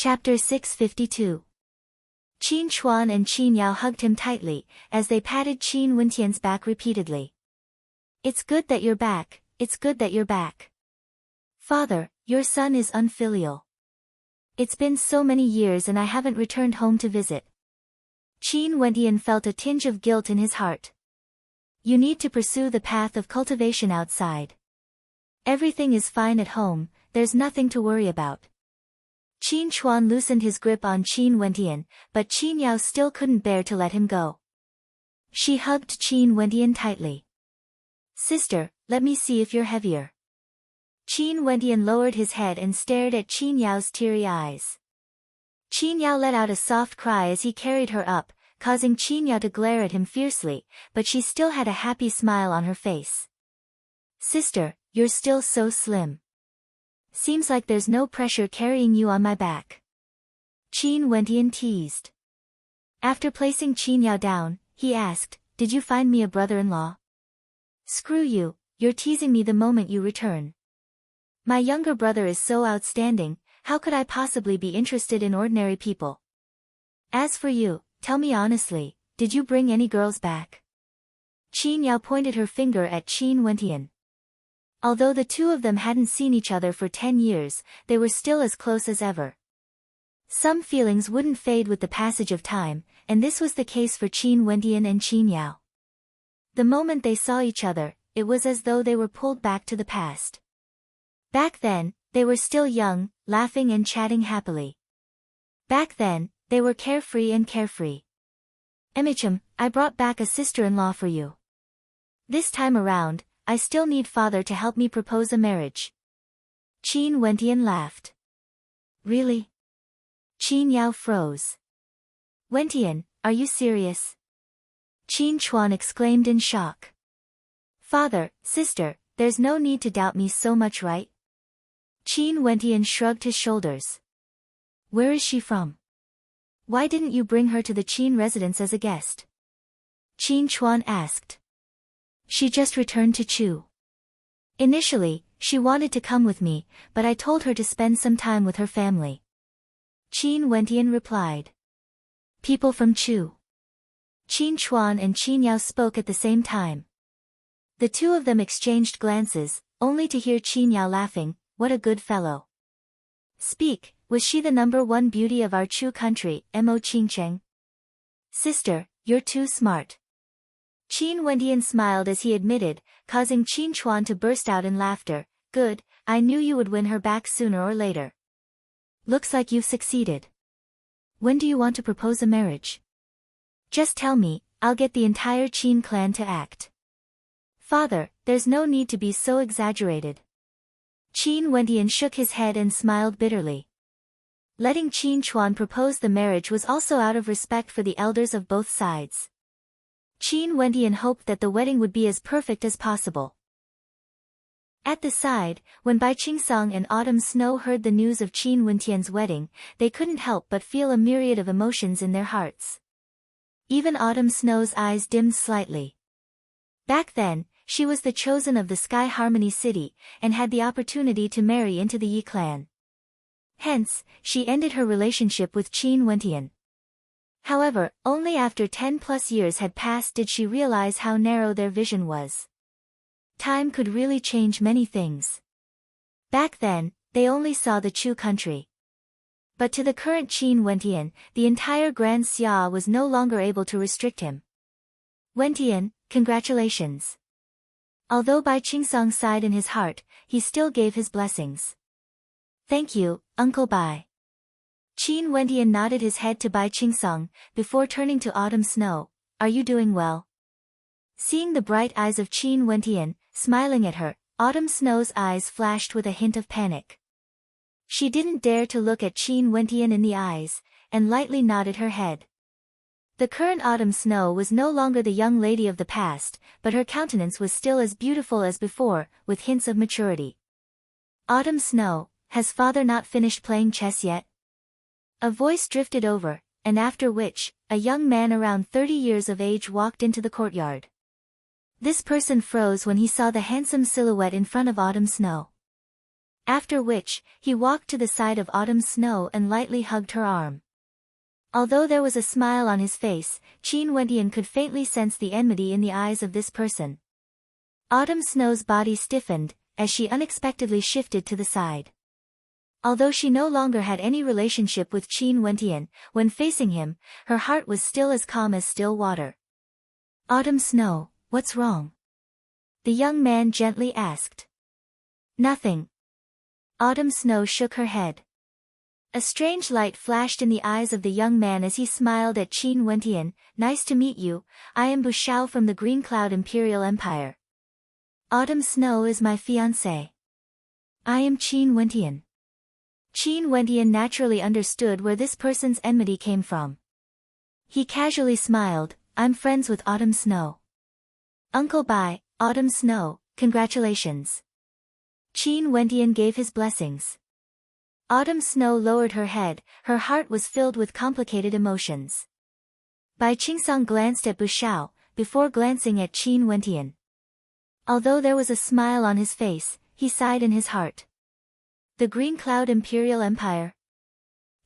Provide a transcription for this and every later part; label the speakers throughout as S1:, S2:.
S1: Chapter 652. Qin Chuan and Qin Yao hugged him tightly, as they patted Qin Wentian's back repeatedly. "It's good that you're back, it's good that you're back. Father, your son is unfilial. It's been so many years and I haven't returned home to visit." Qin Wentian felt a tinge of guilt in his heart. "You need to pursue the path of cultivation outside. Everything is fine at home, there's nothing to worry about." Qin Chuan loosened his grip on Qin Wentian, but Qin Yao still couldn't bear to let him go. She hugged Qin Wentian tightly. "Sister, let me see if you're heavier." Qin Wentian lowered his head and stared at Qin Yao's teary eyes. Qin Yao let out a soft cry as he carried her up, causing Qin Yao to glare at him fiercely, but she still had a happy smile on her face. "Sister, you're still so slim. Seems like there's no pressure carrying you on my back." Qin Wentian teased. After placing Qin Yao down, he asked, "Did you find me a brother-in-law?" "Screw you, you're teasing me the moment you return. My younger brother is so outstanding, how could I possibly be interested in ordinary people? As for you, tell me honestly, did you bring any girls back?" Qin Yao pointed her finger at Qin Wentian. Although the two of them hadn't seen each other for 10 years, they were still as close as ever. Some feelings wouldn't fade with the passage of time, and this was the case for Qin Wentian and Qin Yao. The moment they saw each other, it was as though they were pulled back to the past. Back then, they were still young, laughing and chatting happily. Back then, they were carefree and carefree. "Emicham, I brought back a sister-in-law for you. This time around, I still need father to help me propose a marriage." Qin Wentian laughed. "Really?" Qin Yao froze. "Wentian, are you serious?" Qin Chuan exclaimed in shock. "Father, sister, there's no need to doubt me so much, right?" Qin Wentian shrugged his shoulders. "Where is she from? Why didn't you bring her to the Qin residence as a guest?" Qin Chuan asked. "She just returned to Chu. Initially, she wanted to come with me, but I told her to spend some time with her family." Qin Wentian replied. "People from Chu?" Qin Chuan and Qin Yao spoke at the same time. The two of them exchanged glances, only to hear Qin Yao laughing, "What a good fellow. Speak, was she the #1 beauty of our Chu country, Mo Qingcheng?" "Sister, you're too smart." Qin Wentian smiled as he admitted, causing Qin Chuan to burst out in laughter. "Good, I knew you would win her back sooner or later. Looks like you've succeeded. When do you want to propose a marriage? Just tell me, I'll get the entire Qin clan to act." "Father, there's no need to be so exaggerated." Qin Wentian shook his head and smiled bitterly. Letting Qin Chuan propose the marriage was also out of respect for the elders of both sides. Qin Wentian hoped that the wedding would be as perfect as possible. At the side, when Bai Qingsong and Autumn Snow heard the news of Qin Wentian's wedding, they couldn't help but feel a myriad of emotions in their hearts. Even Autumn Snow's eyes dimmed slightly. Back then, she was the chosen of the Sky Harmony City, and had the opportunity to marry into the Yi clan. Hence, she ended her relationship with Qin Wentian. However, only after 10+ years had passed did she realize how narrow their vision was. Time could really change many things. Back then, they only saw the Chu country. But to the current Qin Wentian, the entire Grand Xia was no longer able to restrict him. "Wentian, congratulations." Although Bai Qingsong sighed in his heart, he still gave his blessings. "Thank you, Uncle Bai." Qin Wentian nodded his head to Bai Qingsong, before turning to Autumn Snow. "Are you doing well?" Seeing the bright eyes of Qin Wentian, smiling at her, Autumn Snow's eyes flashed with a hint of panic. She didn't dare to look at Qin Wentian in the eyes, and lightly nodded her head. The current Autumn Snow was no longer the young lady of the past, but her countenance was still as beautiful as before, with hints of maturity. "Autumn Snow, has father not finished playing chess yet?" A voice drifted over, and after which, a young man around 30 years of age walked into the courtyard. This person froze when he saw the handsome silhouette in front of Autumn Snow. After which, he walked to the side of Autumn Snow and lightly hugged her arm. Although there was a smile on his face, Qin Wentian could faintly sense the enmity in the eyes of this person. Autumn Snow's body stiffened, as she unexpectedly shifted to the side. Although she no longer had any relationship with Qin Wentian, when facing him, her heart was still as calm as still water. "Autumn Snow, what's wrong?" the young man gently asked. "Nothing." Autumn Snow shook her head. A strange light flashed in the eyes of the young man as he smiled at Qin Wentian. "Nice to meet you, I am Bushao from the Green Cloud Imperial Empire. Autumn Snow is my fiancé. I am Qin Wentian." Qin Wentian naturally understood where this person's enmity came from. He casually smiled, "I'm friends with Autumn Snow." "Uncle Bai, Autumn Snow, congratulations." Qin Wentian gave his blessings. Autumn Snow lowered her head, her heart was filled with complicated emotions. Bai Qingsong glanced at Bushao, before glancing at Qin Wentian. Although there was a smile on his face, he sighed in his heart. The Green Cloud Imperial Empire.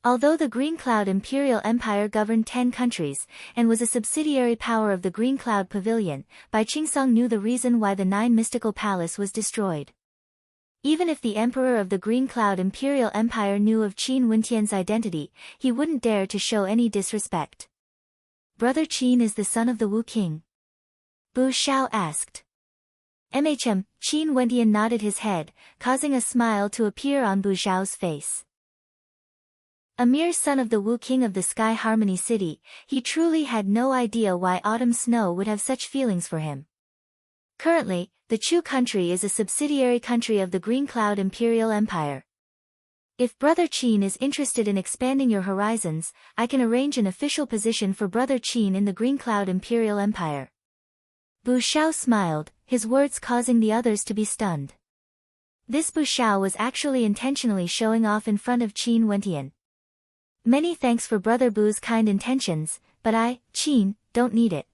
S1: Although the Green Cloud Imperial Empire governed 10 countries, and was a subsidiary power of the Green Cloud Pavilion, Bai Qingsong knew the reason why the 9 mystical palace was destroyed. Even if the Emperor of the Green Cloud Imperial Empire knew of Qin Wentian's identity, he wouldn't dare to show any disrespect. "Brother Qin is the son of the Wu King?" Bu Shao asked. Qin Wentian nodded his head, causing a smile to appear on Bu Zhao's face. A mere son of the Wu King of the Sky Harmony City, he truly had no idea why Autumn Snow would have such feelings for him. Currently, the Chu country is a subsidiary country of the Green Cloud Imperial Empire. If Brother Qin is interested in expanding your horizons, I can arrange an official position for Brother Qin in the Green Cloud Imperial Empire. Bu Shao smiled, his words causing the others to be stunned. This Bu Shao was actually intentionally showing off in front of Qin Wentian. "Many thanks for Brother Bu's kind intentions, but I, Qin, don't need it."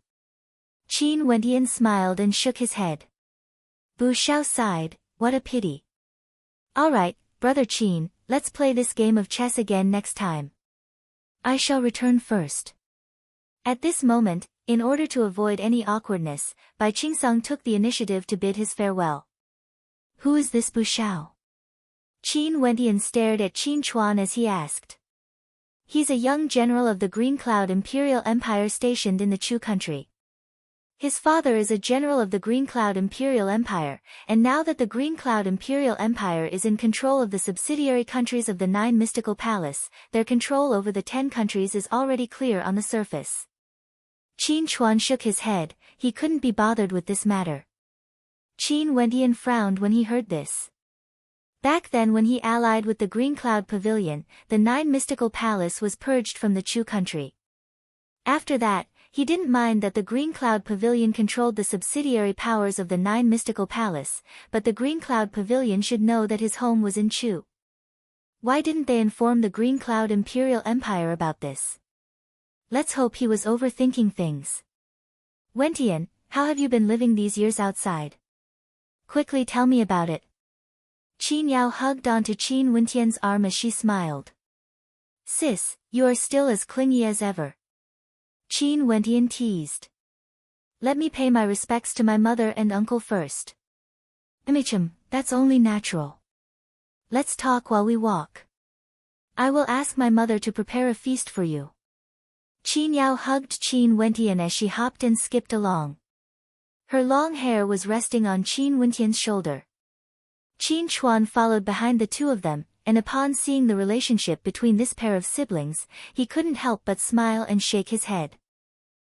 S1: Qin Wentian smiled and shook his head. Bu Shao sighed, "What a pity. Alright, Brother Qin, let's play this game of chess again next time. I shall return first." At this moment, in order to avoid any awkwardness, Bai Qingsong took the initiative to bid his farewell. "Who is this Bu Shao?" Qin Wentian stared at Qin Chuan as he asked. "He's a young general of the Green Cloud Imperial Empire stationed in the Chu country. His father is a general of the Green Cloud Imperial Empire, and now that the Green Cloud Imperial Empire is in control of the subsidiary countries of the 9 Mystical Palace, their control over the 10 countries is already clear on the surface." Qin Chuan shook his head, he couldn't be bothered with this matter. Qin Wentian frowned when he heard this. Back then when he allied with the Green Cloud Pavilion, the 9 Mystical Palace was purged from the Chu country. After that, he didn't mind that the Green Cloud Pavilion controlled the subsidiary powers of the 9 Mystical Palace, but the Green Cloud Pavilion should know that his home was in Chu. Why didn't they inform the Green Cloud Imperial Empire about this? Let's hope he was overthinking things. "Wentian, how have you been living these years outside? Quickly tell me about it." Qin Yao hugged onto Qin Wentian's arm as she smiled. "Sis, you are still as clingy as ever." Qin Wentian teased. "Let me pay my respects to my mother and uncle first." That's only natural. Let's talk while we walk. I will ask my mother to prepare a feast for you." Qin Yao hugged Qin Wentian as she hopped and skipped along. Her long hair was resting on Qin Wentian's shoulder. Qin Chuan followed behind the two of them, and upon seeing the relationship between this pair of siblings, he couldn't help but smile and shake his head.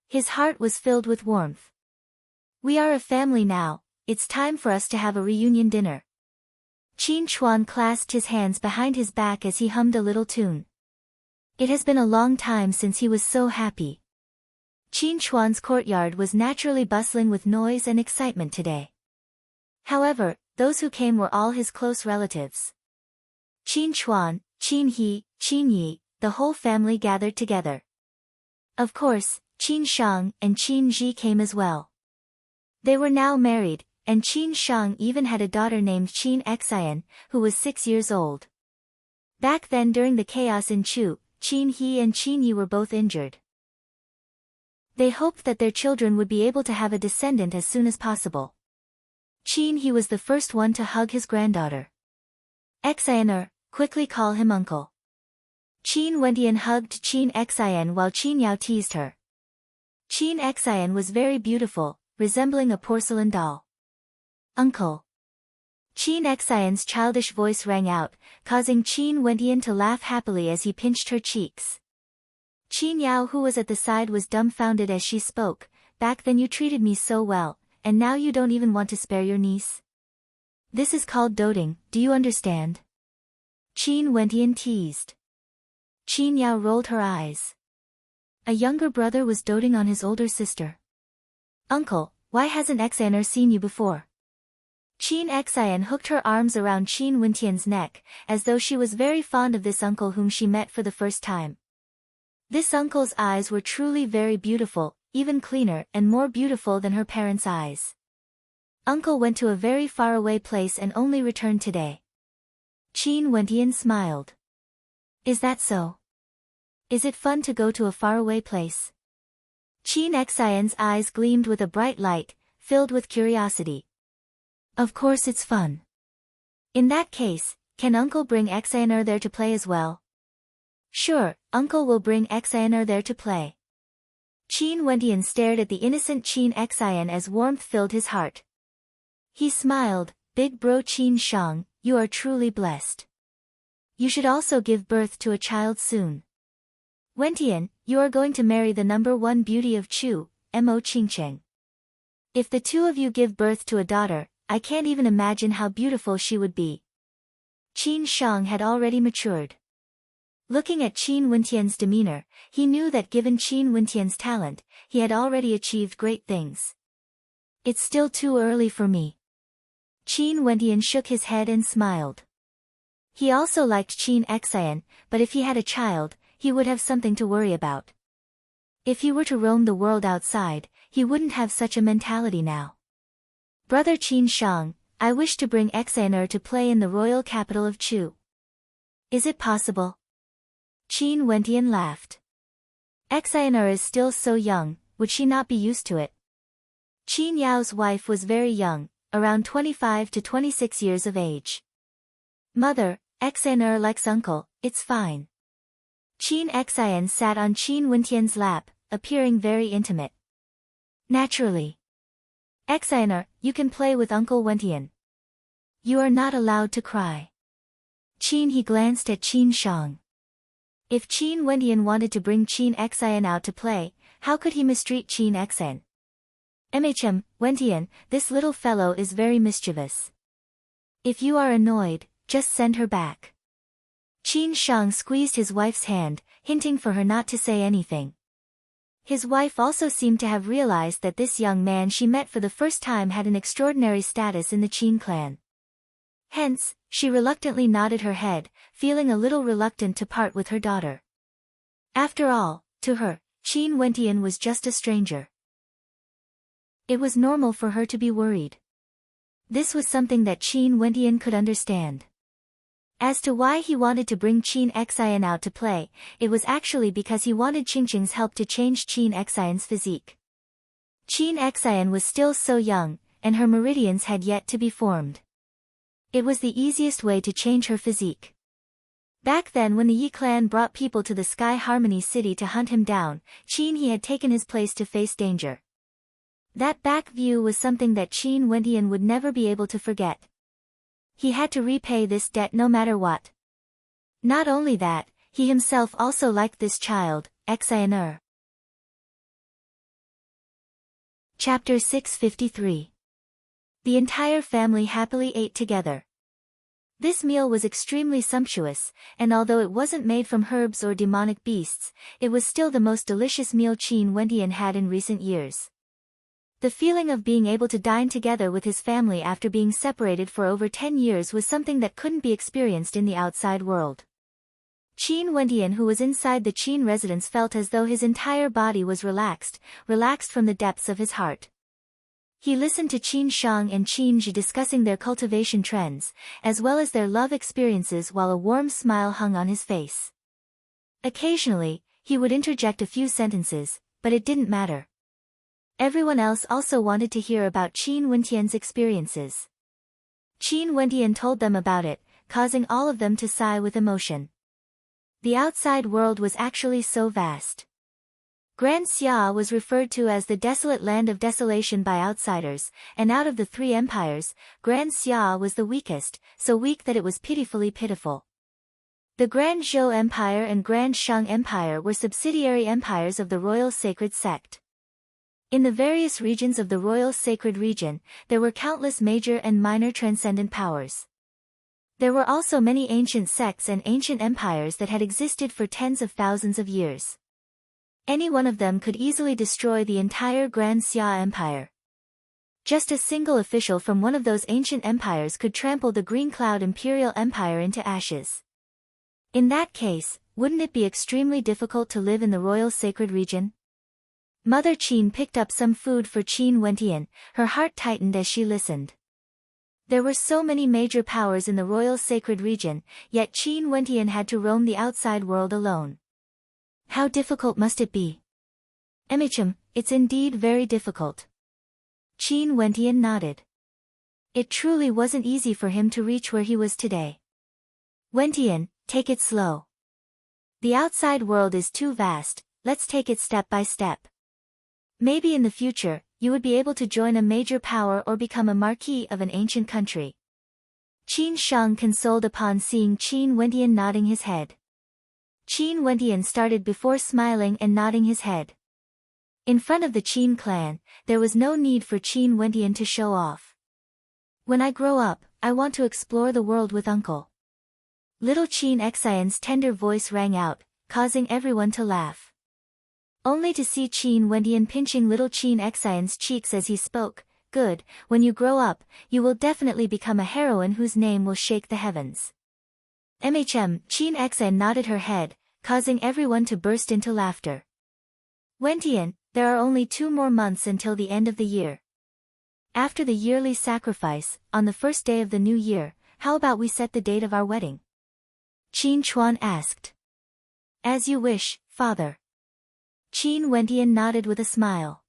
S1: His heart was filled with warmth. "We are a family now, it's time for us to have a reunion dinner." Qin Chuan clasped his hands behind his back as he hummed a little tune. It has been a long time since he was so happy. Qin Chuan's courtyard was naturally bustling with noise and excitement today. However, those who came were all his close relatives. Qin Chuan, Qin He, Qin Yi, the whole family gathered together. Of course, Qin Shang and Qin Ji came as well. They were now married, and Qin Shang even had a daughter named Qin Xian, who was 6 years old. Back then during the chaos in Chu, Qin He and Qin Yi were both injured. They hoped that their children would be able to have a descendant as soon as possible. Qin He was the first one to hug his granddaughter. Xian, quickly call him uncle. Qin Wentian hugged Qin Xian while Qin Yao teased her. Qin Xian was very beautiful, resembling a porcelain doll. Uncle. Qin Xian's childish voice rang out, causing Qin Wentian to laugh happily as he pinched her cheeks. Qin Yao, who was at the side, was dumbfounded as she spoke. Back then you treated me so well, and now you don't even want to spare your niece? This is called doting, do you understand? Qin Wentian teased. Qin Yao rolled her eyes. A younger brother was doting on his older sister. Uncle, why hasn't Xian seen you before? Qin Xian hooked her arms around Qin Wentian's neck, as though she was very fond of this uncle whom she met for the first time. This uncle's eyes were truly very beautiful, even cleaner and more beautiful than her parents' eyes. Uncle went to a very faraway place and only returned today. Qin Wentian smiled. Is that so? Is it fun to go to a faraway place? Qin Xian's eyes gleamed with a bright light, filled with curiosity. Of course it's fun. In that case, can Uncle bring Xian there to play as well? Sure, Uncle will bring Xian there to play. Qin Wentian stared at the innocent Qin Xian as warmth filled his heart. He smiled, Big bro Qin Shang, you are truly blessed. You should also give birth to a child soon. Wentian, you are going to marry the #1 beauty of Chu, Mo Qingcheng. If the two of you give birth to a daughter, I can't even imagine how beautiful she would be. Qin Shang had already matured. Looking at Qin Wentian's demeanor, he knew that given Qin Wentian's talent, he had already achieved great things. It's still too early for me. Qin Wentian shook his head and smiled. He also liked Qin Xian, but if he had a child, he would have something to worry about. If he were to roam the world outside, he wouldn't have such a mentality now. Brother Qin Shang, I wish to bring Xian to play in the royal capital of Chu. Is it possible? Qin Wentian laughed. Xian is still so young, would she not be used to it? Qin Yao's wife was very young, around 25 to 26 years of age. Mother, Xian likes uncle, it's fine. Qin Xian sat on Qin Wentian's lap, appearing very intimate. Naturally. Xian, you can play with Uncle Wentian. You are not allowed to cry. Qin He glanced at Qin Shang. If Qin Wentian wanted to bring Qin Xian out to play, how could he mistreat Qin Xian? Wentian, this little fellow is very mischievous. If you are annoyed, just send her back. Qin Shang squeezed his wife's hand, hinting for her not to say anything. His wife also seemed to have realized that this young man she met for the first time had an extraordinary status in the Qin clan. Hence, she reluctantly nodded her head, feeling a little reluctant to part with her daughter. After all, to her, Qin Wentian was just a stranger. It was normal for her to be worried. This was something that Qin Wentian could understand. As to why he wanted to bring Qin Xian out to play, it was actually because he wanted Qingqing's help to change Qin Xian's physique. Qin Xian was still so young, and her meridians had yet to be formed. It was the easiest way to change her physique. Back then when the Yi clan brought people to the Sky Harmony City to hunt him down, Qin He had taken his place to face danger. That back view was something that Qin Wentian would never be able to forget. He had to repay this debt no matter what. Not only that, he himself also liked this child, Xian. Chapter 653. The entire family happily ate together. This meal was extremely sumptuous, and although it wasn't made from herbs or demonic beasts, it was still the most delicious meal Qin Wentian had in recent years. The feeling of being able to dine together with his family after being separated for over 10 years was something that couldn't be experienced in the outside world. Qin Wentian, who was inside the Qin residence, felt as though his entire body was relaxed from the depths of his heart. He listened to Qin Shang and Qin Zhi discussing their cultivation trends, as well as their love experiences, while a warm smile hung on his face. Occasionally, he would interject a few sentences, but it didn't matter. Everyone else also wanted to hear about Qin Wentian's experiences. Qin Wentian told them about it, causing all of them to sigh with emotion. The outside world was actually so vast. Grand Xia was referred to as the desolate land of desolation by outsiders, and out of the three empires, Grand Xia was the weakest, so weak that it was pitifully pitiful. The Grand Zhou Empire and Grand Shang Empire were subsidiary empires of the Royal Sacred Sect. In the various regions of the Royal Sacred Region, there were countless major and minor transcendent powers. There were also many ancient sects and ancient empires that had existed for tens of thousands of years. Any one of them could easily destroy the entire Grand Xia Empire. Just a single official from one of those ancient empires could trample the Green Cloud Imperial Empire into ashes. In that case, wouldn't it be extremely difficult to live in the Royal Sacred Region? Mother Qin picked up some food for Qin Wentian, her heart tightened as she listened. There were so many major powers in the Royal Sacred Region, yet Qin Wentian had to roam the outside world alone. How difficult must it be? It's indeed very difficult. Qin Wentian nodded. It truly wasn't easy for him to reach where he was today. Wentian, take it slow. The outside world is too vast, let's take it step by step. Maybe in the future, you would be able to join a major power or become a marquis of an ancient country. Qin Shang consoled upon seeing Qin Wentian nodding his head. Qin Wentian started before smiling and nodding his head. In front of the Qin clan, there was no need for Qin Wentian to show off. When I grow up, I want to explore the world with Uncle. Little Qin Xian's tender voice rang out, causing everyone to laugh. Only to see Qin Wentian pinching little Qin Xian's cheeks as he spoke. Good, when you grow up, you will definitely become a heroine whose name will shake the heavens. Qin Xian nodded her head, causing everyone to burst into laughter. Wentian, there are only 2 more months until the end of the year. After the yearly sacrifice, on the first day of the new year, how about we set the date of our wedding? Qin Chuan asked. As you wish, father. Qin Wentian nodded with a smile.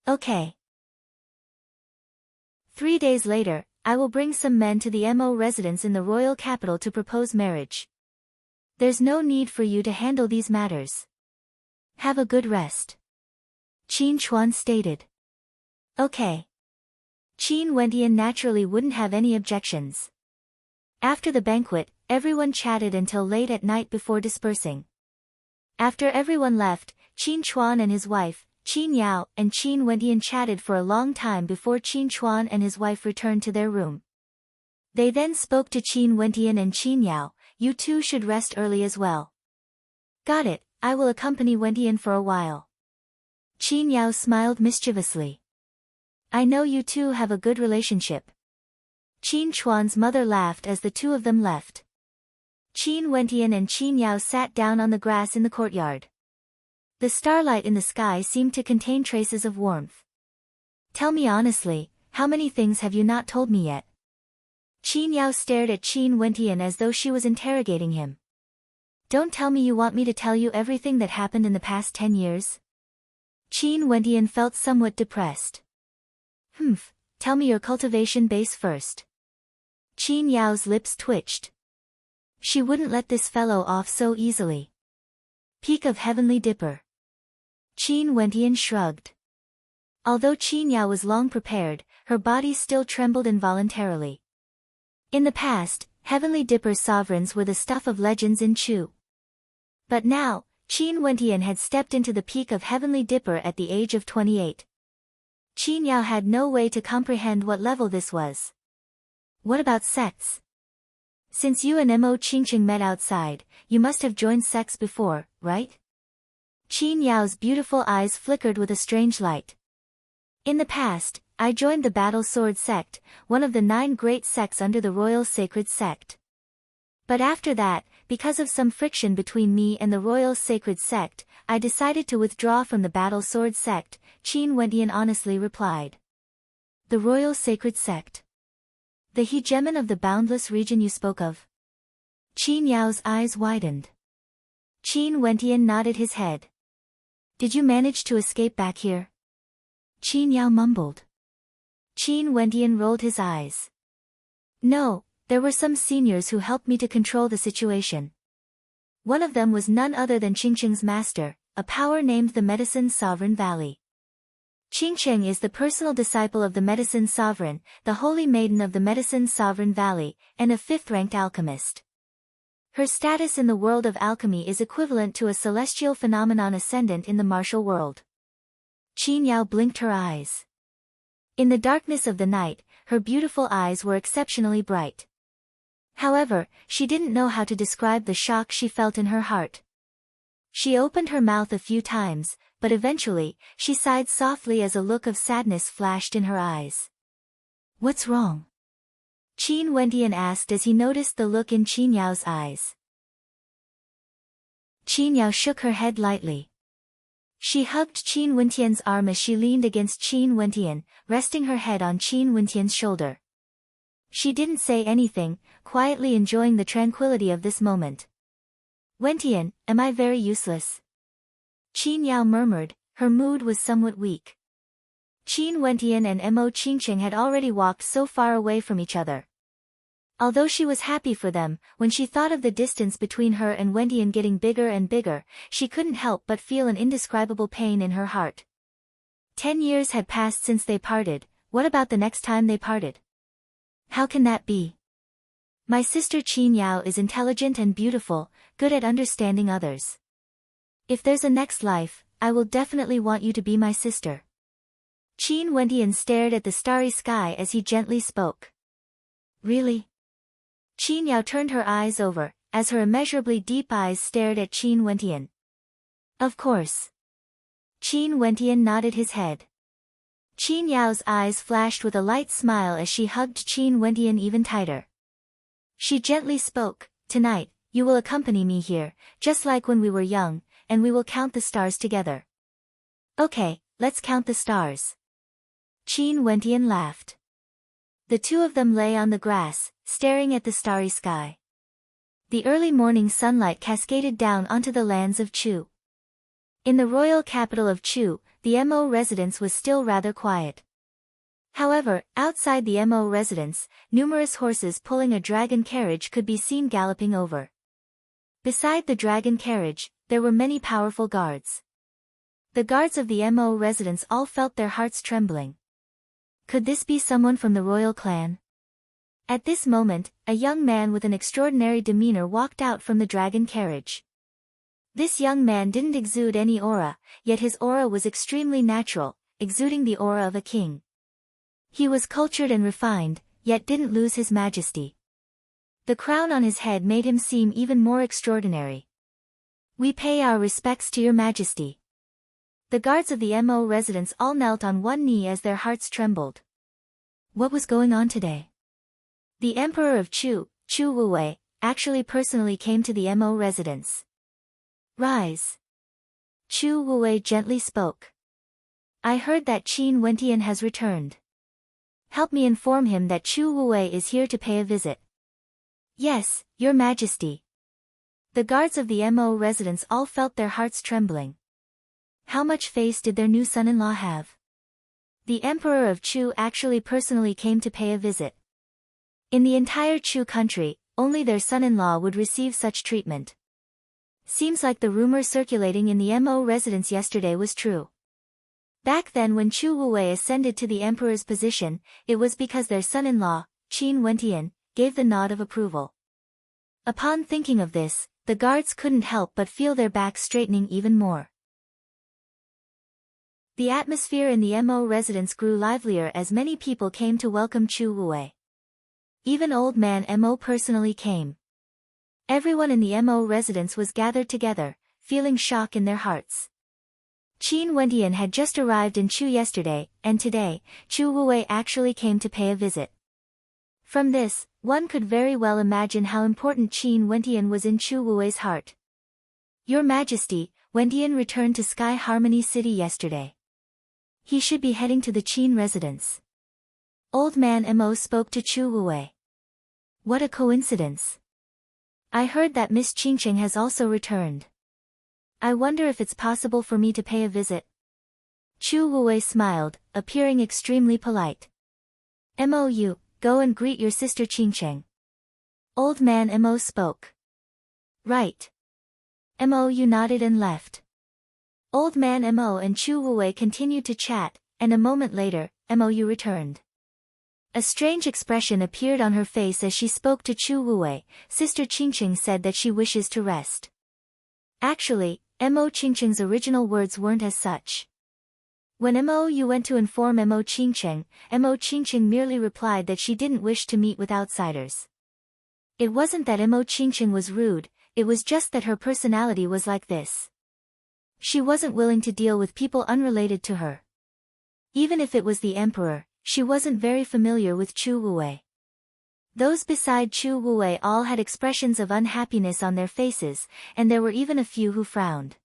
S1: Okay. 3 days later, I will bring some men to the Mo residence in the royal capital to propose marriage. There's no need for you to handle these matters. Have a good rest. Qin Chuan stated. Okay. Qin Wentian naturally wouldn't have any objections. After the banquet, everyone chatted until late at night before dispersing. After everyone left, Qin Chuan and his wife, Qin Yao and Qin Wentian chatted for a long time before Qin Chuan and his wife returned to their room. They then spoke to Qin Wentian and Qin Yao, you two should rest early as well. Got it, I will accompany Wentian for a while. Qin Yao smiled mischievously. I know you two have a good relationship. Qin Chuan's mother laughed as the two of them left. Qin Wentian and Qin Yao sat down on the grass in the courtyard. The starlight in the sky seemed to contain traces of warmth. Tell me honestly, how many things have you not told me yet? Qin Yao stared at Qin Wentian as though she was interrogating him. Don't tell me you want me to tell you everything that happened in the past 10 years? Qin Wentian felt somewhat depressed. Tell me your cultivation base first. Qin Yao's lips twitched. She wouldn't let this fellow off so easily. Peak of Heavenly Dipper. Qin Wentian shrugged. Although Qin Yao was long prepared, her body still trembled involuntarily. In the past, Heavenly Dipper's sovereigns were the stuff of legends in Chu. But now, Qin Wentian had stepped into the peak of Heavenly Dipper at the age of 28. Qin Yao had no way to comprehend what level this was. What about sects? Since you and Mo Qingqing met outside, you must have joined sects before, right? Qin Yao's beautiful eyes flickered with a strange light. In the past, I joined the Battle Sword Sect, one of the 9 great sects under the Royal Sacred Sect. But after that, because of some friction between me and the Royal Sacred Sect, I decided to withdraw from the Battle Sword Sect, Qin Wentian honestly replied. The royal sacred sect. The hegemon of the boundless region you spoke of. Qin Yao's eyes widened. Qin Wentian nodded his head. Did you manage to escape back here? Qin Yao mumbled. Qin Wentian rolled his eyes. No, there were some seniors who helped me to control the situation. One of them was none other than Qingcheng's master, a power named the Medicine Sovereign Valley. Qingcheng is the personal disciple of the Medicine Sovereign, the holy maiden of the Medicine Sovereign Valley, and a fifth-ranked alchemist. Her status in the world of alchemy is equivalent to a celestial phenomenon ascendant in the martial world. Qin Yao blinked her eyes. In the darkness of the night, her beautiful eyes were exceptionally bright. However, she didn't know how to describe the shock she felt in her heart. She opened her mouth a few times, but eventually, she sighed softly as a look of sadness flashed in her eyes. What's wrong? Qin Wentian asked as he noticed the look in Qin Yao's eyes. Qin Yao shook her head lightly. She hugged Qin Wentian's arm as she leaned against Qin Wentian, resting her head on Qin Wentian's shoulder. She didn't say anything, quietly enjoying the tranquility of this moment. Wentian, am I very useless? Qin Yao murmured, her mood was somewhat weak. Qin Wentian and Mo Qingcheng had already walked so far away from each other. Although she was happy for them, when she thought of the distance between her and Wentian getting bigger and bigger, she couldn't help but feel an indescribable pain in her heart. 10 years had passed since they parted. What about the next time they parted? How can that be? My sister Qin Yao is intelligent and beautiful, good at understanding others. If there's a next life, I will definitely want you to be my sister. Qin Wentian stared at the starry sky as he gently spoke. Really? Qin Yao turned her eyes over, as her immeasurably deep eyes stared at Qin Wentian. Of course. Qin Wentian nodded his head. Qin Yao's eyes flashed with a light smile as she hugged Qin Wentian even tighter. She gently spoke, tonight, you will accompany me here, just like when we were young, and we will count the stars together. Okay, let's count the stars. Qin Wentian laughed. The two of them lay on the grass, staring at the starry sky. The early morning sunlight cascaded down onto the lands of Chu. In the royal capital of Chu, the Mo residence was still rather quiet. However, outside the Mo residence, numerous horses pulling a dragon carriage could be seen galloping over. Beside the dragon carriage, there were many powerful guards. The guards of the Mo residence all felt their hearts trembling. Could this be someone from the royal clan? At this moment, a young man with an extraordinary demeanor walked out from the dragon carriage. This young man didn't exude any aura, yet his aura was extremely natural, exuding the aura of a king. He was cultured and refined, yet didn't lose his majesty. The crown on his head made him seem even more extraordinary. We pay our respects to your majesty. The guards of the Mo residence all knelt on one knee as their hearts trembled. What was going on today? The emperor of Chu, Chu Wuwei, actually personally came to the Mo residence. Rise. Chu Wuwei gently spoke. I heard that Qin Wentian has returned. Help me inform him that Chu Wuwei is here to pay a visit. Yes, your majesty. The guards of the Mo residence all felt their hearts trembling. How much face did their new son-in-law have? The emperor of Chu actually personally came to pay a visit. In the entire Chu country, only their son-in-law would receive such treatment. Seems like the rumor circulating in the Mo residence yesterday was true. Back then when Chu Wuwei ascended to the emperor's position, it was because their son-in-law, Qin Wentian, gave the nod of approval. Upon thinking of this, the guards couldn't help but feel their backs straightening even more. The atmosphere in the Mo residence grew livelier as many people came to welcome Chu Wuwei. Even old man Mo personally came. Everyone in the Mo residence was gathered together, feeling shock in their hearts. Qin Wentian had just arrived in Chu yesterday, and today, Chu Wuwei actually came to pay a visit. From this, one could very well imagine how important Qin Wentian was in Chu Wuwei's heart. Your Majesty, Wentian returned to Sky Harmony City yesterday. He should be heading to the Qin residence. Old man Mo spoke to Chu Wuwei. What a coincidence. I heard that Miss Qingqing has also returned. I wonder if it's possible for me to pay a visit. Chu Wuwei smiled, appearing extremely polite. Mo, go and greet your sister Qingqing. Old man Mo spoke. Right. Mo nodded and left. Old man Mo and Chu Wuwei continued to chat, and a moment later, Mo returned. A strange expression appeared on her face as she spoke to Chu Wuwei. Sister Qingqing said that she wishes to rest. Actually, Mo Qingqing's original words weren't as such. When Mo went to inform Mo Qingqing merely replied that she didn't wish to meet with outsiders. It wasn't that Mo Qingqing was rude, it was just that her personality was like this. She wasn't willing to deal with people unrelated to her. Even if it was the emperor, she wasn't very familiar with Chu Wuwei. Those beside Chu Wuwei all had expressions of unhappiness on their faces, and there were even a few who frowned.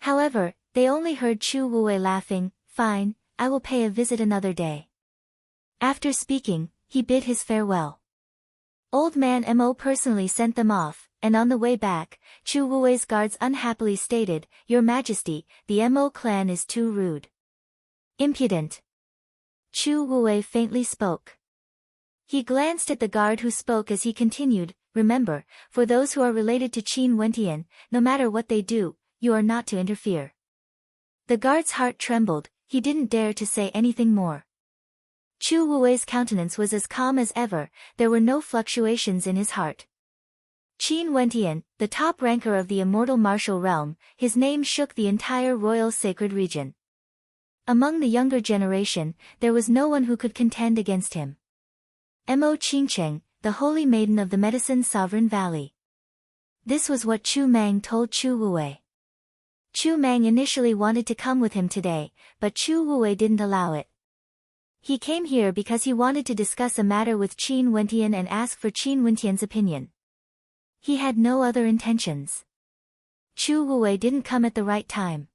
S1: However, they only heard Chu Wuwei laughing. Fine, I will pay a visit another day. After speaking, he bid his farewell. Old man Mo personally sent them off, and on the way back, Chu Wuwei's guards unhappily stated, Your Majesty, the Mo clan is too rude. Impudent. Chu Wuwei faintly spoke. He glanced at the guard who spoke as he continued, Remember, for those who are related to Qin Wentian, no matter what they do, you are not to interfere. The guard's heart trembled, he didn't dare to say anything more. Chu Wuwei's countenance was as calm as ever, there were no fluctuations in his heart. Qin Wentian, the top ranker of the immortal martial realm, his name shook the entire royal sacred region. Among the younger generation, there was no one who could contend against him. Mo Qingqing, the holy maiden of the Medicine Sovereign Valley. This was what Chu Mang told Chu Wuwei. Chu Mang initially wanted to come with him today, but Chu Wuwei didn't allow it. He came here because he wanted to discuss a matter with Qin Wentian and ask for Qin Wentian's opinion. He had no other intentions. Chu Wuwei didn't come at the right time.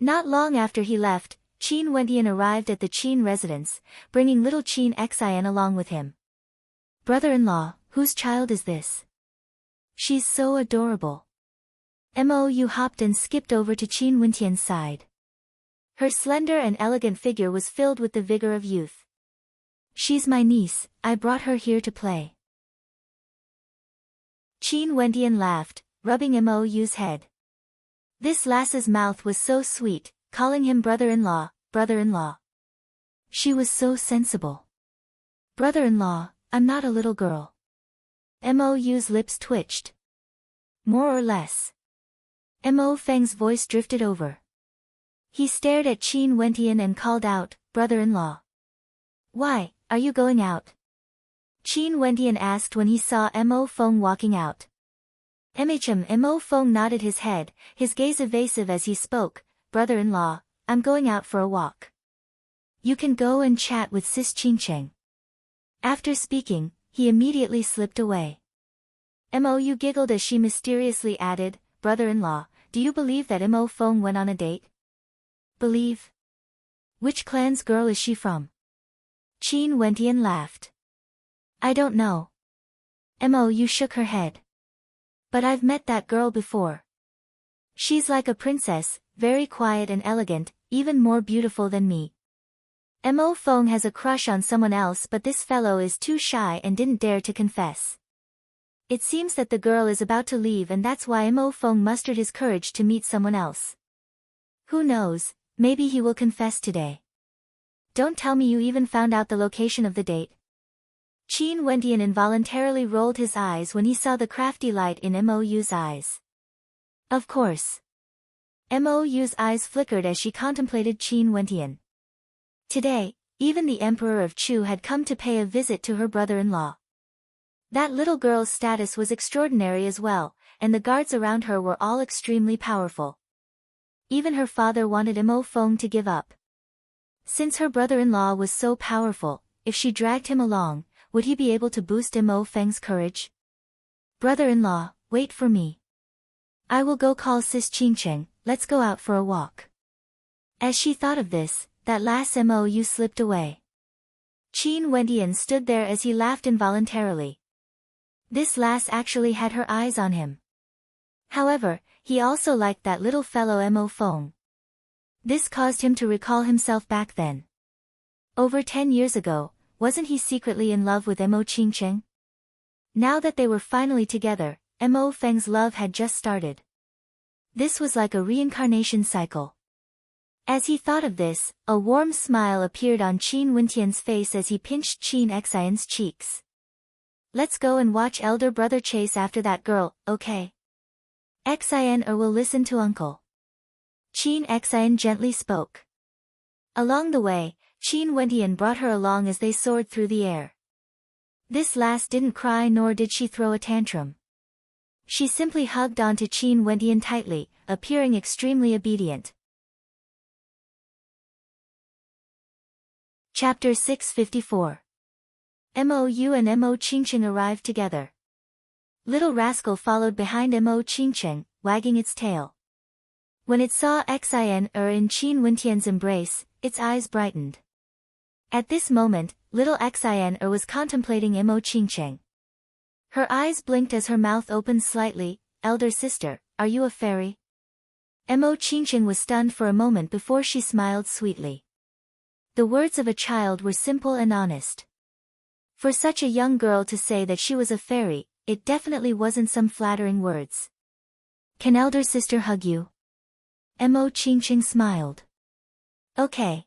S1: Not long after he left, Qin Wentian arrived at the Qin residence, bringing little Qin Xian along with him. Brother-in-law, whose child is this? She's so adorable. Mo hopped and skipped over to Qin Wentian's side. Her slender and elegant figure was filled with the vigor of youth. She's my niece, I brought her here to play. Qin Wentian laughed, rubbing Mo's head. This lass's mouth was so sweet, calling him brother-in-law, brother-in-law. She was so sensible. Brother-in-law, I'm not a little girl. Mo's lips twitched. More or less. Mo Feng's voice drifted over. He stared at Qin Wentian and called out, brother-in-law. Why, are you going out? Qin Wentian asked when he saw Mo Feng walking out. Mo Feng nodded his head, his gaze evasive as he spoke, brother-in-law, I'm going out for a walk. You can go and chat with Sis Qingqing. After speaking, he immediately slipped away. Mo giggled as she mysteriously added, brother-in-law, do you believe that Mo Feng went on a date? Believe? Which clan's girl is she from? Qin Wentian laughed. I don't know. Mo shook her head. But I've met that girl before. She's like a princess, very quiet and elegant, even more beautiful than me. Mo Feng has a crush on someone else, but this fellow is too shy and didn't dare to confess. It seems that the girl is about to leave and that's why Mo Feng mustered his courage to meet someone else. Who knows, maybe he will confess today. Don't tell me you even found out the location of the date. Qin Wentian involuntarily rolled his eyes when he saw the crafty light in Mo's eyes. Of course. Mo's eyes flickered as she contemplated Qin Wentian. Today, even the Emperor of Chu had come to pay a visit to her brother-in-law. That little girl's status was extraordinary as well, and the guards around her were all extremely powerful. Even her father wanted Mo Feng to give up. Since her brother-in-law was so powerful, if she dragged him along, would he be able to boost Mo Feng's courage? Brother-in-law, wait for me. I will go call Sis Qingqing, let's go out for a walk. As she thought of this, that lass Mo slipped away. Qin Wentian stood there as he laughed involuntarily. This lass actually had her eyes on him. However, he also liked that little fellow Mo Feng. This caused him to recall himself back then. Over 10 years ago, wasn't he secretly in love with Mo Qingcheng? Now that they were finally together, Mo Feng's love had just started. This was like a reincarnation cycle. As he thought of this, a warm smile appeared on Qin Wentian's face as he pinched Qin Xian's cheeks. Let's go and watch elder brother chase after that girl, okay? Xian will listen to uncle. Qin Xian gently spoke. Along the way, Qin Wentian brought her along as they soared through the air. This lass didn't cry nor did she throw a tantrum. She simply hugged onto Qin Wentian tightly, appearing extremely obedient. Chapter 654. Mou and Mo Qingcheng arrived together. Little rascal followed behind Mo Qingcheng, wagging its tail. When it saw Xian in Qin Wentian's embrace, its eyes brightened. At this moment, little Xian was contemplating Mo Qingcheng. Her eyes blinked as her mouth opened slightly. Elder sister, are you a fairy? Mo Qingcheng was stunned for a moment before she smiled sweetly. The words of a child were simple and honest. For such a young girl to say that she was a fairy, it definitely wasn't some flattering words. Can elder sister hug you? Mo Qingcheng smiled. Okay.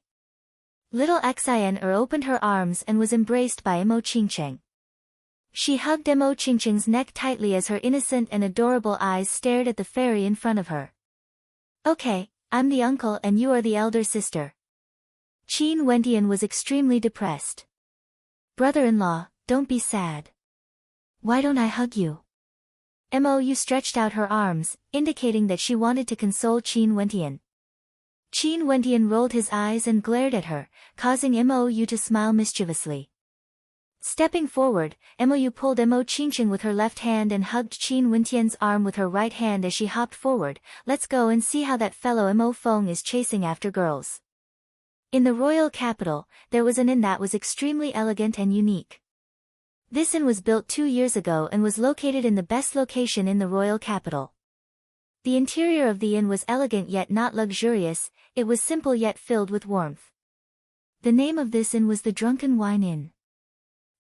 S1: Little Xian opened her arms and was embraced by Mo Qingcheng. She hugged Mo Qingcheng's neck tightly as her innocent and adorable eyes stared at the fairy in front of her. Okay, I'm the uncle and you are the elder sister. Qin Wentian was extremely depressed. Brother-in-law, don't be sad. Why don't I hug you? Mou stretched out her arms, indicating that she wanted to console Qin Wentian. Qin Wentian rolled his eyes and glared at her, causing Mou to smile mischievously. Stepping forward, Mou pulled Mo Qingcheng with her left hand and hugged Qin Wentian's arm with her right hand as she hopped forward. Let's go and see how that fellow Mo Feng is chasing after girls. In the royal capital, there was an inn that was extremely elegant and unique. This inn was built 2 years ago and was located in the best location in the royal capital. The interior of the inn was elegant yet not luxurious, it was simple yet filled with warmth. The name of this inn was the Drunken Wine Inn.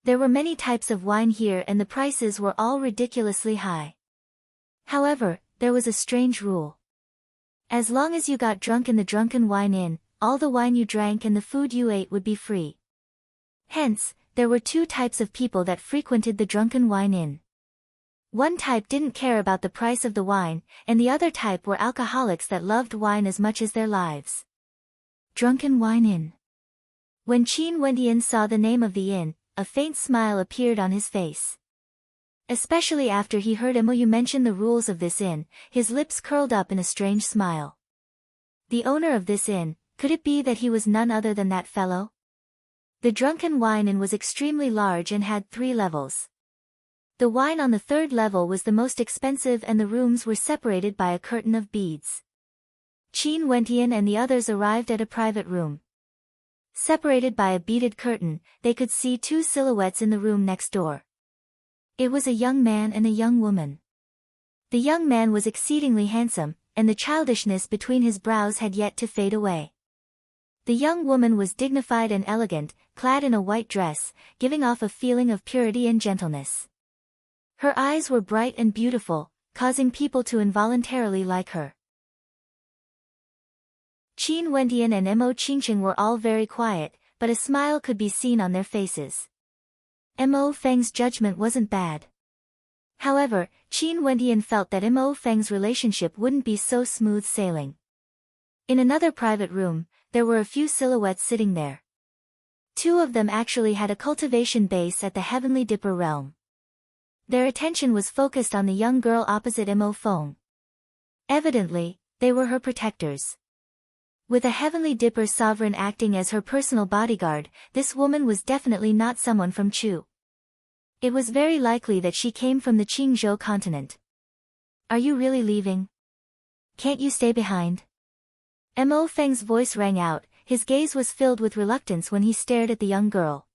S1: There were many types of wine here and the prices were all ridiculously high. However, there was a strange rule. As long as you got drunk in the Drunken Wine Inn, all the wine you drank and the food you ate would be free. Hence, there were 2 types of people that frequented the Drunken Wine Inn. One type didn't care about the price of the wine, and the other type were alcoholics that loved wine as much as their lives. Drunken Wine Inn. When Qin Wentian saw the name of the inn, a faint smile appeared on his face. Especially after he heard Mou mention the rules of this inn, his lips curled up in a strange smile. The owner of this inn, could it be that he was none other than that fellow? The Drunken Wine Inn was extremely large and had 3 levels. The wine on the 3rd level was the most expensive and the rooms were separated by a curtain of beads. Qin Wentian and the others arrived at a private room. Separated by a beaded curtain, they could see 2 silhouettes in the room next door. It was a young man and a young woman. The young man was exceedingly handsome, and the childishness between his brows had yet to fade away. The young woman was dignified and elegant, clad in a white dress, giving off a feeling of purity and gentleness. Her eyes were bright and beautiful, causing people to involuntarily like her. Qin Wentian and Mo Qingcheng were all very quiet, but a smile could be seen on their faces. Mo Feng's judgment wasn't bad. However, Qin Wentian felt that Mo Feng's relationship wouldn't be so smooth sailing. In another private room, there were a few silhouettes sitting there. 2 of them actually had a cultivation base at the Heavenly Dipper realm. Their attention was focused on the young girl opposite Mo Feng. Evidently, they were her protectors. With a Heavenly Dipper sovereign acting as her personal bodyguard, this woman was definitely not someone from Chu. It was very likely that she came from the Qingzhou continent. Are you really leaving? Can't you stay behind? Mo Feng's voice rang out, his gaze was filled with reluctance when he stared at the young girl.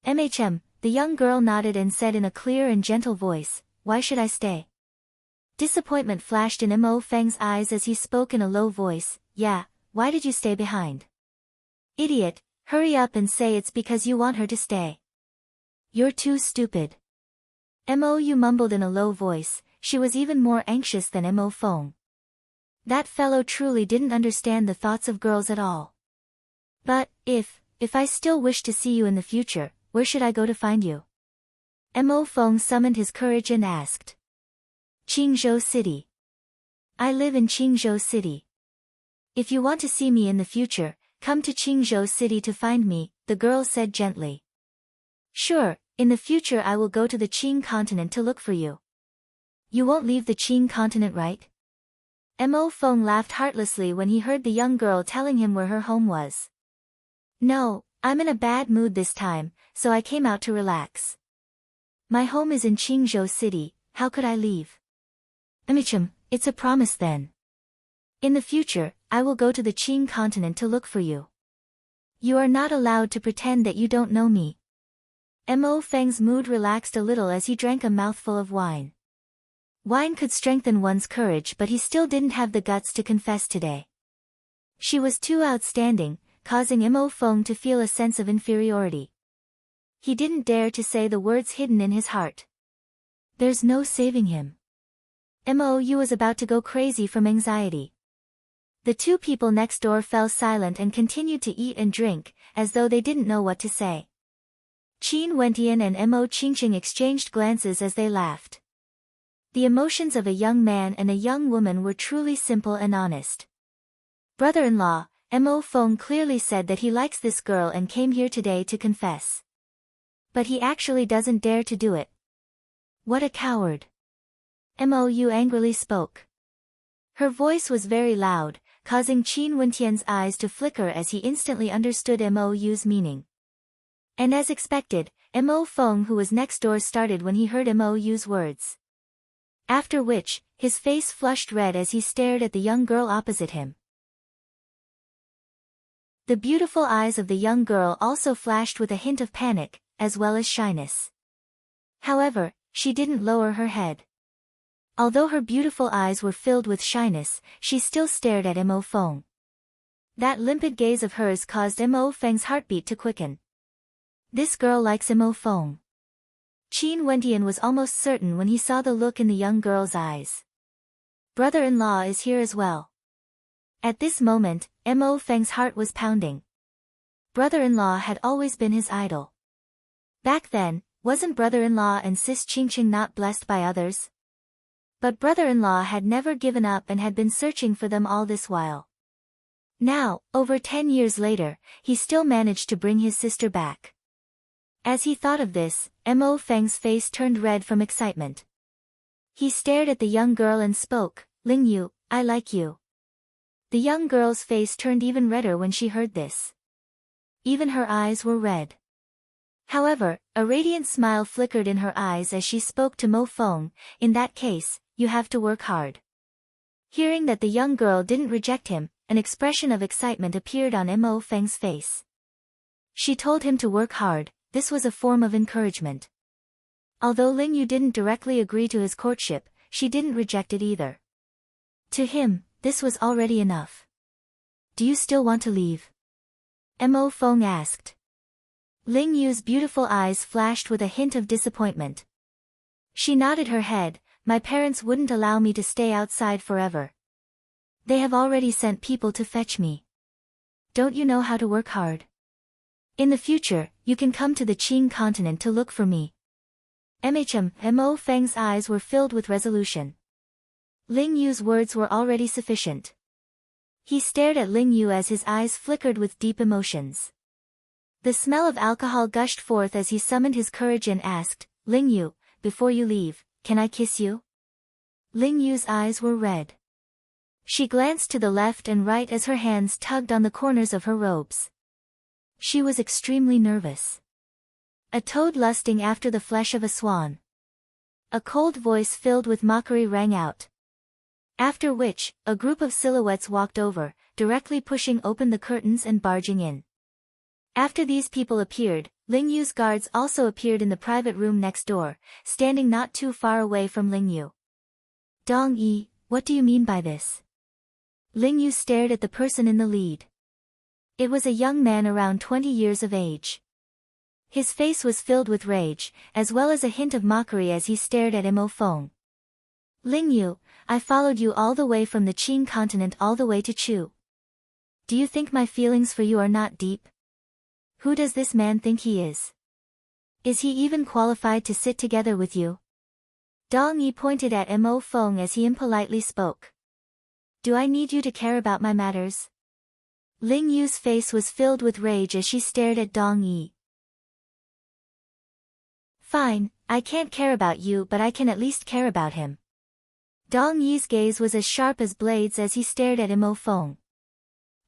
S1: The young girl nodded and said in a clear and gentle voice, "Why should I stay?" Disappointment flashed in Mo Feng's eyes as he spoke in a low voice, "Yeah, why did you stay behind? Idiot, hurry up and say it's because you want her to stay. You're too stupid." Mo mumbled in a low voice. She was even more anxious than Mo Feng. That fellow truly didn't understand the thoughts of girls at all. "But, if I still wish to see you in the future, where should I go to find you?" Mo Feng summoned his courage and asked. "Qingzhou City. I live in Qingzhou City. If you want to see me in the future, come to Qingzhou City to find me," the girl said gently. "Sure, in the future I will go to the Qing continent to look for you." "You won't leave the Qing continent, right?" Mo Feng laughed heartlessly when he heard the young girl telling him where her home was. "No, I'm in a bad mood this time, so I came out to relax. My home is in Qingzhou City, how could I leave?" It's a promise then. In the future, I will go to the Qing continent to look for you. You are not allowed to pretend that you don't know me." Mo Feng's mood relaxed a little as he drank a mouthful of wine. Wine could strengthen one's courage, but he still didn't have the guts to confess today. She was too outstanding, causing Mo Feng to feel a sense of inferiority. He didn't dare to say the words hidden in his heart. There's no saving him. Mo was about to go crazy from anxiety. The two people next door fell silent and continued to eat and drink, as though they didn't know what to say. Qin Wentian and Mo Qingqing exchanged glances as they laughed. The emotions of a young man and a young woman were truly simple and honest. "Brother-in-law," Mo Feng clearly said that he likes this girl and came here today to confess. But he actually doesn't dare to do it. What a coward. Mo angrily spoke. Her voice was very loud, causing Qin Wentian's eyes to flicker as he instantly understood Mo's meaning. And as expected, Mo Feng, who was next door, started when he heard Mo's words. After which, his face flushed red as he stared at the young girl opposite him. The beautiful eyes of the young girl also flashed with a hint of panic, as well as shyness. However, she didn't lower her head. Although her beautiful eyes were filled with shyness, she still stared at Mo Feng. That limpid gaze of hers caused Mo Feng's heartbeat to quicken. This girl likes Mo Feng. Qin Wentian was almost certain when he saw the look in the young girl's eyes. Brother-in-law is here as well. At this moment, Mo Feng's heart was pounding. Brother-in-law had always been his idol. Back then, wasn't brother-in-law and sis Qingqing not blessed by others? But brother-in-law had never given up and had been searching for them all this while. Now, over 10 years later, he still managed to bring his sister back. As he thought of this, Mo Feng's face turned red from excitement. He stared at the young girl and spoke, "Ling Yu, I like you." The young girl's face turned even redder when she heard this. Even her eyes were red. However, a radiant smile flickered in her eyes as she spoke to Mo Feng, "In that case, you have to work hard." Hearing that the young girl didn't reject him, an expression of excitement appeared on Mo Feng's face. She told him to work hard. This was a form of encouragement. Although Ling Yu didn't directly agree to his courtship, she didn't reject it either. To him, this was already enough. "Do you still want to leave?" Mo Feng asked. Ling Yu's beautiful eyes flashed with a hint of disappointment. She nodded her head. "My parents wouldn't allow me to stay outside forever. They have already sent people to fetch me. Don't you know how to work hard? In the future, you can come to the Qing continent to look for me." Mo Feng's eyes were filled with resolution. Ling Yu's words were already sufficient. He stared at Ling Yu as his eyes flickered with deep emotions. The smell of alcohol gushed forth as he summoned his courage and asked, "Ling Yu, before you leave, can I kiss you?" Ling Yu's eyes were red. She glanced to the left and right as her hands tugged on the corners of her robes. She was extremely nervous. A toad lusting after the flesh of a swan. A cold voice filled with mockery rang out. After which, a group of silhouettes walked over, directly pushing open the curtains and barging in. After these people appeared, Ling Yu's guards also appeared in the private room next door, standing not too far away from Ling Yu. Dong Yi, what do you mean by this? Ling Yu stared at the person in the lead. It was a young man around 20 years of age. His face was filled with rage, as well as a hint of mockery as he stared at Mo Feng. Ling Yu, I followed you all the way from the Qing continent all the way to Chu. Do you think my feelings for you are not deep? Who does this man think he is? Is he even qualified to sit together with you? Dong Yi pointed at Mo Feng as he impolitely spoke. Do I need you to care about my matters? Ling Yu's face was filled with rage as she stared at Dong Yi. Fine, I can't care about you, but I can at least care about him. Dong Yi's gaze was as sharp as blades as he stared at Mo Feng.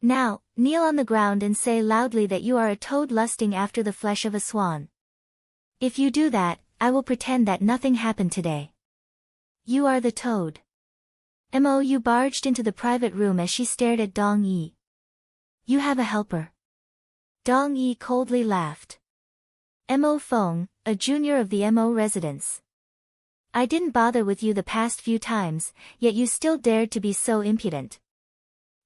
S1: Now, kneel on the ground and say loudly that you are a toad lusting after the flesh of a swan. If you do that, I will pretend that nothing happened today. You are the toad. Mo Yu barged into the private room as she stared at Dong Yi. You have a helper. Dong Yi coldly laughed. Mo Feng, a junior of the Mo residence. I didn't bother with you the past few times, yet you still dared to be so impudent.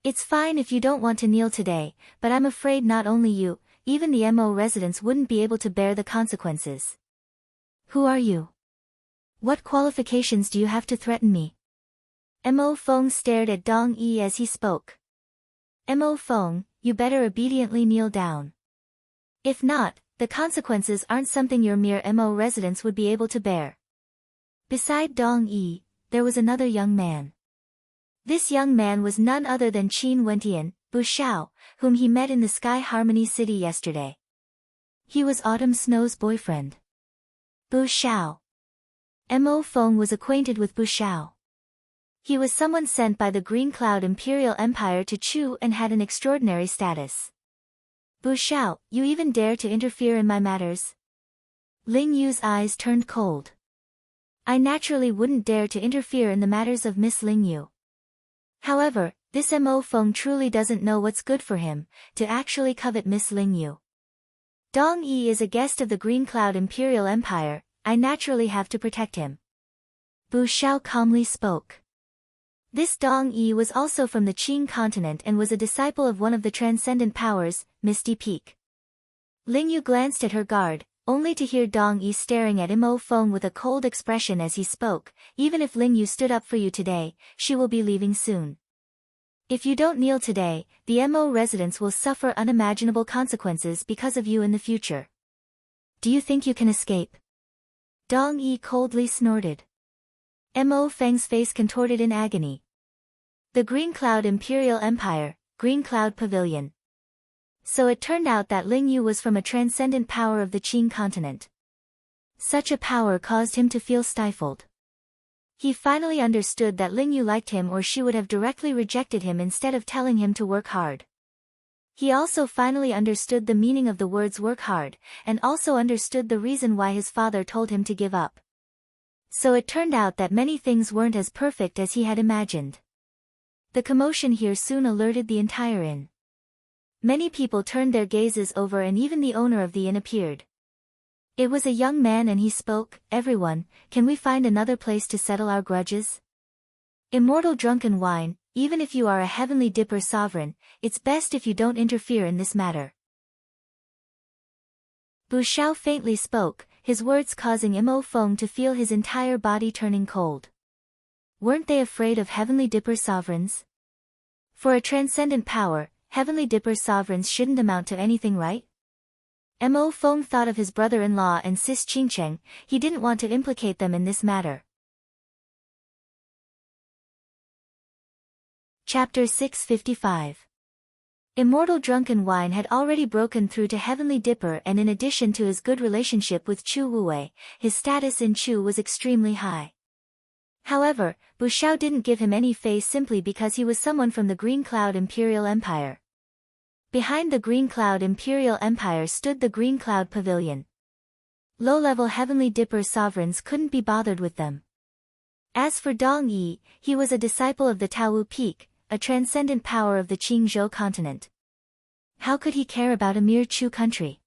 S1: It's fine if you don't want to kneel today, but I'm afraid not only you, even the Mo residents wouldn't be able to bear the consequences. Who are you? What qualifications do you have to threaten me? Mo Feng stared at Dong Yi as he spoke. Mo Feng, you better obediently kneel down. If not, the consequences aren't something your mere Mo residents would be able to bear. Beside Dong Yi, there was another young man. This young man was none other than Qin Wentian, Bu Xiao, whom he met in the Sky Harmony City yesterday. He was Autumn Snow's boyfriend. Bu Xiao. Mo Feng was acquainted with Bu Xiao. He was someone sent by the Green Cloud Imperial Empire to Chu and had an extraordinary status. Bu Xiao, you even dare to interfere in my matters? Ling Yu's eyes turned cold. I naturally wouldn't dare to interfere in the matters of Miss Ling Yu. However, this Mo Feng truly doesn't know what's good for him, to actually covet Miss Ling Yu. Dong Yi is a guest of the Green Cloud Imperial Empire, I naturally have to protect him. Bu Xiao calmly spoke. This Dong Yi was also from the Qing continent and was a disciple of one of the transcendent powers, Misty Peak. Ling Yu glanced at her guard, only to hear Dong Yi staring at Mo Feng with a cold expression as he spoke. Even if Ling Yu stood up for you today, she will be leaving soon. If you don't kneel today, the Mo residents will suffer unimaginable consequences because of you in the future. Do you think you can escape? Dong Yi coldly snorted. Mo Feng's face contorted in agony. The Green Cloud Imperial Empire, Green Cloud Pavilion. So it turned out that Ling Yu was from a transcendent power of the Qing continent. Such a power caused him to feel stifled. He finally understood that Ling Yu liked him, or she would have directly rejected him instead of telling him to work hard. He also finally understood the meaning of the words work hard, and also understood the reason why his father told him to give up. So it turned out that many things weren't as perfect as he had imagined. The commotion here soon alerted the entire inn. Many people turned their gazes over, and even the owner of the inn appeared. It was a young man and he spoke, "Everyone, can we find another place to settle our grudges? Immortal drunken wine, even if you are a heavenly dipper sovereign, it's best if you don't interfere in this matter." Bu Xiao faintly spoke, his words causing Mo Feng to feel his entire body turning cold. Weren't they afraid of heavenly dipper sovereigns? For a transcendent power, heavenly dipper sovereigns shouldn't amount to anything, right? Mo Feng thought of his brother-in-law and sis Qingcheng. He didn't want to implicate them in this matter. Chapter 655. Immortal drunken wine had already broken through to Heavenly Dipper, and in addition to his good relationship with Chu Wuwei, his status in Chu was extremely high. However, Bu Xiao didn't give him any face simply because he was someone from the Green Cloud Imperial Empire. Behind the Green Cloud Imperial Empire stood the Green Cloud Pavilion. Low-level Heavenly Dipper sovereigns couldn't be bothered with them. As for Dong Yi, he was a disciple of the Taowu Peak, a transcendent power of the Qingzhou continent. How could he care about a mere Chu country?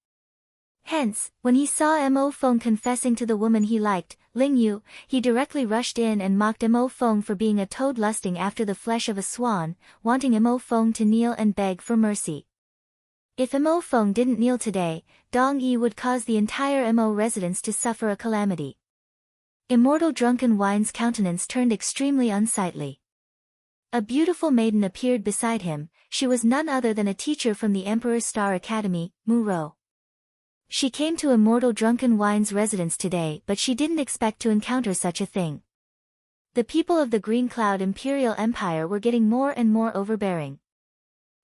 S1: Hence, when he saw Mo Feng confessing to the woman he liked, Ling Yu, he directly rushed in and mocked Mo Feng for being a toad lusting after the flesh of a swan, wanting Mo Feng to kneel and beg for mercy. If Mo Feng didn't kneel today, Dong Yi would cause the entire Mo residence to suffer a calamity. Immortal Drunken Wine's countenance turned extremely unsightly. A beautiful maiden appeared beside him. She was none other than a teacher from the Emperor's Star Academy, Mu Ro. She came to Immortal Drunken Wine's residence today, but she didn't expect to encounter such a thing. The people of the Green Cloud Imperial Empire were getting more and more overbearing.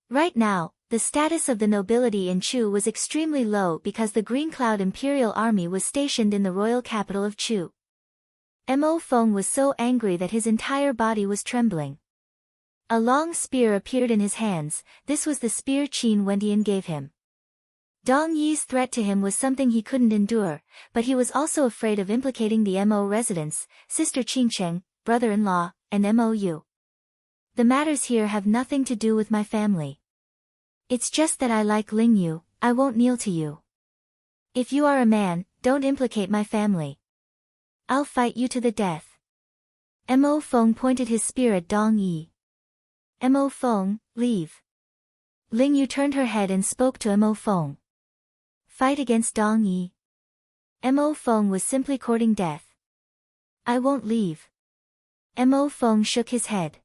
S1: Right now, the status of the nobility in Chu was extremely low because the Green Cloud Imperial Army was stationed in the royal capital of Chu. Mo Feng was so angry that his entire body was trembling. A long spear appeared in his hands. This was the spear Qin Wendian gave him. Dong Yi's threat to him was something he couldn't endure, but he was also afraid of implicating the Mo residents, sister Qingcheng, brother-in-law, and Mo Yu. The matters here have nothing to do with my family. It's just that I like Ling Yu. I won't kneel to you. If you are a man, don't implicate my family. I'll fight you to the death. Mo Feng pointed his spear at Dong Yi. Mo Feng, leave. Ling Yu turned her head and spoke to Mo Feng. Fight against Dong Yi. Mo Feng was simply courting death. I won't leave. Mo Feng shook his head.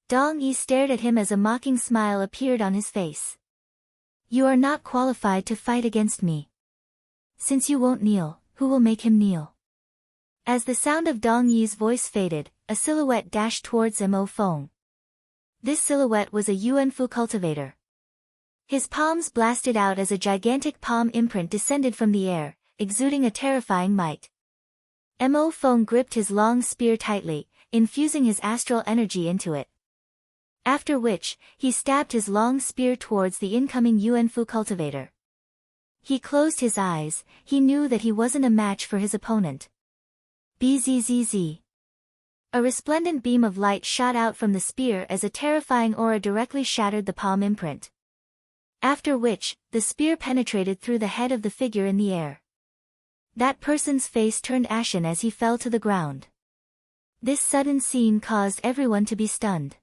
S1: Dong Yi stared at him as a mocking smile appeared on his face. You are not qualified to fight against me. Since you won't kneel, who will make him kneel? As the sound of Dong Yi's voice faded, a silhouette dashed towards Mo Feng. This silhouette was a Yuanfu cultivator. His palms blasted out as a gigantic palm imprint descended from the air, exuding a terrifying might. Mo Feng gripped his long spear tightly, infusing his astral energy into it. After which, he stabbed his long spear towards the incoming Yuanfu cultivator. He closed his eyes. He knew that he wasn't a match for his opponent. Bzzz. A resplendent beam of light shot out from the spear as a terrifying aura directly shattered the palm imprint. After which, the spear penetrated through the head of the figure in the air. That person's face turned ashen as he fell to the ground. This sudden scene caused everyone to be stunned.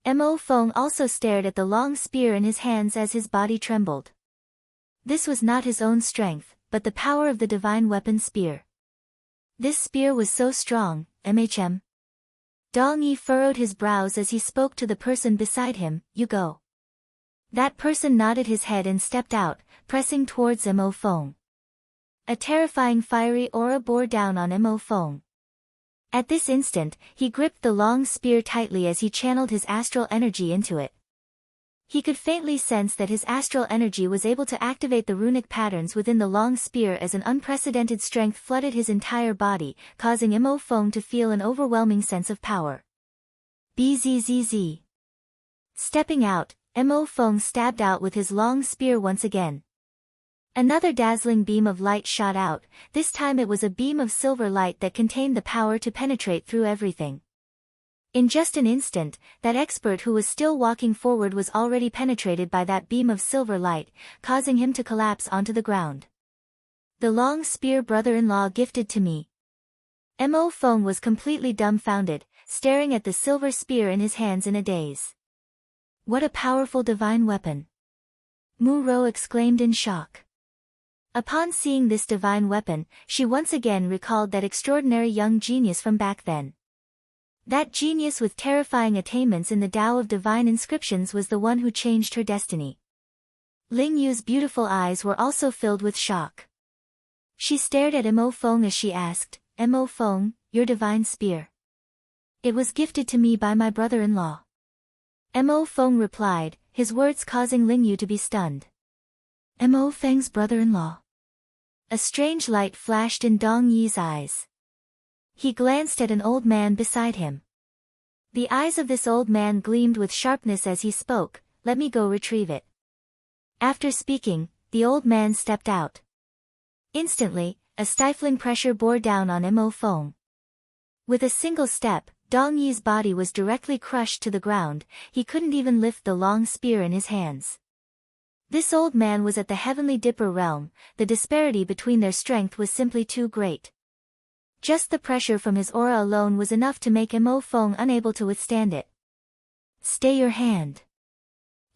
S1: Mo Feng also stared at the long spear in his hands as his body trembled. This was not his own strength, but the power of the divine weapon spear. This spear was so strong, MHM. Dong Yi furrowed his brows as he spoke to the person beside him, you go. That person nodded his head and stepped out, pressing towards Mo Feng. A terrifying fiery aura bore down on Mo Feng. At this instant, he gripped the long spear tightly as he channeled his astral energy into it. He could faintly sense that his astral energy was able to activate the runic patterns within the long spear as an unprecedented strength flooded his entire body, causing Mo Feng to feel an overwhelming sense of power. Bzzz. Stepping out, Mo Feng stabbed out with his long spear once again. Another dazzling beam of light shot out. This time it was a beam of silver light that contained the power to penetrate through everything. In just an instant, that expert who was still walking forward was already penetrated by that beam of silver light, causing him to collapse onto the ground. The long spear brother-in-law gifted to me. Mo Feng was completely dumbfounded, staring at the silver spear in his hands in a daze. What a powerful divine weapon! Mu Ro exclaimed in shock. Upon seeing this divine weapon, she once again recalled that extraordinary young genius from back then. That genius with terrifying attainments in the Tao of divine inscriptions was the one who changed her destiny. Ling Yu's beautiful eyes were also filled with shock. She stared at Mo Feng as she asked, Mo Feng, your divine spear. It was gifted to me by my brother-in-law. Mo Feng replied, his words causing Ling Yu to be stunned. Mo Feng's brother-in-law. A strange light flashed in Dong Yi's eyes. He glanced at an old man beside him. The eyes of this old man gleamed with sharpness as he spoke, let me go retrieve it. After speaking, the old man stepped out. Instantly, a stifling pressure bore down on Mo Feng. With a single step, Dong Yi's body was directly crushed to the ground. He couldn't even lift the long spear in his hands. This old man was at the heavenly dipper realm, the disparity between their strength was simply too great. Just the pressure from his aura alone was enough to make Mo Feng unable to withstand it. Stay your hand.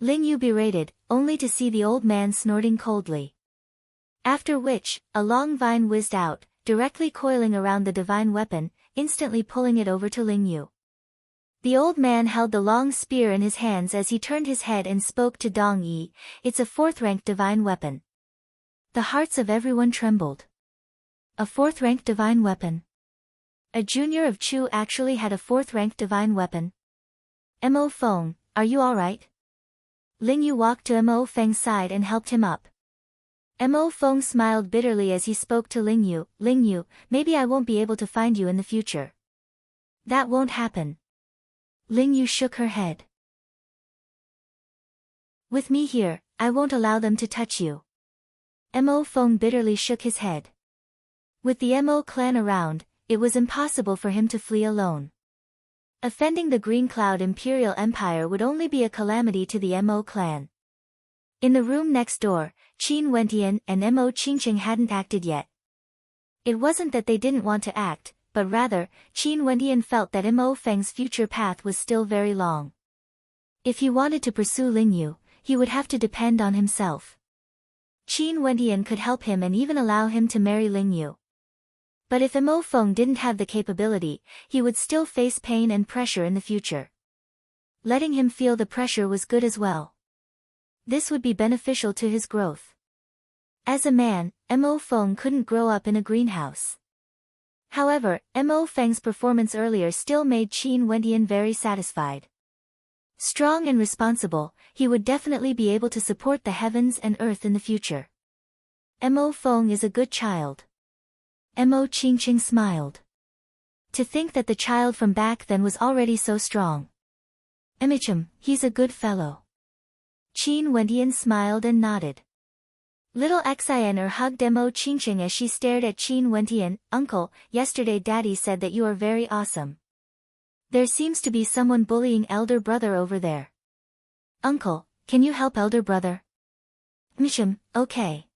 S1: Ling Yu berated, only to see the old man snorting coldly. After which, a long vine whizzed out, directly coiling around the divine weapon, instantly pulling it over to Ling Yu. The old man held the long spear in his hands as he turned his head and spoke to Dong Yi, "It's a fourth-ranked divine weapon." The hearts of everyone trembled. A fourth-ranked divine weapon. A junior of Chu actually had a fourth-ranked divine weapon. Mo Feng, are you alright? Ling Yu walked to Mo Feng's side and helped him up. Mo Feng smiled bitterly as he spoke to Ling Yu, "Ling Yu, maybe I won't be able to find you in the future." "That won't happen." Ling Yu shook her head. "With me here, I won't allow them to touch you." Mo Feng bitterly shook his head. With the Mo clan around, it was impossible for him to flee alone. Offending the Green Cloud Imperial Empire would only be a calamity to the Mo clan. In the room next door, Qin Wentian and Mo Qingqing hadn't acted yet. It wasn't that they didn't want to act, but rather, Qin Wentian felt that Mo Feng's future path was still very long. If he wanted to pursue Ling Yu, he would have to depend on himself. Qin Wentian could help him and even allow him to marry Ling Yu. But if Mo Feng didn't have the capability, he would still face pain and pressure in the future. Letting him feel the pressure was good as well. This would be beneficial to his growth. As a man, Mo Feng couldn't grow up in a greenhouse. However, Mo Feng's performance earlier still made Qin Wentian very satisfied. Strong and responsible, he would definitely be able to support the heavens and earth in the future. Mo Feng is a good child. Mo Qingqing smiled. To think that the child from back then was already so strong. Emichum, he's a good fellow. Qin Wentian smiled and nodded. Little Xian'er hugged Mo Qingqing as she stared at Qin Wentian. "Uncle, yesterday Daddy said that you are very awesome. There seems to be someone bullying elder brother over there. Uncle, can you help elder brother?" "Misham, okay."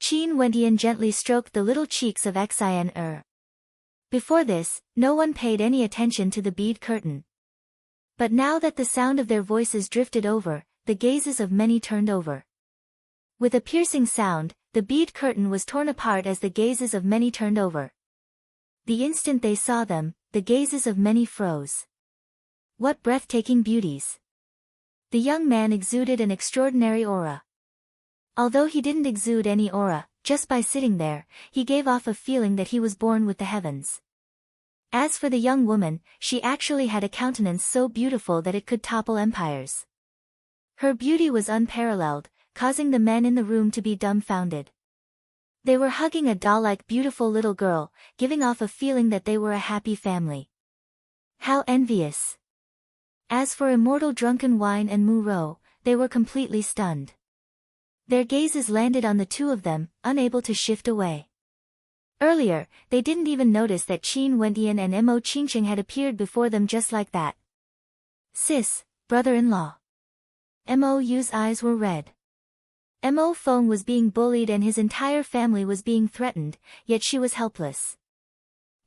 S1: Qin Wentian gently stroked the little cheeks of Xian'er. Before this, no one paid any attention to the bead curtain. But now that the sound of their voices drifted over, the gazes of many turned over. With a piercing sound, the bead curtain was torn apart as the gazes of many turned over. The instant they saw them, the gazes of many froze. What breathtaking beauties! The young man exuded an extraordinary aura. Although he didn't exude any aura, just by sitting there, he gave off a feeling that he was born with the heavens. As for the young woman, she actually had a countenance so beautiful that it could topple empires. Her beauty was unparalleled, causing the men in the room to be dumbfounded. They were hugging a doll-like beautiful little girl, giving off a feeling that they were a happy family. How envious! As for immortal drunken wine and Mu Ro, they were completely stunned. Their gazes landed on the two of them, unable to shift away. Earlier, they didn't even notice that Qin Wentian and Mo Qingqing had appeared before them just like that. "Sis, brother-in-law." Mo Yu's eyes were red. Mo Feng was being bullied and his entire family was being threatened, yet she was helpless.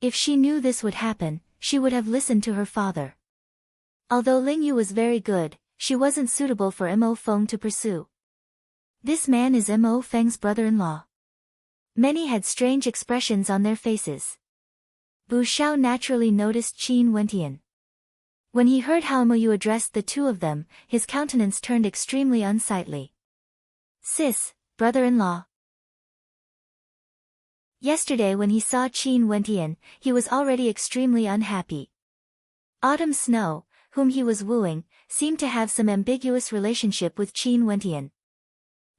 S1: If she knew this would happen, she would have listened to her father. Although Ling Yu was very good, she wasn't suitable for Mo Feng to pursue. This man is Mo Feng's brother-in-law. Many had strange expressions on their faces. Bu Xiao naturally noticed Qin Wentian. When he heard how Mo Yu addressed the two of them, his countenance turned extremely unsightly. "Sis, brother-in-law." Yesterday when he saw Qin Wentian, he was already extremely unhappy. Autumn Snow, whom he was wooing, seemed to have some ambiguous relationship with Qin Wentian.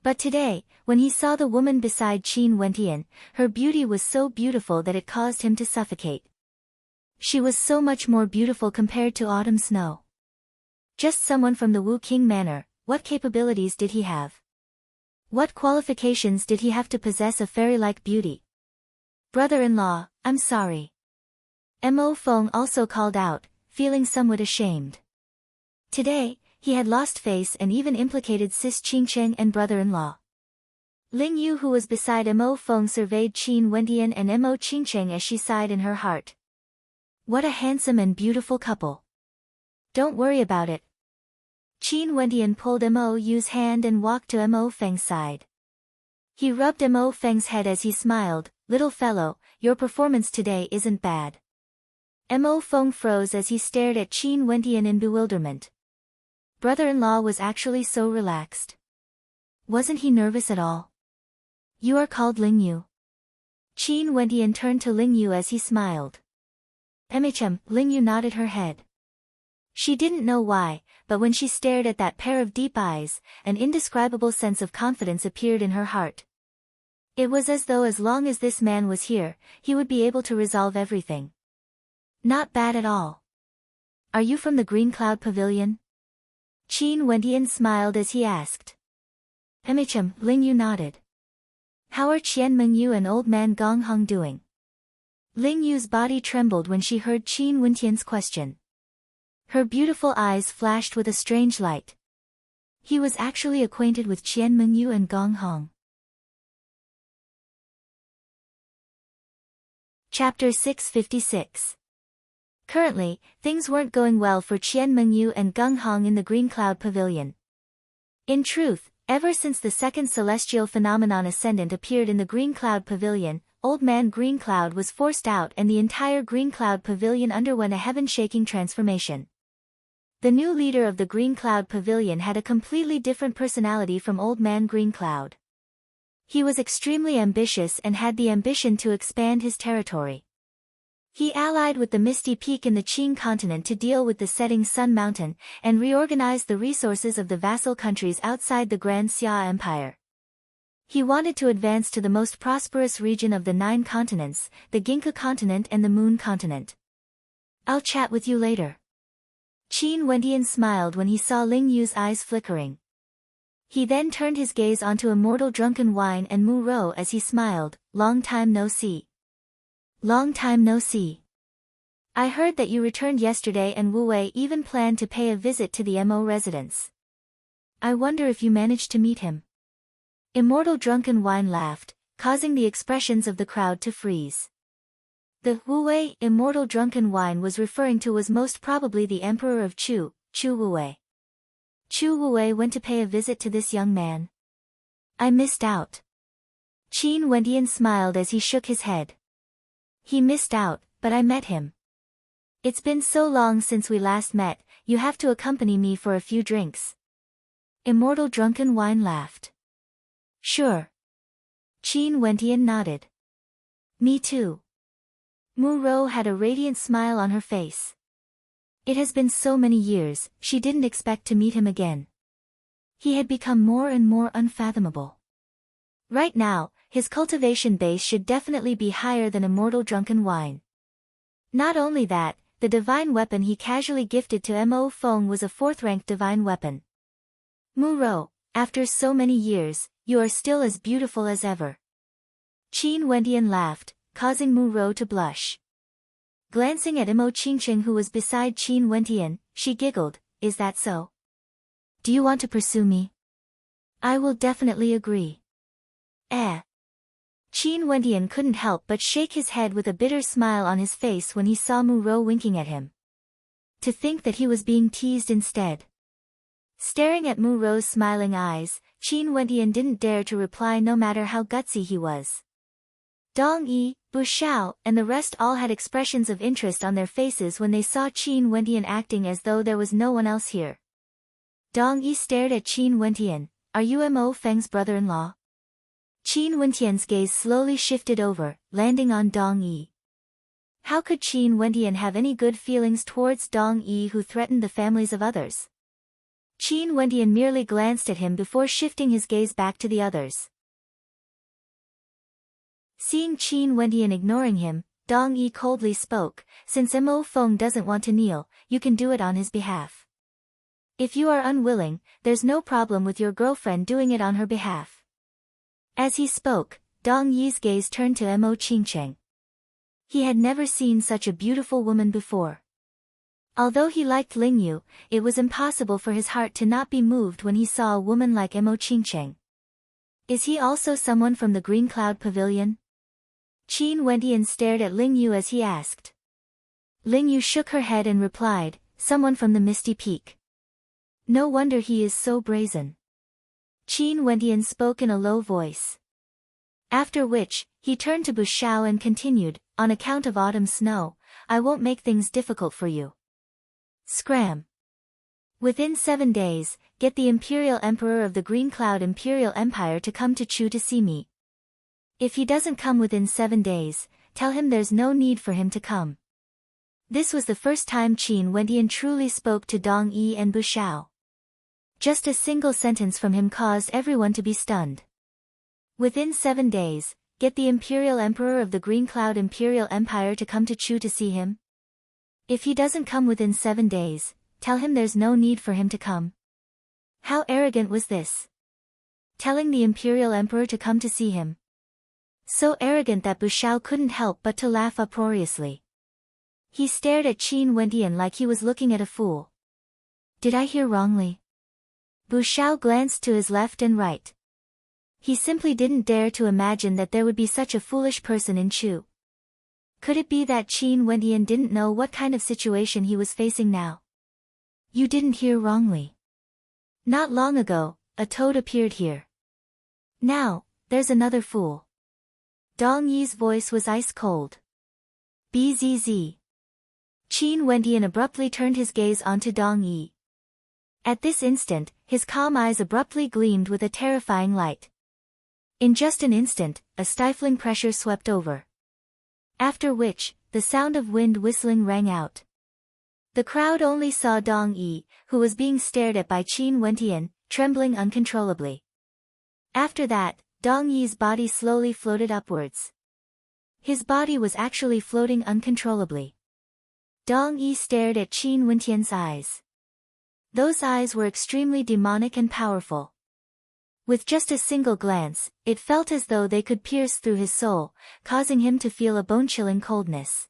S1: But today, when he saw the woman beside Qin Wentian, her beauty was so beautiful that it caused him to suffocate. She was so much more beautiful compared to Autumn Snow. Just someone from the Wu King Manor, what capabilities did he have? What qualifications did he have to possess a fairy-like beauty? "Brother-in-law, I'm sorry." Mo Feng also called out, feeling somewhat ashamed. Today, he had lost face and even implicated sis Qingcheng and brother-in-law. Ling Yu, who was beside Mo Feng, surveyed Qin Wendian and Mo Qingcheng as she sighed in her heart. What a handsome and beautiful couple. Don't worry about it. Qin Wendian pulled Mo Yu's hand and walked to Mo Feng's side. He rubbed Mo Feng's head as he smiled. Little fellow, your performance today isn't bad. Mo Feng froze as he stared at Qin Wendian in bewilderment. Brother-in-law was actually so relaxed. Wasn't he nervous at all? You are called Ling Yu. Qin Wendian turned to Ling Yu as he smiled. Ling Yu nodded her head. She didn't know why, but when she stared at that pair of deep eyes, an indescribable sense of confidence appeared in her heart. It was as though as long as this man was here, he would be able to resolve everything. Not bad at all. Are you from the Green Cloud Pavilion? Qin Wendian smiled as he asked. Ling Yu nodded. How are Qian Mengyu and old man Gong Hong doing? Ling Yu's body trembled when she heard Qin Wendian's question. Her beautiful eyes flashed with a strange light. He was actually acquainted with Qian Mengyu and Gong Hong. Chapter 656. Currently, things weren't going well for Qian Mengyu and Gong Hong in the Green Cloud Pavilion. In truth, ever since the second celestial phenomenon ascendant appeared in the Green Cloud Pavilion, Old Man Green Cloud was forced out and the entire Green Cloud Pavilion underwent a heaven-shaking transformation. The new leader of the Green Cloud Pavilion had a completely different personality from Old Man Green Cloud. He was extremely ambitious and had the ambition to expand his territory. He allied with the Misty Peak in the Qing continent to deal with the setting Sun Mountain, and reorganized the resources of the vassal countries outside the Grand Xia Empire. He wanted to advance to the most prosperous region of the 9 continents, the Ginka continent and the Moon continent. I'll chat with you later. Qin Wendian smiled when he saw Ling Yu's eyes flickering. He then turned his gaze onto Immortal Drunken Wine and Mu Rou as he smiled. Long time no see. Long time no see. I heard that you returned yesterday and Wu Wei even planned to pay a visit to the Mo residence. I wonder if you managed to meet him. Immortal Drunken Wine laughed, causing the expressions of the crowd to freeze. The Wu Wei Immortal Drunken Wine was referring to was most probably the Emperor of Chu Wu Wei. Chu Wu Wei went to pay a visit to this young man. I missed out. Qin Wendian smiled as he shook his head. He missed out, but I met him. It's been so long since we last met, you have to accompany me for a few drinks. Immortal Drunken Wine laughed. Sure. Qin Wendian nodded. Me too. Mu Rou had a radiant smile on her face. It has been so many years, she didn't expect to meet him again. He had become more and more unfathomable. Right now, his cultivation base should definitely be higher than Immortal Drunken Wine. Not only that, the divine weapon he casually gifted to Mo Feng was a 4th-ranked divine weapon. Mu Rou, after so many years, you are still as beautiful as ever. Qin Wendian laughed, causing Mu Rou to blush. Glancing at Mo Qingcheng who was beside Qin Wendian, she giggled, is that so? Do you want to pursue me? I will definitely agree. Qin Wendian couldn't help but shake his head with a bitter smile on his face when he saw Mu Rou winking at him. To think that he was being teased instead. Staring at Mu Rou's smiling eyes, Qin Wendian didn't dare to reply no matter how gutsy he was. Dong Yi, Bu Xiao, and the rest all had expressions of interest on their faces when they saw Qin Wendian acting as though there was no one else here. Dong Yi stared at Qin Wendian. Are you Mo Feng's brother-in-law? Qin Wendian's gaze slowly shifted over, landing on Dong Yi. How could Qin Wendian have any good feelings towards Dong Yi who threatened the families of others? Qin Wendian merely glanced at him before shifting his gaze back to the others. Seeing Qin Wendian ignoring him, Dong Yi coldly spoke, since Mo Feng doesn't want to kneel, you can do it on his behalf. If you are unwilling, there's no problem with your girlfriend doing it on her behalf. As he spoke, Dong Yi's gaze turned to Mo Qingcheng. He had never seen such a beautiful woman before. Although he liked Ling Yu, it was impossible for his heart to not be moved when he saw a woman like Mo Qingcheng. Is he also someone from the Green Cloud Pavilion? Qin Wentian stared at Ling Yu as he asked. Ling Yu shook her head and replied, someone from the Misty Peak. No wonder he is so brazen. Qin Wentian spoke in a low voice. After which, he turned to Bu Shao and continued, on account of autumn snow, I won't make things difficult for you. Scram. Within 7 days, get the Imperial Emperor of the Green Cloud Imperial Empire to come to Chu to see me. If he doesn't come within 7 days, tell him there's no need for him to come. This was the first time Qin Wentian truly spoke to Dong Yi and Bu Shao. Just a single sentence from him caused everyone to be stunned. Within 7 days, get the Imperial Emperor of the Green Cloud Imperial Empire to come to Chu to see him. If he doesn't come within 7 days, tell him there's no need for him to come. How arrogant was this? Telling the Imperial Emperor to come to see him. So arrogant that Bu Shao couldn't help but to laugh uproariously. He stared at Qin Wentian like he was looking at a fool. Did I hear wrongly? Bu Shao glanced to his left and right. He simply didn't dare to imagine that there would be such a foolish person in Chu. Could it be that Qin Wentian didn't know what kind of situation he was facing now? You didn't hear wrongly. Not long ago, a toad appeared here. Now, there's another fool. Dong Yi's voice was ice cold. Bzz. Qin Wentian abruptly turned his gaze onto Dong Yi. At this instant, his calm eyes abruptly gleamed with a terrifying light. In just an instant, a stifling pressure swept over. After which, the sound of wind whistling rang out. The crowd only saw Dong Yi, who was being stared at by Qin Wentian, trembling uncontrollably. After that, Dong Yi's body slowly floated upwards. His body was actually floating uncontrollably. Dong Yi stared at Qin Wentian's eyes. Those eyes were extremely demonic and powerful. With just a single glance, it felt as though they could pierce through his soul, causing him to feel a bone-chilling coldness.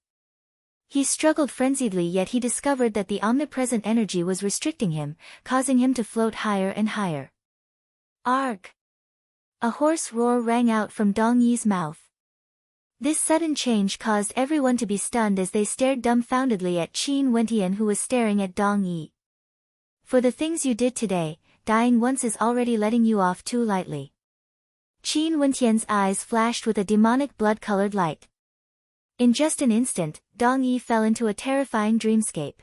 S1: He struggled frenziedly, yet he discovered that the omnipresent energy was restricting him, causing him to float higher and higher. Arg! A hoarse roar rang out from Dong Yi's mouth. This sudden change caused everyone to be stunned as they stared dumbfoundedly at Qin Wentian, who was staring at Dong Yi. For the things you did today, dying once is already letting you off too lightly. Qin Wentian's eyes flashed with a demonic blood-colored light. In just an instant, Dong Yi fell into a terrifying dreamscape.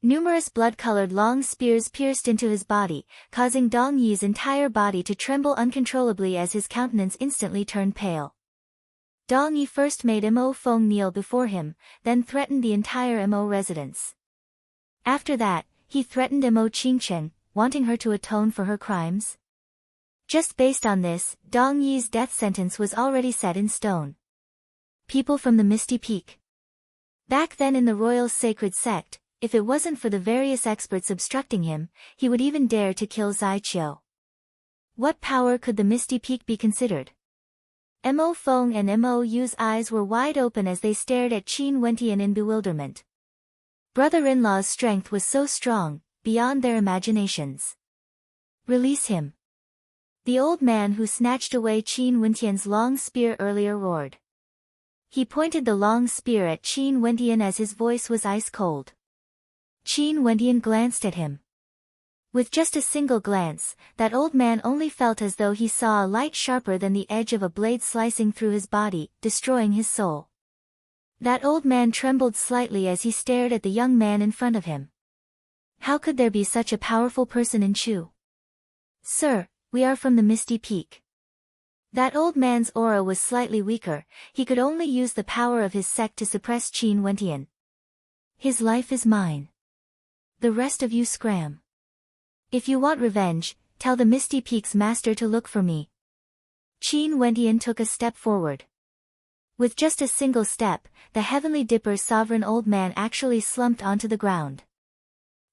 S1: Numerous blood-colored long spears pierced into his body, causing Dong Yi's entire body to tremble uncontrollably as his countenance instantly turned pale. Dong Yi first made Mo Feng kneel before him, then threatened the entire Mo residence. After that, he threatened Mo Qingcheng, wanting her to atone for her crimes. Just based on this, Dong Yi's death sentence was already set in stone. People from the Misty Peak. Back then in the royal sacred sect, if it wasn't for the various experts obstructing him, he would even dare to kill Zai Qiu. What power could the Misty Peak be considered? Mo Feng and Mo Yu's eyes were wide open as they stared at Qin Wentian in bewilderment. Brother-in-law's strength was so strong, beyond their imaginations. Release him. The old man who snatched away Qin Wentian's long spear earlier roared. He pointed the long spear at Qin Wentian as his voice was ice cold. Qin Wentian glanced at him. With just a single glance, that old man only felt as though he saw a light sharper than the edge of a blade slicing through his body, destroying his soul. That old man trembled slightly as he stared at the young man in front of him. How could there be such a powerful person in Chu? Sir, we are from the Misty Peak. That old man's aura was slightly weaker, he could only use the power of his sect to suppress Qin Wentian. His life is mine. The rest of you scram. If you want revenge, tell the Misty Peak's master to look for me. Qin Wentian took a step forward. With just a single step, the Heavenly Dipper's sovereign old man actually slumped onto the ground.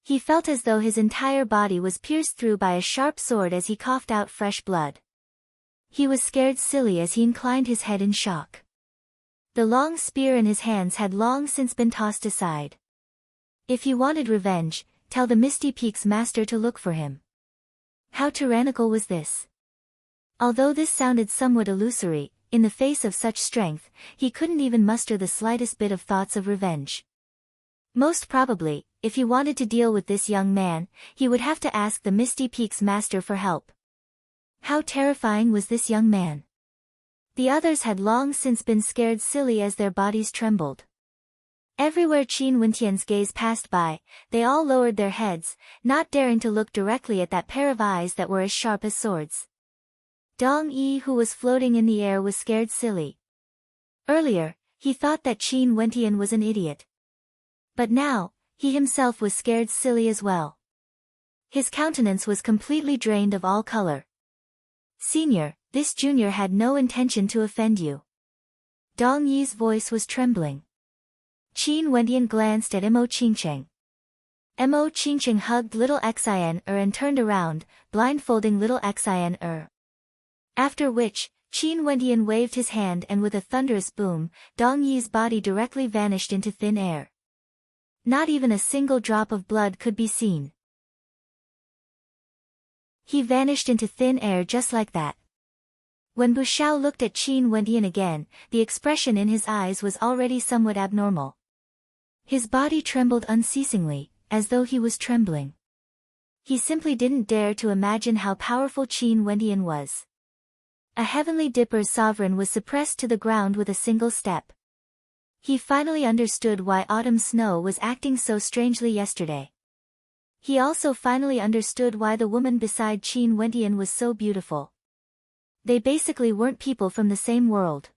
S1: He felt as though his entire body was pierced through by a sharp sword as he coughed out fresh blood. He was scared silly as he inclined his head in shock. The long spear in his hands had long since been tossed aside. If he wanted revenge, tell the Misty Peak's master to look for him. How tyrannical was this? Although this sounded somewhat illusory, in the face of such strength, he couldn't even muster the slightest bit of thoughts of revenge. Most probably, if he wanted to deal with this young man, he would have to ask the Misty Peak's master for help. How terrifying was this young man? The others had long since been scared silly as their bodies trembled. Everywhere Qin Wentian's gaze passed by, they all lowered their heads, not daring to look directly at that pair of eyes that were as sharp as swords. Dong Yi, who was floating in the air, was scared silly. Earlier, he thought that Qin Wentian was an idiot. But now, he himself was scared silly as well. His countenance was completely drained of all color. "Senior, this junior had no intention to offend you." Dong Yi's voice was trembling. Qin Wentian glanced at Mo Qingcheng. Mo Qingcheng hugged little Xian and turned around, blindfolding little Xian. After which, Qin Wentian waved his hand and with a thunderous boom, Dong Yi's body directly vanished into thin air. Not even a single drop of blood could be seen. He vanished into thin air just like that. When Bu Xiao looked at Qin Wentian again, the expression in his eyes was already somewhat abnormal. His body trembled unceasingly, as though he was trembling. He simply didn't dare to imagine how powerful Qin Wentian was. A heavenly dipper's sovereign was suppressed to the ground with a single step. He finally understood why autumn snow was acting so strangely yesterday. He also finally understood why the woman beside Qin Wentian was so beautiful. They basically weren't people from the same world.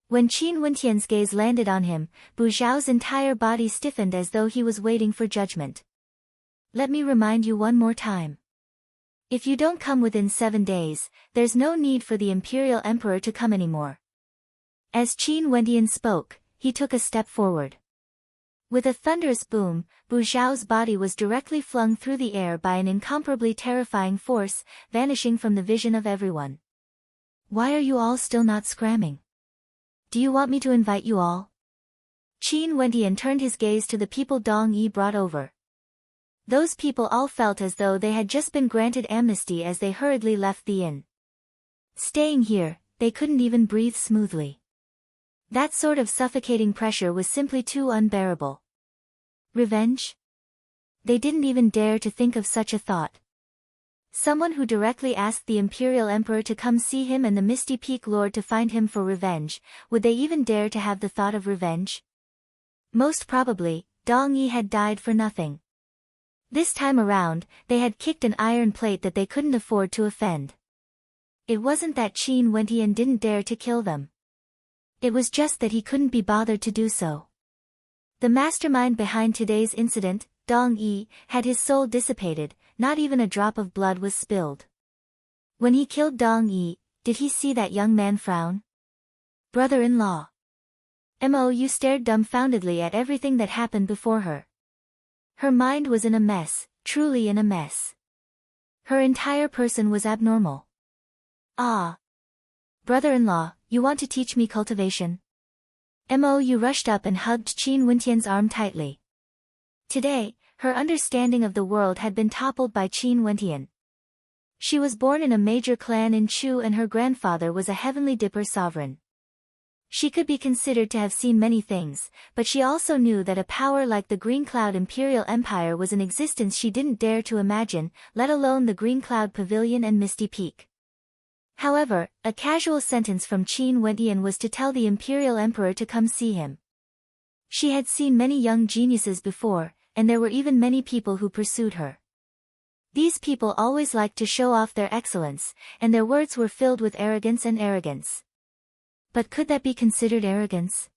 S1: When Qin Wentian's gaze landed on him, Bu Xiao's entire body stiffened as though he was waiting for judgment. "Let me remind you one more time. If you don't come within 7 days, there's no need for the Imperial Emperor to come anymore." As Qin Wentian spoke, he took a step forward. With a thunderous boom, Bu Xiao's body was directly flung through the air by an incomparably terrifying force, vanishing from the vision of everyone. "Why are you all still not scramming? Do you want me to invite you all?" Qin Wentian turned his gaze to the people Dong Yi brought over. Those people all felt as though they had just been granted amnesty as they hurriedly left the inn. Staying here, they couldn't even breathe smoothly. That sort of suffocating pressure was simply too unbearable. Revenge? They didn't even dare to think of such a thought. Someone who directly asked the Imperial Emperor to come see him and the Misty Peak Lord to find him for revenge, would they even dare to have the thought of revenge? Most probably, Dong Yi had died for nothing. This time around, they had kicked an iron plate that they couldn't afford to offend. It wasn't that Qin Wentian didn't dare to kill them. It was just that he couldn't be bothered to do so. The mastermind behind today's incident, Dong Yi, had his soul dissipated, not even a drop of blood was spilled. When he killed Dong Yi, did he see that young man frown? Brother-in-law. Mo stared dumbfoundedly at everything that happened before her. Her mind was in a mess, truly in a mess. Her entire person was abnormal. "Ah. Brother-in-law, you want to teach me cultivation?" Mo rushed up and hugged Qin Wentian's arm tightly. Today, her understanding of the world had been toppled by Qin Wentian. She was born in a major clan in Chu and her grandfather was a heavenly dipper sovereign. She could be considered to have seen many things, but she also knew that a power like the Green Cloud Imperial Empire was in existence she didn't dare to imagine, let alone the Green Cloud Pavilion and Misty Peak. However, a casual sentence from Qin Wentian was to tell the Imperial Emperor to come see him. She had seen many young geniuses before, and there were even many people who pursued her. These people always liked to show off their excellence, and their words were filled with arrogance and arrogance. But could that be considered arrogance?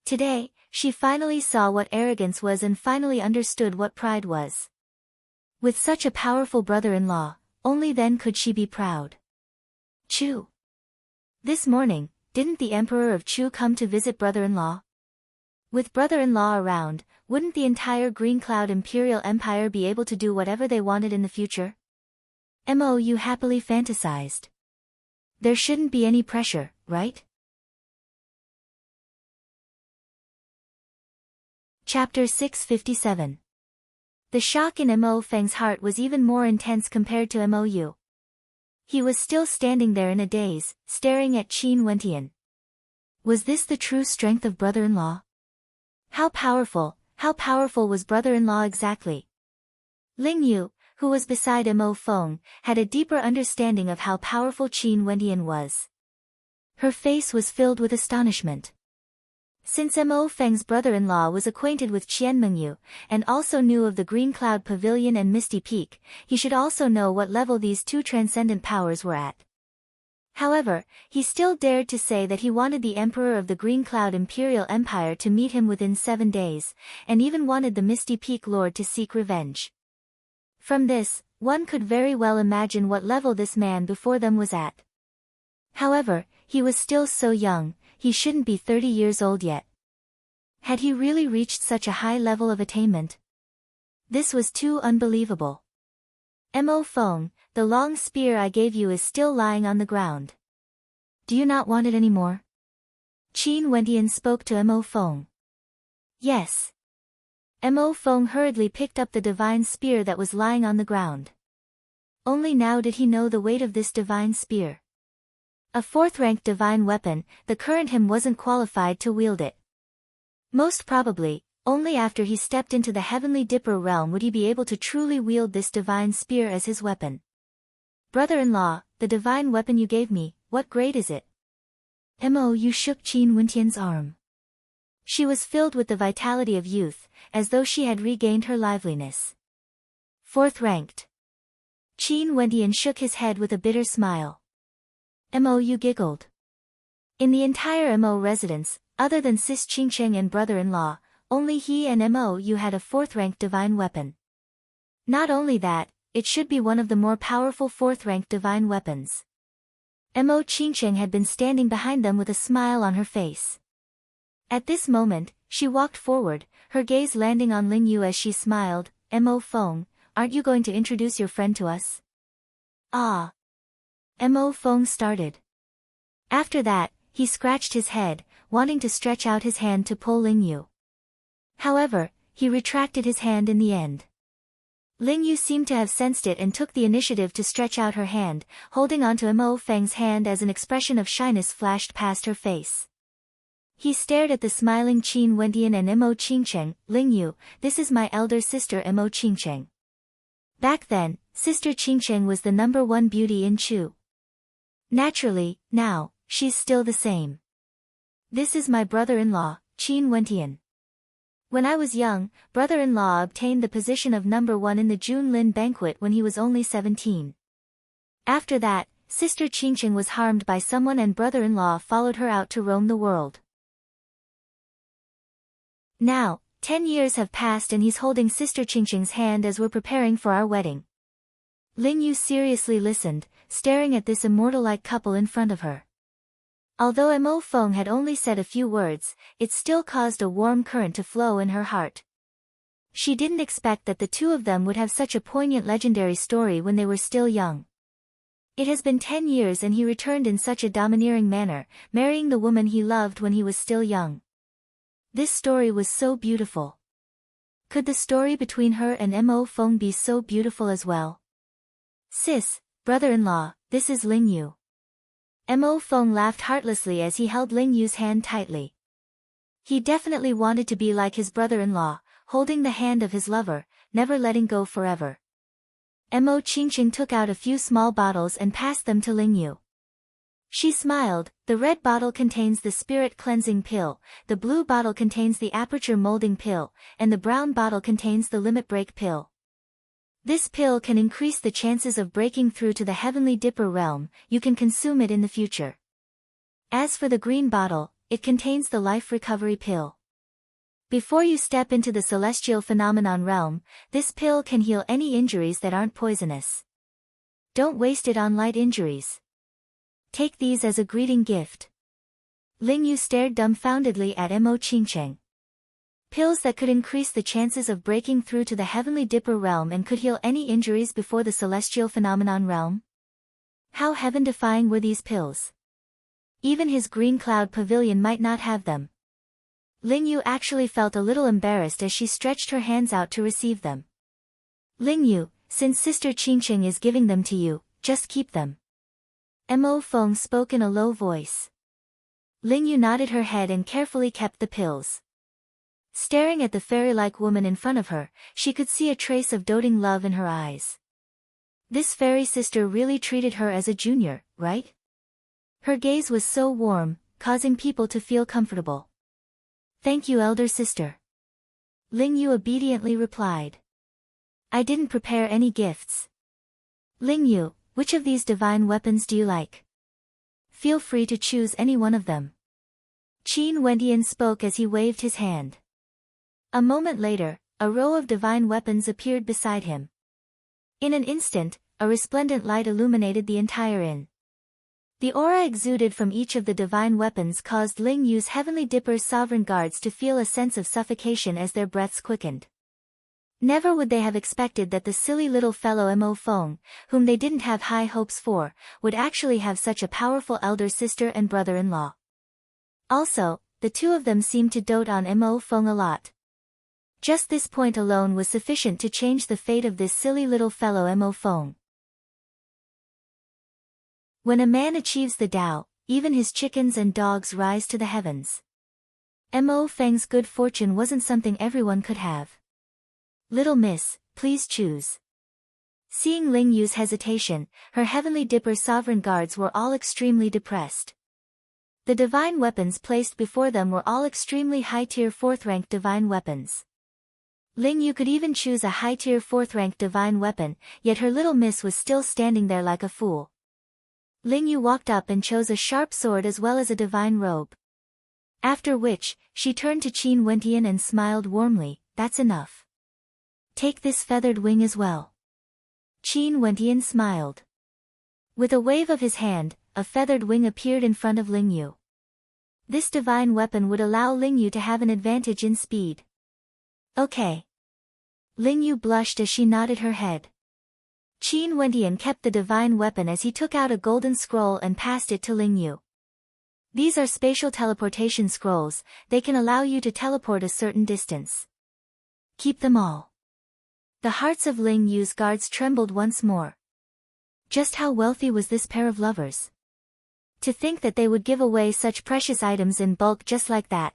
S1: Today, she finally saw what arrogance was and finally understood what pride was. With such a powerful brother-in-law, only then could she be proud. Chu. This morning, didn't the Emperor of Chu come to visit brother-in-law? With brother-in-law around, wouldn't the entire Green Cloud Imperial Empire be able to do whatever they wanted in the future? Mo happily fantasized. There shouldn't be any pressure, right? Chapter 657. The shock in Mo Feng's heart was even more intense compared to Mou. He was still standing there in a daze, staring at Qin Wentian. Was this the true strength of brother-in-law? How powerful was brother-in-law exactly? Ling Yu, who was beside Mo Feng, had a deeper understanding of how powerful Qin Wentian was. Her face was filled with astonishment. Since Mo Feng's brother-in-law was acquainted with Qian Mengyu, and also knew of the Green Cloud Pavilion and Misty Peak, he should also know what level these two transcendent powers were at. However, he still dared to say that he wanted the Emperor of the Green Cloud Imperial Empire to meet him within 7 days, and even wanted the Misty Peak Lord to seek revenge. From this, one could very well imagine what level this man before them was at. However, he was still so young, he shouldn't be 30 years old yet. Had he really reached such a high level of attainment? This was too unbelievable. Mo Feng, the long spear I gave you is still lying on the ground. Do you not want it anymore? Qin Wentian spoke to Mo Feng. Yes. Mo Feng hurriedly picked up the divine spear that was lying on the ground. Only now did he know the weight of this divine spear. A 4th-rank divine weapon, the current him wasn't qualified to wield it. Most probably, only after he stepped into the Heavenly Dipper realm would he be able to truly wield this divine spear as his weapon. Brother-in-law, the divine weapon you gave me, what grade is it? Mo shook Qin Wentian's arm. She was filled with the vitality of youth, as though she had regained her liveliness. 4th-ranked. Qin Wentian shook his head with a bitter smile. Mo giggled. In the entire Mo residence, other than Sis Qingcheng and brother-in-law, only he and Mo had a 4th-ranked divine weapon. Not only that, it should be one of the more powerful 4th-ranked divine weapons. Mo Qingcheng had been standing behind them with a smile on her face. At this moment, she walked forward, her gaze landing on Ling Yu as she smiled. Mo Feng, aren't you going to introduce your friend to us? Ah. Mo Feng started. After that, he scratched his head, wanting to stretch out his hand to pull Ling Yu. However, he retracted his hand in the end. Ling Yu seemed to have sensed it and took the initiative to stretch out her hand, holding onto Mo Feng's hand as an expression of shyness flashed past her face. He stared at the smiling Qin Wentian and Mo Qingcheng. Ling Yu, this is my elder sister Mo Qingcheng. Back then, Sister Qingcheng was the #1 beauty in Chu. Naturally, now, she's still the same. This is my brother-in-law, Qin Wentian. When I was young, brother-in-law obtained the position of #1 in the Junlin banquet when he was only 17. After that, Sister Qingcheng was harmed by someone and brother-in-law followed her out to roam the world. Now, 10 years have passed and he's holding Sister Qingcheng's hand as we're preparing for our wedding. Ling Yu seriously listened, staring at this immortal-like couple in front of her. Although Mo Feng had only said a few words, it still caused a warm current to flow in her heart. She didn't expect that the two of them would have such a poignant legendary story when they were still young. It has been 10 years and he returned in such a domineering manner, marrying the woman he loved when he was still young. This story was so beautiful. Could the story between her and Mo Feng be so beautiful as well? Sis, brother-in-law, this is Ling Yu. Mo Feng laughed heartlessly as he held Ling Yu's hand tightly. He definitely wanted to be like his brother-in-law, holding the hand of his lover, never letting go forever. Mo Qingcheng took out a few small bottles and passed them to Ling Yu. She smiled. The red bottle contains the spirit cleansing pill, the blue bottle contains the aperture molding pill, and the brown bottle contains the limit break pill. This pill can increase the chances of breaking through to the Heavenly Dipper realm. You can consume it in the future. As for the green bottle, it contains the life recovery pill. Before you step into the celestial phenomenon realm, this pill can heal any injuries that aren't poisonous. Don't waste it on light injuries. Take these as a greeting gift. Ling Yu stared dumbfoundedly at Mo Qingcheng. Pills that could increase the chances of breaking through to the Heavenly Dipper realm and could heal any injuries before the celestial phenomenon realm? How heaven-defying were these pills? Even his green cloud pavilion might not have them. Ling Yu actually felt a little embarrassed as she stretched her hands out to receive them. Ling Yu, since Sister Qingqing is giving them to you, just keep them. Mo Feng spoke in a low voice. Ling Yu nodded her head and carefully kept the pills. Staring at the fairy-like woman in front of her, she could see a trace of doting love in her eyes. This fairy sister really treated her as a junior, right? Her gaze was so warm, causing people to feel comfortable. Thank you, elder sister. Ling Yu obediently replied. I didn't prepare any gifts. Ling Yu, which of these divine weapons do you like? Feel free to choose any one of them. Qin Wendian spoke as he waved his hand. A moment later, a row of divine weapons appeared beside him. In an instant, a resplendent light illuminated the entire inn. The aura exuded from each of the divine weapons caused Ling Yu's Heavenly Dipper's sovereign guards to feel a sense of suffocation as their breaths quickened. Never would they have expected that the silly little fellow Mo Feng, whom they didn't have high hopes for, would actually have such a powerful elder sister and brother-in-law. Also, the two of them seemed to dote on Mo Feng a lot. Just this point alone was sufficient to change the fate of this silly little fellow Mo Feng. When a man achieves the Tao, even his chickens and dogs rise to the heavens. Mo Feng's good fortune wasn't something everyone could have. Little miss, please choose. Seeing Ling Yu's hesitation, her Heavenly Dipper sovereign guards were all extremely depressed. The divine weapons placed before them were all extremely high-tier 4th-ranked divine weapons. Ling Yu could even choose a high-tier 4th-ranked divine weapon, yet her little miss was still standing there like a fool. Ling Yu walked up and chose a sharp sword as well as a divine robe. After which, she turned to Qin Wendian and smiled warmly, that's enough. Take this feathered wing as well. Qin Wendian smiled. With a wave of his hand, a feathered wing appeared in front of Ling Yu. This divine weapon would allow Ling Yu to have an advantage in speed. Okay. Ling Yu blushed as she nodded her head. Qin Wendian kept the divine weapon as he took out a golden scroll and passed it to Ling Yu. These are spatial teleportation scrolls, they can allow you to teleport a certain distance. Keep them all. The hearts of Ling Yu's guards trembled once more. Just how wealthy was this pair of lovers? To think that they would give away such precious items in bulk just like that.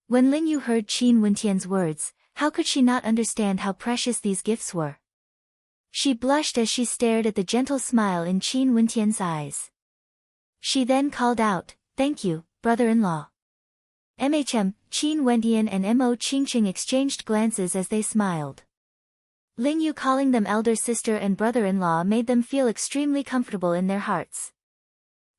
S1: When Ling Yu heard Qin Wendian's words, how could she not understand how precious these gifts were? She blushed as she stared at the gentle smile in Qin Wendian's eyes. She then called out, thank you, brother-in-law. Qin Wendian and Mo Qingqing exchanged glances as they smiled. Ling Yu calling them elder sister and brother-in-law made them feel extremely comfortable in their hearts.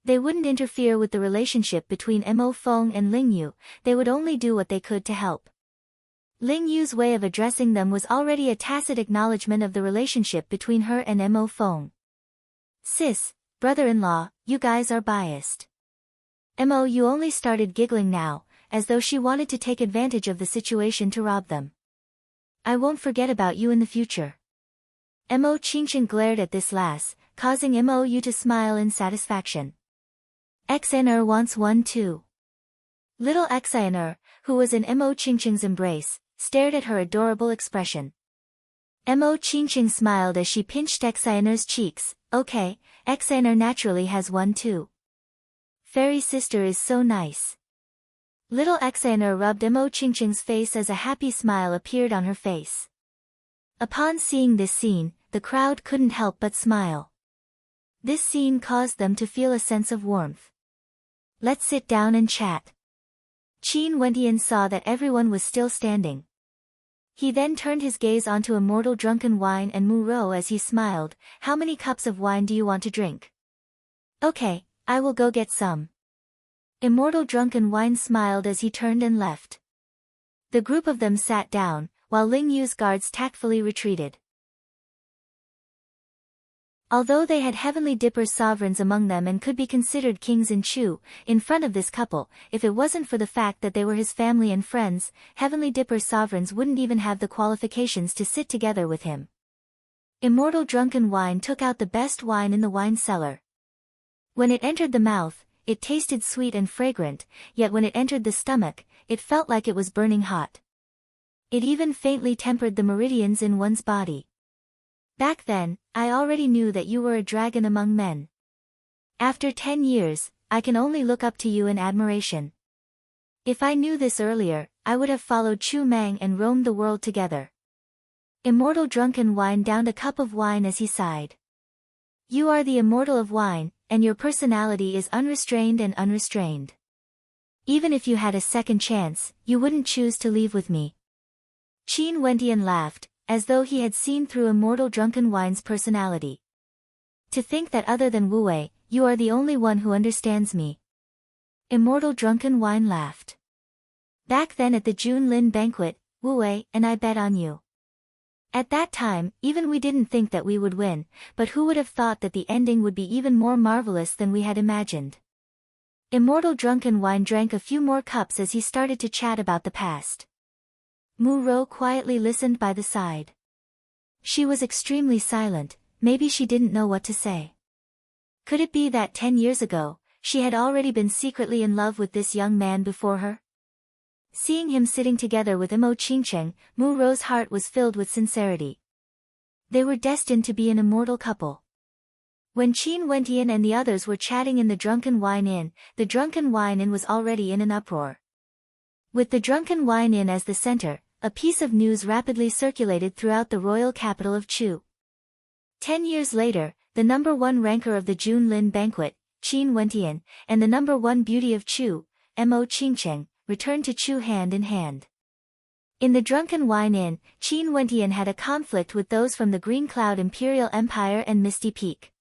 S1: They wouldn't interfere with the relationship between Mo Feng and Ling Yu, they would only do what they could to help. Ling Yu's way of addressing them was already a tacit acknowledgement of the relationship between her and Mo Feng. Sis, brother-in-law, you guys are biased. Mo Yu only started giggling now, as though she wanted to take advantage of the situation to rob them. I won't forget about you in the future. Mo Qingqing glared at this lass, causing Mo Yu to smile in satisfaction. XNR wants one too. Little XNR, who was in Mo Qingqing's embrace, stared at her adorable expression. Mo Qingqing smiled as she pinched XNR's cheeks. Okay, XNR naturally has one too. Fairy sister is so nice. Little XNR rubbed Mo Qingqing's face as a happy smile appeared on her face. Upon seeing this scene, the crowd couldn't help but smile. This scene caused them to feel a sense of warmth. Let's sit down and chat. Qin Wendian saw that everyone was still standing. He then turned his gaze onto Immortal Drunken Wine and Mu Rou as he smiled, how many cups of wine do you want to drink? Okay, I will go get some. Immortal Drunken Wine smiled as he turned and left. The group of them sat down, while Ling Yu's guards tactfully retreated. Although they had Heavenly Dipper sovereigns among them and could be considered kings in Chu, in front of this couple, if it wasn't for the fact that they were his family and friends, Heavenly Dipper sovereigns wouldn't even have the qualifications to sit together with him. Immortal Drunken Wine took out the best wine in the wine cellar. When it entered the mouth, it tasted sweet and fragrant, yet when it entered the stomach, it felt like it was burning hot. It even faintly tempered the meridians in one's body. Back then, I already knew that you were a dragon among men. After 10 years, I can only look up to you in admiration. If I knew this earlier, I would have followed Chu Mang and roamed the world together. Immortal Drunken Wine downed a cup of wine as he sighed. You are the immortal of wine, and your personality is unrestrained and unrestrained. Even if you had a second chance, you wouldn't choose to leave with me. Qin Wentian laughed, as though he had seen through Immortal Drunken Wine's personality. To think that other than Wu Wei, you are the only one who understands me. Immortal Drunken Wine laughed. Back then at the Junlin banquet, Wu Wei and I bet on you. At that time, even we didn't think that we would win, but who would have thought that the ending would be even more marvelous than we had imagined. Immortal Drunken Wine drank a few more cups as he started to chat about the past. Mu Rou quietly listened by the side. She was extremely silent, maybe she didn't know what to say. Could it be that 10 years ago, she had already been secretly in love with this young man before her? Seeing him sitting together with Imo Qingcheng, Mu Rou's heart was filled with sincerity. They were destined to be an immortal couple. When Qin Wentian and the others were chatting in the Drunken Wine Inn, the Drunken Wine Inn was already in an uproar. With the Drunken Wine Inn as the center, a piece of news rapidly circulated throughout the royal capital of Chu. 10 years later, the number one ranker of the Junlin banquet, Qin Wentian, and the number one beauty of Chu, Mo Qingcheng, returned to Chu hand in hand. In the Drunken Wine Inn, Qin Wentian had a conflict with those from the Green Cloud Imperial Empire and Misty Peak.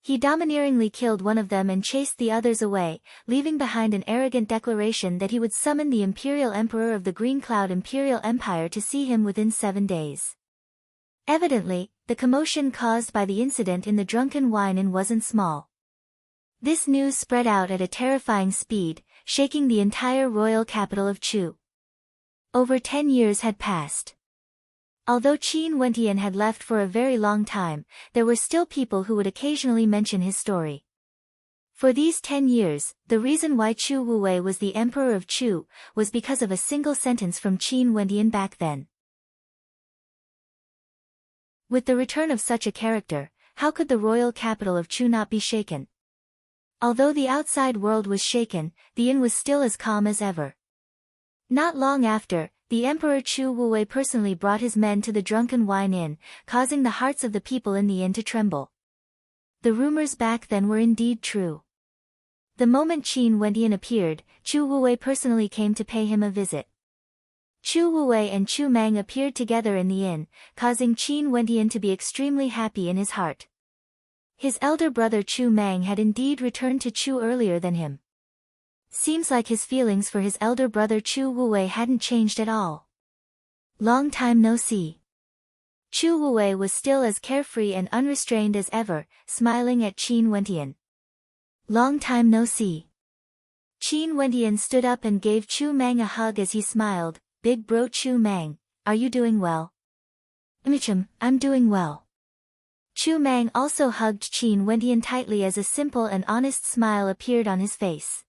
S1: He domineeringly killed one of them and chased the others away, leaving behind an arrogant declaration that he would summon the Imperial Emperor of the Green Cloud Imperial Empire to see him within 7 days. Evidently, the commotion caused by the incident in the Drunken Wine Inn wasn't small. This news spread out at a terrifying speed, shaking the entire royal capital of Chu. Over 10 years had passed. Although Qin Wentian had left for a very long time, there were still people who would occasionally mention his story. For these 10 years, the reason why Chu Wuwei was the emperor of Chu was because of a single sentence from Qin Wentian back then. With the return of such a character, how could the royal capital of Chu not be shaken? Although the outside world was shaken, the inn was still as calm as ever. Not long after, the Emperor Chu Wuwei personally brought his men to the Drunken Wine Inn, causing the hearts of the people in the inn to tremble. The rumors back then were indeed true. The moment Qin Wentian appeared, Chu Wuwei personally came to pay him a visit. Chu Wuwei and Chu Mang appeared together in the inn, causing Qin Wentian to be extremely happy in his heart. His elder brother Chu Mang had indeed returned to Chu earlier than him. Seems like his feelings for his elder brother Chu Wuwei hadn't changed at all. Long time no see. Chu Wuwei was still as carefree and unrestrained as ever, smiling at Qin Wentian. Long time no see. Qin Wentian stood up and gave Chu Mang a hug as he smiled. Big bro Chu Mang, are you doing well? I'm doing well. Chu Mang also hugged Qin Wentian tightly as a simple and honest smile appeared on his face.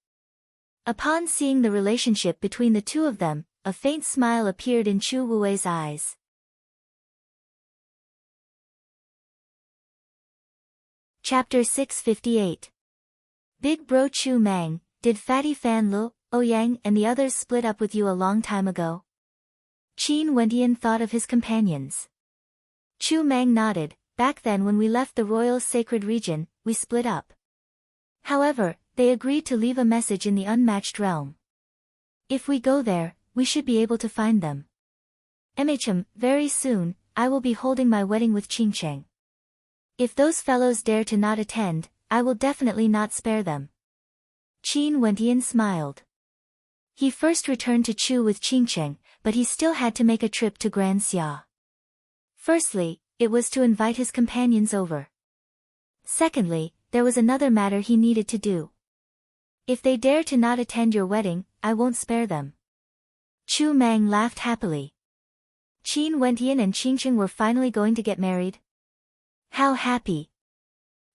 S1: Upon seeing the relationship between the two of them, a faint smile appeared in Chu Wuwei's eyes. Chapter 658. Big bro Chu Mang, did Fatty Fan Lu, Ouyang and the others split up with you a long time ago? Qin Wentian thought of his companions. Chu Mang nodded. Back then when we left the royal sacred region, we split up. However, they agreed to leave a message in the unmatched realm. If we go there, we should be able to find them. Very soon, I will be holding my wedding with Qingcheng. If those fellows dare to not attend, I will definitely not spare them. Qin Wentian smiled. He first returned to Chu with Qingcheng, but he still had to make a trip to Grand Xia. Firstly, it was to invite his companions over. Secondly, there was another matter he needed to do. If they dare to not attend your wedding, I won't spare them. Chu Mang laughed happily. Qin Wentian and Qingcheng were finally going to get married? How happy!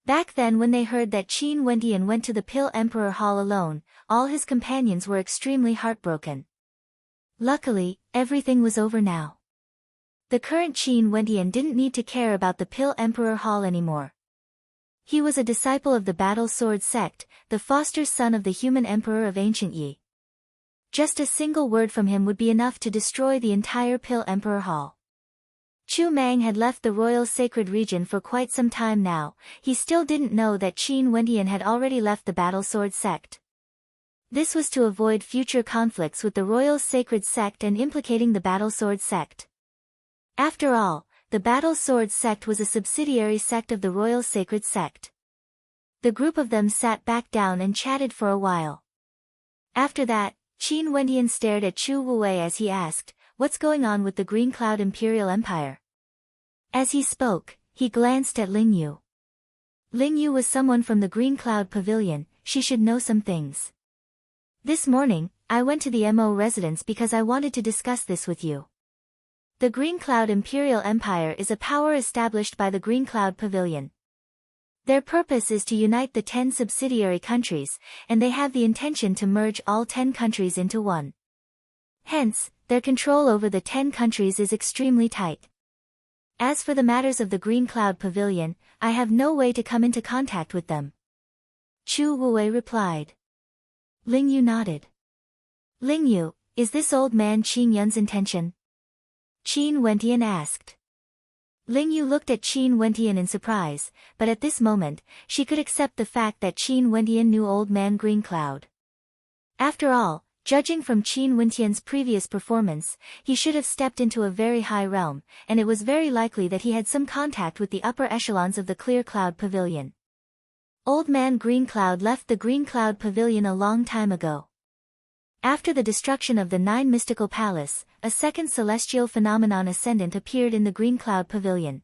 S1: Back then when they heard that Qin Wendian went to the Pill Emperor Hall alone, all his companions were extremely heartbroken. Luckily, everything was over now. The current Qin Wendian didn't need to care about the Pill Emperor Hall anymore. He was a disciple of the Battle Sword sect, the foster son of the human emperor of ancient Yi. Just a single word from him would be enough to destroy the entire Pill Emperor Hall. Chu Mang had left the royal sacred region for quite some time now. He still didn't know that Qin Wendian had already left the Battle Sword sect. This was to avoid future conflicts with the royal sacred sect and implicating the Battle Sword sect. After all, the Battle Sword sect was a subsidiary sect of the royal sacred sect. The group of them sat back down and chatted for a while. After that, Qin Wendian stared at Chu Wuwei as he asked, "What's going on with the Green Cloud Imperial Empire?" As he spoke, he glanced at Ling Yu. Ling Yu was someone from the Green Cloud Pavilion, she should know some things. "This morning, I went to the MO residence because I wanted to discuss this with you. The Green Cloud Imperial Empire is a power established by the Green Cloud Pavilion. Their purpose is to unite the 10 subsidiary countries, and they have the intention to merge all 10 countries into one. Hence, their control over the 10 countries is extremely tight. As for the matters of the Green Cloud Pavilion, I have no way to come into contact with them." Chu Wuwei replied. Ling Yu nodded. "Ling Yu, is this old man Qin Yun's intention?" Qin Wendian asked. Ling Yu looked at Qin Wendian in surprise, but at this moment, she could accept the fact that Qin Wendian knew old man Green Cloud. After all, judging from Qin Wendian's previous performance, he should have stepped into a very high realm, and it was very likely that he had some contact with the upper echelons of the Clear Cloud Pavilion. Old man Green Cloud left the Green Cloud Pavilion a long time ago. After the destruction of the 9 mystical palace, a second celestial phenomenon ascendant appeared in the Green Cloud Pavilion.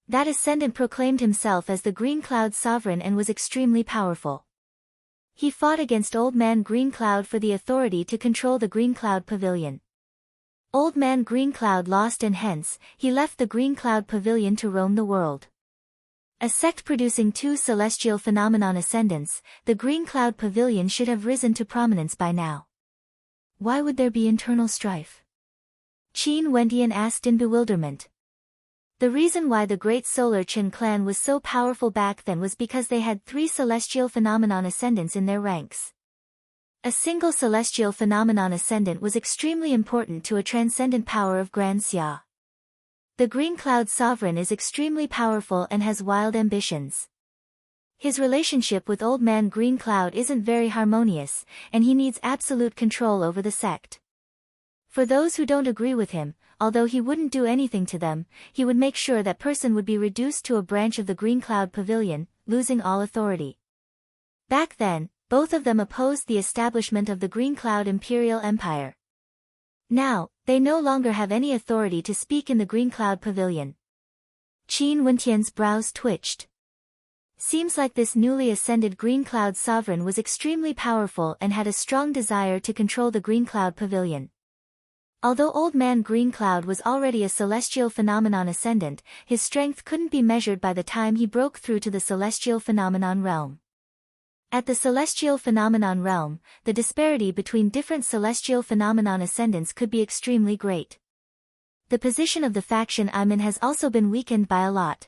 S1: That ascendant proclaimed himself as the Green Cloud Sovereign and was extremely powerful. He fought against Old Man Green Cloud for the authority to control the Green Cloud Pavilion. Old Man Green Cloud lost and hence, he left the Green Cloud Pavilion to roam the world. A sect producing 2 celestial phenomenon ascendants, the Green Cloud Pavilion should have risen to prominence by now. Why would there be internal strife? Qin Wendian asked in bewilderment. The reason why the Great Solar Qin clan was so powerful back then was because they had 3 celestial phenomenon ascendants in their ranks. A single celestial phenomenon ascendant was extremely important to a transcendent power of Grand Xia. The Green Cloud Sovereign is extremely powerful and has wild ambitions. His relationship with Old Man Green Cloud isn't very harmonious, and he needs absolute control over the sect. For those who don't agree with him, although he wouldn't do anything to them, he would make sure that person would be reduced to a branch of the Green Cloud Pavilion, losing all authority. Back then, both of them opposed the establishment of the Green Cloud Imperial Empire. Now, they no longer have any authority to speak in the Green Cloud Pavilion. Qin Wendian's brows twitched. Seems like this newly ascended Green Cloud Sovereign was extremely powerful and had a strong desire to control the Green Cloud Pavilion. Although Old Man Green Cloud was already a celestial phenomenon ascendant, his strength couldn't be measured by the time he broke through to the celestial phenomenon realm. At the celestial phenomenon realm, the disparity between different celestial phenomenon ascendants could be extremely great. The position of the faction I'm in has also been weakened by a lot.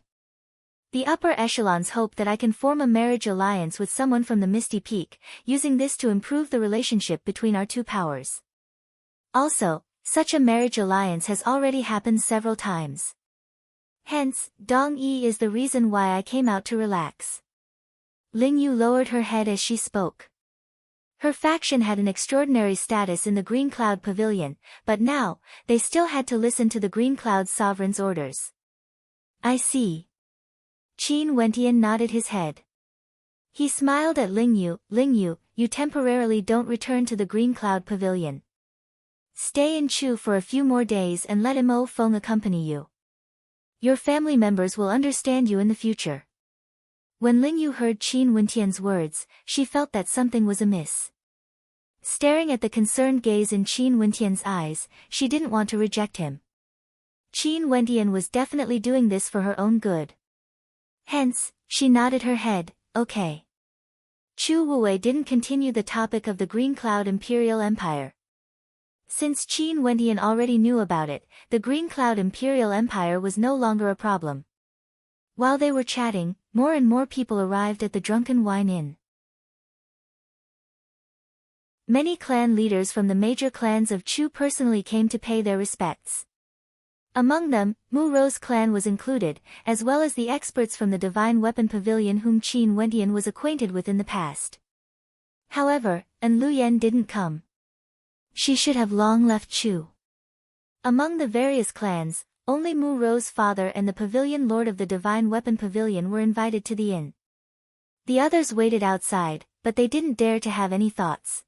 S1: The upper echelons hope that I can form a marriage alliance with someone from the Misty Peak, using this to improve the relationship between our 2 powers. Also, such a marriage alliance has already happened several times. Hence, Dong Yi is the reason why I came out to relax. Ling Yu lowered her head as she spoke. Her faction had an extraordinary status in the Green Cloud Pavilion, but now, they still had to listen to the Green Cloud Sovereign's orders. I see. Qin Wendian nodded his head. He smiled at Ling Yu. Ling Yu, you temporarily don't return to the Green Cloud Pavilion. Stay in Chu for a few more days and let Mo Feng accompany you. Your family members will understand you in the future. When Ling Yu heard Qin Wendian's words, she felt that something was amiss. Staring at the concerned gaze in Qin Wendian's eyes, she didn't want to reject him. Qin Wendian was definitely doing this for her own good. Hence, she nodded her head, okay. Chu Wuwei didn't continue the topic of the Green Cloud Imperial Empire. Since Qin Wendian already knew about it, the Green Cloud Imperial Empire was no longer a problem. While they were chatting, more and more people arrived at the Drunken Wine Inn. Many clan leaders from the major clans of Chu personally came to pay their respects. Among them, Mu Ro's clan was included, as well as the experts from the Divine Weapon Pavilion whom Qin Wendian was acquainted with in the past. However, An Luyen didn't come. She should have long left Chu. Among the various clans, only Mu Ro's father and the Pavilion Lord of the Divine Weapon Pavilion were invited to the inn. The others waited outside, but they didn't dare to have any thoughts.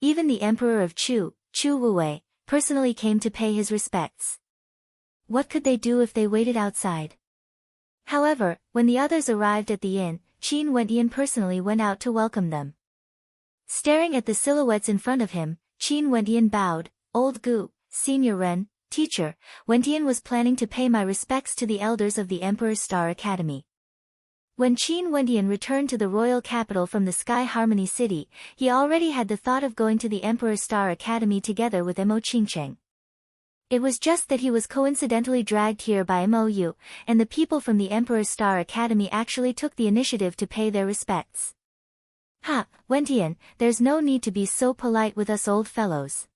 S1: Even the Emperor of Chu, Chu Wuwei, personally came to pay his respects. What could they do if they waited outside? However, when the others arrived at the inn, Qin Wendian personally went out to welcome them. Staring at the silhouettes in front of him, Qin Wendian bowed. Old Gu, Senior Ren, teacher, Wendian was planning to pay my respects to the elders of the Emperor's Star Academy. When Qin Wendian returned to the royal capital from the Sky Harmony City, he already had the thought of going to the Emperor's Star Academy together with Mo Qingcheng. It was just that he was coincidentally dragged here by Mou, and the people from the Emperor's Star Academy actually took the initiative to pay their respects. Ha, Wendian, there's no need to be so polite with us old fellows.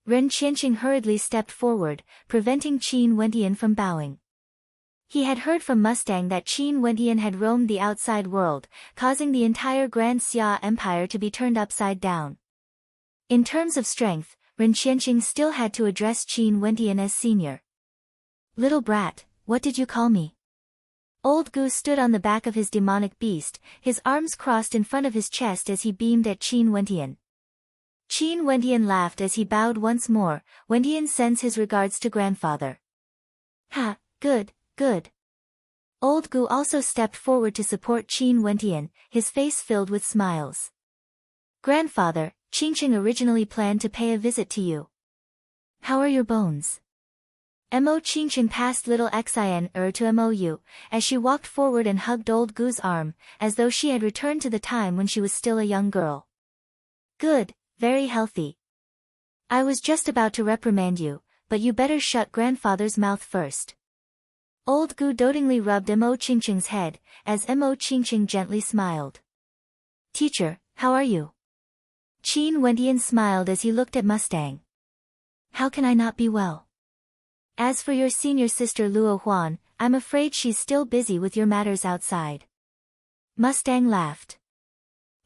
S1: Ren Qianqing hurriedly stepped forward, preventing Qin Wendian from bowing. He had heard from Mustang that Qin Wendian had roamed the outside world, causing the entire Grand Xia Empire to be turned upside down. In terms of strength, Ren Qianqing still had to address Qin Wendian as senior. Little brat, what did you call me? Old Gu stood on the back of his demonic beast, his arms crossed in front of his chest as he beamed at Qin Wendian. Qin Wendian laughed as he bowed once more. Wendian sends his regards to grandfather. Ha, good, good. Old Gu also stepped forward to support Qin Wendian, his face filled with smiles. Grandfather, Qingqing originally planned to pay a visit to you. How are your bones? Mo Qingqing passed little Xian to Mou, as she walked forward and hugged old Gu's arm, as though she had returned to the time when she was still a young girl. Good, very healthy. I was just about to reprimand you, but you better shut grandfather's mouth first. Old Gu dotingly rubbed Mo Qingqing's head, as Mo Qingqing gently smiled. Teacher, how are you? Qin Wendian smiled as he looked at Mustang. How can I not be well? As for your senior sister Luo Huan, I'm afraid she's still busy with your matters outside. Mustang laughed.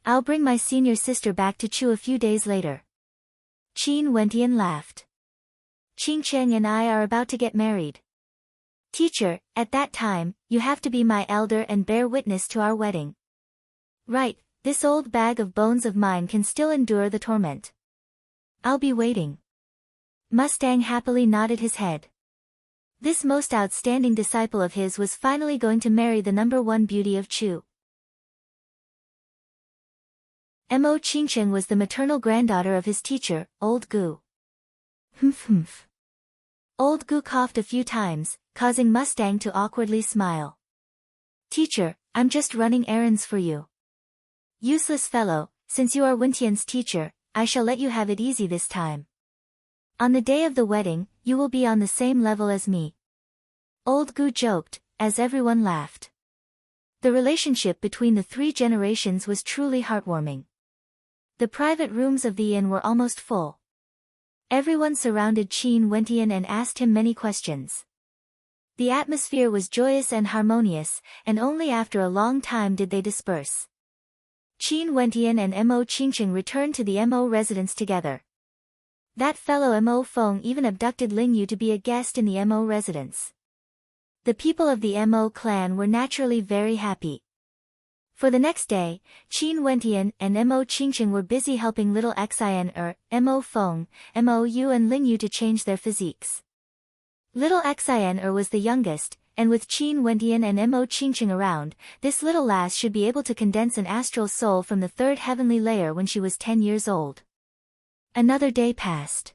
S1: I'll bring my senior sister back to Chu a few days later. Qin Wendian laughed. Qingcheng and I are about to get married. Teacher, at that time, you have to be my elder and bear witness to our wedding. Right, this old bag of bones of mine can still endure the torment. I'll be waiting. Mustang happily nodded his head. This most outstanding disciple of his was finally going to marry the #1 beauty of Chu. Mo Qingcheng was the maternal granddaughter of his teacher, Old Gu. Humph. Old Gu coughed a few times, causing Mustang to awkwardly smile. Teacher, I'm just running errands for you. Useless fellow, since you are Wendian's teacher, I shall let you have it easy this time. On the day of the wedding, you will be on the same level as me. Old Gu joked, as everyone laughed. The relationship between the 3 generations was truly heartwarming. The private rooms of the inn were almost full. Everyone surrounded Qin Wendian and asked him many questions. The atmosphere was joyous and harmonious, and only after a long time did they disperse. Qin Wendian and Mo Qingcheng returned to the Mo residence together. That fellow Mo Feng even abducted Lingyu to be a guest in the Mo residence. The people of the Mo clan were naturally very happy. For the next day, Qin Wendian and Mo Qingcheng were busy helping little Xian Mo Feng, Mo Yu and Lingyu to change their physiques. Little Xian was the youngest, and with Qin Wendian and Mo Qingcheng around, this little lass should be able to condense an astral soul from the 3rd heavenly layer when she was 10 years old. Another day passed.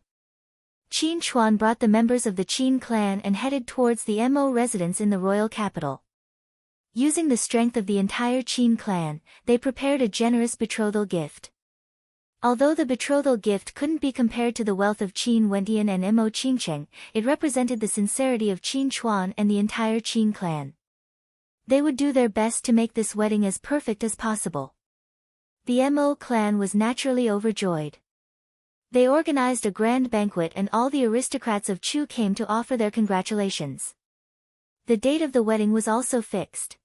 S1: Qin Chuan brought the members of the Qin clan and headed towards the Mo residence in the royal capital. Using the strength of the entire Qin clan, they prepared a generous betrothal gift. Although the betrothal gift couldn't be compared to the wealth of Qin Wendian and Mo Qingcheng, it represented the sincerity of Qin Chuan and the entire Qin clan. They would do their best to make this wedding as perfect as possible. The Mo clan was naturally overjoyed. They organized a grand banquet and all the aristocrats of Chu came to offer their congratulations. The date of the wedding was also fixed.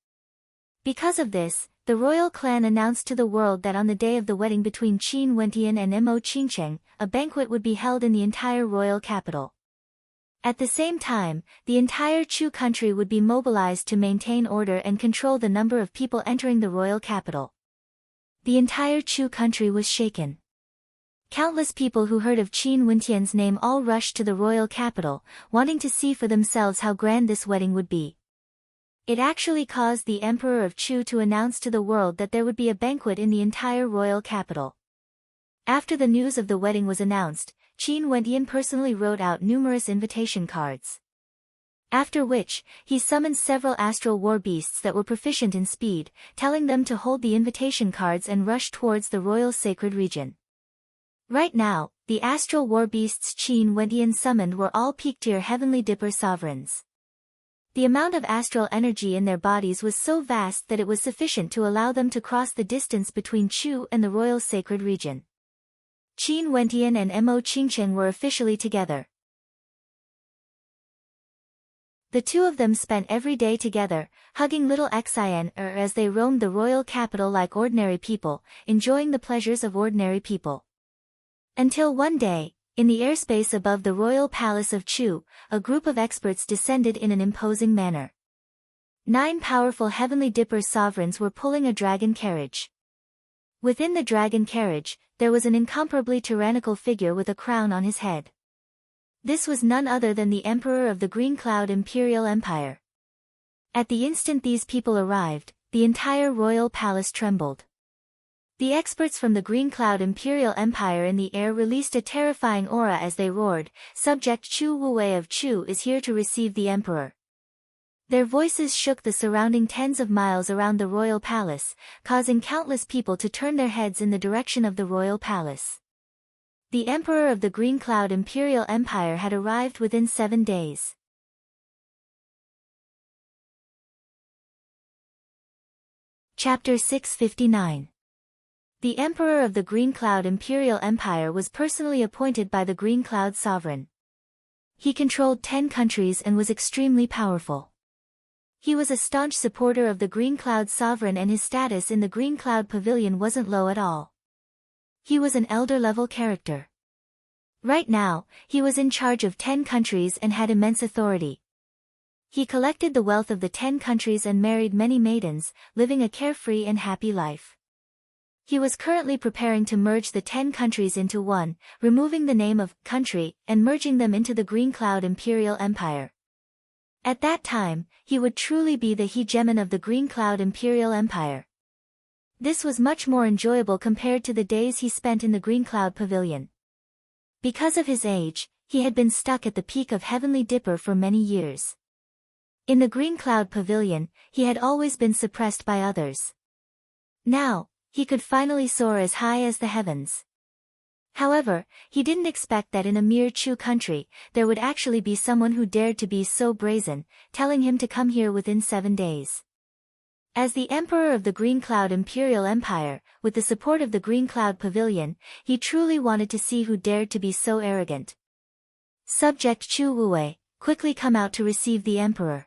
S1: Because of this, the royal clan announced to the world that on the day of the wedding between Qin Wendian and Mo Qingcheng, a banquet would be held in the entire royal capital. At the same time, the entire Chu country would be mobilized to maintain order and control the number of people entering the royal capital. The entire Chu country was shaken. Countless people who heard of Qin Wendian's name all rushed to the royal capital, wanting to see for themselves how grand this wedding would be. It actually caused the Emperor of Chu to announce to the world that there would be a banquet in the entire royal capital. After the news of the wedding was announced, Qin Wendian personally wrote out numerous invitation cards. After which, he summoned several astral war beasts that were proficient in speed, telling them to hold the invitation cards and rush towards the royal sacred region. Right now, the astral war beasts Qin Wendian summoned were all peak-tier heavenly dipper sovereigns. The amount of astral energy in their bodies was so vast that it was sufficient to allow them to cross the distance between Chu and the royal sacred region. Qin Wendian and Mo Qingcheng were officially together. The two of them spent every day together, hugging little Xian as they roamed the royal capital like ordinary people, enjoying the pleasures of ordinary people. Until one day, in the airspace above the royal palace of Chu, a group of experts descended in an imposing manner. 9 powerful heavenly dipper sovereigns were pulling a dragon carriage. Within the dragon carriage, there was an incomparably tyrannical figure with a crown on his head. This was none other than the Emperor of the Green Cloud Imperial Empire. At the instant these people arrived, the entire royal palace trembled. The experts from the Green Cloud Imperial Empire in the air released a terrifying aura as they roared, "Subject Chu Wuwei of Chu is here to receive the Emperor." Their voices shook the surrounding tens of miles around the royal palace, causing countless people to turn their heads in the direction of the royal palace. The Emperor of the Green Cloud Imperial Empire had arrived within 7 days. Chapter 659. The Emperor of the Green Cloud Imperial Empire was personally appointed by the Green Cloud Sovereign. He controlled 10 countries and was extremely powerful. He was a staunch supporter of the Green Cloud Sovereign and his status in the Green Cloud Pavilion wasn't low at all. He was an elder-level character. Right now, he was in charge of 10 countries and had immense authority. He collected the wealth of the 10 countries and married many maidens, living a carefree and happy life. He was currently preparing to merge the 10 countries into one, removing the name of country and merging them into the Green Cloud Imperial Empire. At that time, he would truly be the hegemon of the Green Cloud Imperial Empire. This was much more enjoyable compared to the days he spent in the Green Cloud Pavilion. Because of his age, he had been stuck at the peak of Heavenly Dipper for many years. In the Green Cloud Pavilion, he had always been suppressed by others. Now, he could finally soar as high as the heavens. However, he didn't expect that in a mere Chu country, there would actually be someone who dared to be so brazen, telling him to come here within 7 days. As the Emperor of the Green Cloud Imperial Empire, with the support of the Green Cloud Pavilion, he truly wanted to see who dared to be so arrogant. "Subject Chu Wuwei, quickly come out to receive the Emperor."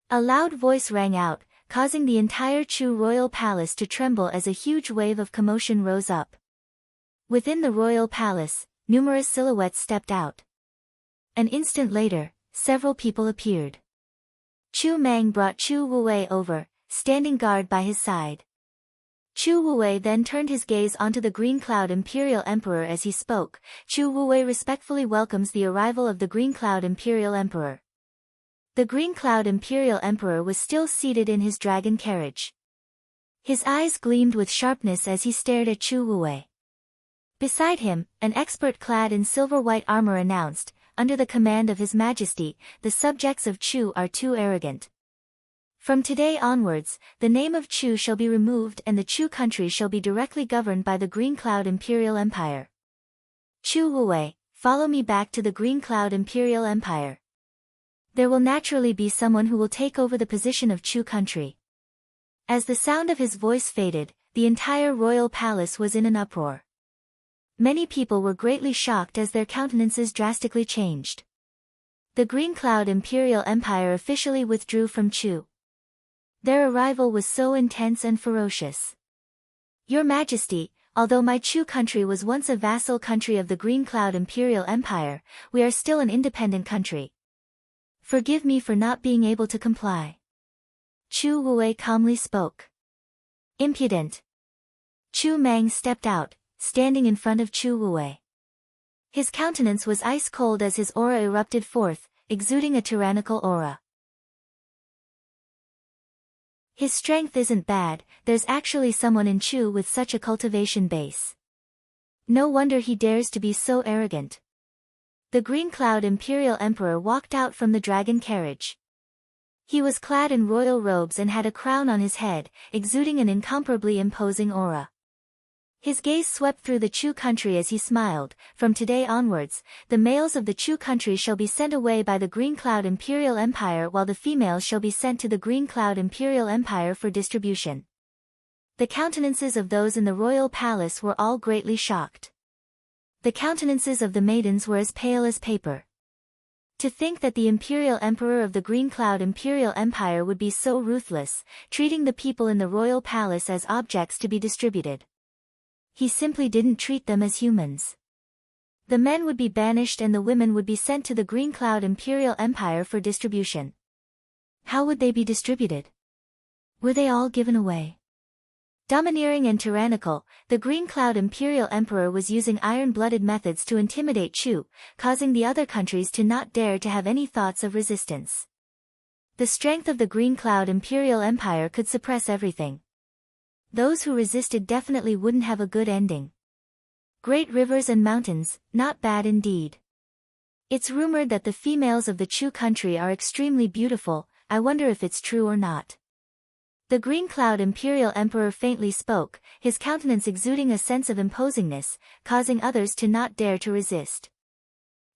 S1: A loud voice rang out, causing the entire Chu royal palace to tremble as a huge wave of commotion rose up. Within the royal palace, numerous silhouettes stepped out. An instant later, several people appeared. Chu Mang brought Chu Wuwei over, standing guard by his side. Chu Wuwei then turned his gaze onto the Green Cloud Imperial Emperor as he spoke. Chu Wuwei respectfully welcomes the arrival of the Green Cloud Imperial Emperor. The Green Cloud Imperial Emperor was still seated in his dragon carriage. His eyes gleamed with sharpness as he stared at Chu Wuwei. Beside him, an expert clad in silver-white armor announced, "Under the command of His Majesty, the subjects of Chu are too arrogant." From today onwards, the name of Chu shall be removed and the Chu country shall be directly governed by the Green Cloud Imperial Empire. Chu Wuwei, follow me back to the Green Cloud Imperial Empire. There will naturally be someone who will take over the position of Chu country. As the sound of his voice faded, the entire royal palace was in an uproar. Many people were greatly shocked as their countenances drastically changed. The Green Cloud Imperial Empire officially withdrew from Chu. Their arrival was so intense and ferocious. Your Majesty, although my Chu country was once a vassal country of the Green Cloud Imperial Empire, we are still an independent country. Forgive me for not being able to comply. Chu Wuwei calmly spoke. Impudent. Chu Mang stepped out, standing in front of Chu Wuwei. His countenance was ice-cold as his aura erupted forth, exuding a tyrannical aura. His strength isn't bad, there's actually someone in Chu with such a cultivation base. No wonder he dares to be so arrogant. The Green Cloud Imperial Emperor walked out from the dragon carriage. He was clad in royal robes and had a crown on his head, exuding an incomparably imposing aura. His gaze swept through the Chu country as he smiled. From today onwards, the males of the Chu country shall be sent away by the Green Cloud Imperial Empire while the females shall be sent to the Green Cloud Imperial Empire for distribution. The countenances of those in the royal palace were all greatly shocked. The countenances of the maidens were as pale as paper. To think that the Imperial Emperor of the Green Cloud Imperial Empire would be so ruthless, treating the people in the royal palace as objects to be distributed. He simply didn't treat them as humans. The men would be banished and the women would be sent to the Green Cloud Imperial Empire for distribution. How would they be distributed? Were they all given away? Domineering and tyrannical, the Green Cloud Imperial Emperor was using iron-blooded methods to intimidate Chu, causing the other countries to not dare to have any thoughts of resistance. The strength of the Green Cloud Imperial Empire could suppress everything. Those who resisted definitely wouldn't have a good ending. Great rivers and mountains, not bad indeed. It's rumored that the females of the Chu country are extremely beautiful, I wonder if it's true or not. The Green Cloud Imperial Emperor faintly spoke, his countenance exuding a sense of imposingness, causing others to not dare to resist.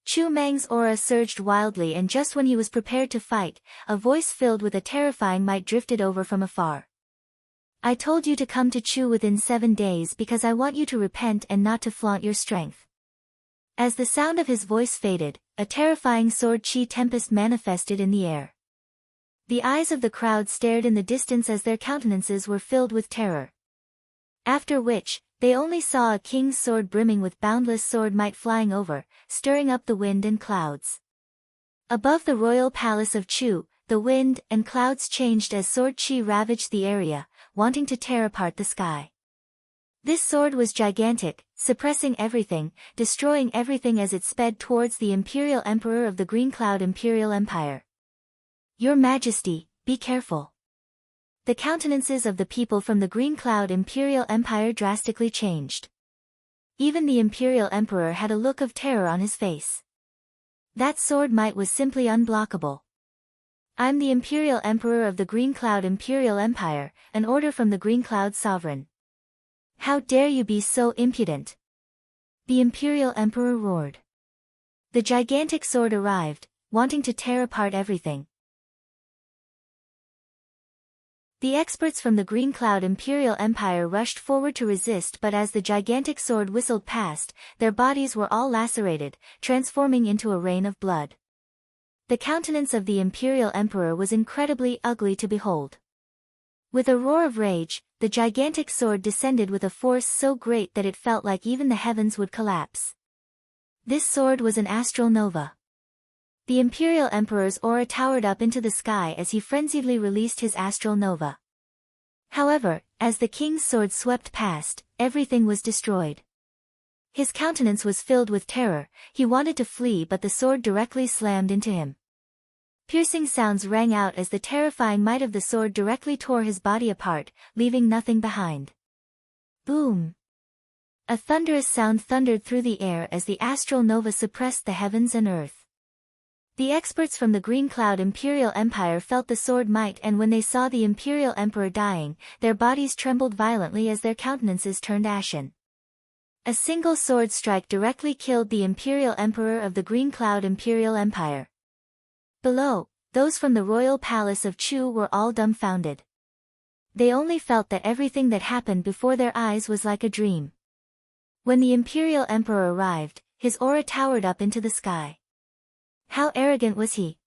S1: Chu Mang's aura surged wildly and just when he was prepared to fight, a voice filled with a terrifying might drifted over from afar. I told you to come to Chu within 7 days because I want you to repent and not to flaunt your strength. As the sound of his voice faded, a terrifying sword chi tempest manifested in the air. The eyes of the crowd stared in the distance as their countenances were filled with terror. After which, they only saw a king's sword brimming with boundless sword might flying over, stirring up the wind and clouds. Above the royal palace of Chu, the wind and clouds changed as sword chi ravaged the area, wanting to tear apart the sky. This sword was gigantic, suppressing everything, destroying everything as it sped towards the Imperial Emperor of the Green Cloud Imperial Empire. Your Majesty, be careful. The countenances of the people from the Green Cloud Imperial Empire drastically changed. Even the Imperial Emperor had a look of terror on his face. That sword might was simply unblockable. I'm the Imperial Emperor of the Green Cloud Imperial Empire, an order from the Green Cloud Sovereign. How dare you be so impudent? The Imperial Emperor roared. The gigantic sword arrived, wanting to tear apart everything. The experts from the Green Cloud Imperial Empire rushed forward to resist but as the gigantic sword whistled past, their bodies were all lacerated, transforming into a rain of blood. The countenance of the Imperial Emperor was incredibly ugly to behold. With a roar of rage, the gigantic sword descended with a force so great that it felt like even the heavens would collapse. This sword was an astral nova. The Imperial Emperor's aura towered up into the sky as he frenziedly released his astral nova. However, as the king's sword swept past, everything was destroyed. His countenance was filled with terror, he wanted to flee but the sword directly slammed into him. Piercing sounds rang out as the terrifying might of the sword directly tore his body apart, leaving nothing behind. Boom! A thunderous sound thundered through the air as the astral nova suppressed the heavens and earth. The experts from the Green Cloud Imperial Empire felt the sword might, and when they saw the Imperial Emperor dying, their bodies trembled violently as their countenances turned ashen. A single sword strike directly killed the Imperial Emperor of the Green Cloud Imperial Empire. Below, those from the royal palace of Chu were all dumbfounded. They only felt that everything that happened before their eyes was like a dream. When the Imperial Emperor arrived, his aura towered up into the sky. How arrogant was he!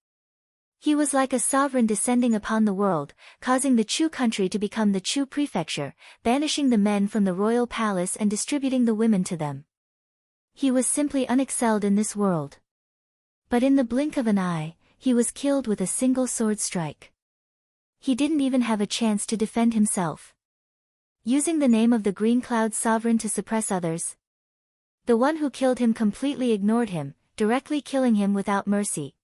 S1: He was like a sovereign descending upon the world, causing the Chu country to become the Chu prefecture, banishing the men from the royal palace and distributing the women to them. He was simply unexcelled in this world. But in the blink of an eye, he was killed with a single sword strike. He didn't even have a chance to defend himself. Using the name of the Green Cloud Sovereign to suppress others. The one who killed him completely ignored him, directly killing him without mercy.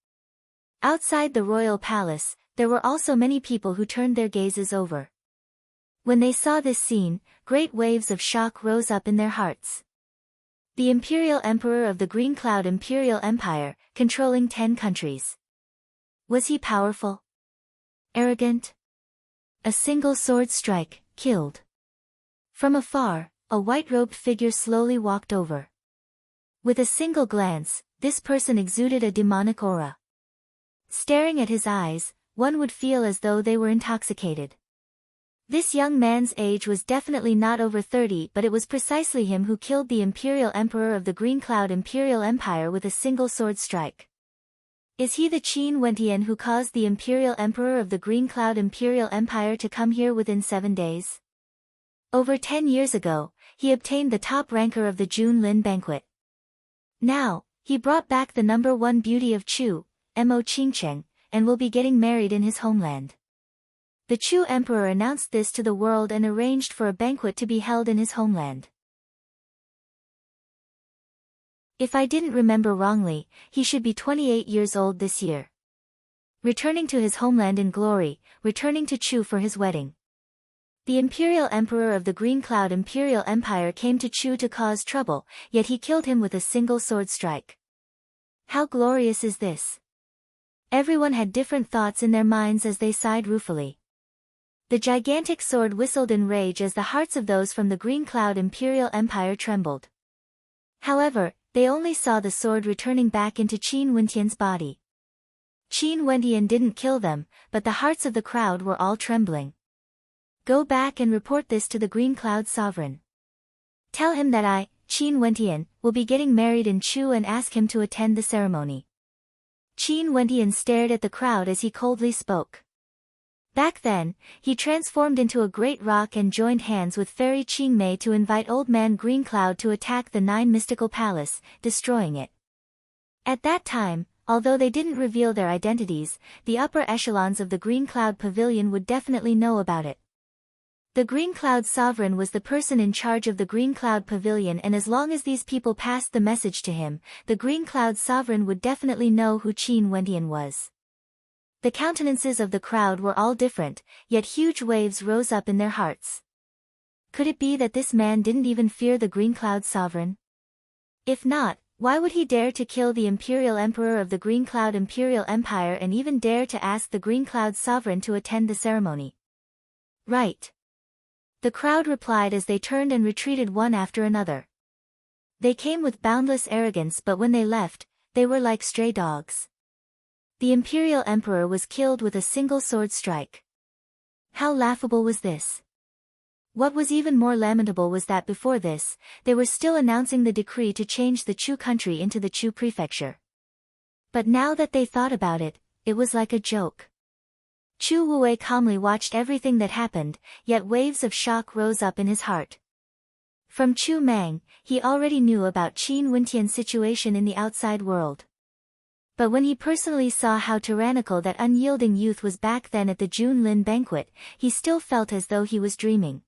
S1: Outside the royal palace, there were also many people who turned their gazes over. When they saw this scene, great waves of shock rose up in their hearts. The Imperial Emperor of the Green Cloud Imperial Empire, controlling 10 countries. Was he powerful? Arrogant? A single sword strike, killed. From afar, a white-robed figure slowly walked over. With a single glance, this person exuded a demonic aura. Staring at his eyes, one would feel as though they were intoxicated. This young man's age was definitely not over 30, but it was precisely him who killed the Imperial Emperor of the Green Cloud Imperial Empire with a single sword strike. Is he the Qin Wentian who caused the Imperial Emperor of the Green Cloud Imperial Empire to come here within 7 days? Over 10 years ago, he obtained the top ranker of the Junlin banquet. Now, he brought back the #1 beauty of Chu, Mo Qingcheng, and will be getting married in his homeland. The Chu emperor announced this to the world and arranged for a banquet to be held in his homeland. If I didn't remember wrongly, he should be 28 years old this year. Returning to his homeland in glory, returning to Chu for his wedding. The Imperial Emperor of the Green Cloud Imperial Empire came to Chu to cause trouble, yet he killed him with a single sword strike. How glorious is this! Everyone had different thoughts in their minds as they sighed ruefully. The gigantic sword whistled in rage as the hearts of those from the Green Cloud Imperial Empire trembled. However, they only saw the sword returning back into Qin Wentian's body. Qin Wentian didn't kill them, but the hearts of the crowd were all trembling. Go back and report this to the Green Cloud Sovereign. Tell him that I, Qin Wentian, will be getting married in Chu and ask him to attend the ceremony. Qin Wentian stared at the crowd as he coldly spoke. Back then, he transformed into a great rock and joined hands with Fairy Qingmei to invite Old Man Green Cloud to attack the 9 mystical palace, destroying it. At that time, although they didn't reveal their identities, the upper echelons of the Green Cloud Pavilion would definitely know about it. The Green Cloud Sovereign was the person in charge of the Green Cloud Pavilion, and as long as these people passed the message to him, the Green Cloud Sovereign would definitely know who Qin Wentian was. The countenances of the crowd were all different, yet huge waves rose up in their hearts. Could it be that this man didn't even fear the Green Cloud Sovereign? If not, why would he dare to kill the Imperial Emperor of the Green Cloud Imperial Empire and even dare to ask the Green Cloud Sovereign to attend the ceremony? Right. The crowd replied as they turned and retreated one after another. They came with boundless arrogance, but when they left, they were like stray dogs. The Imperial Emperor was killed with a single sword strike. How laughable was this? What was even more lamentable was that before this, they were still announcing the decree to change the Chu country into the Chu prefecture. But now that they thought about it, it was like a joke. Chu Wuwei calmly watched everything that happened, yet waves of shock rose up in his heart. From Chu Mang, he already knew about Qin Wentian's situation in the outside world. But when he personally saw how tyrannical that unyielding youth was back then at the Junlin banquet, he still felt as though he was dreaming.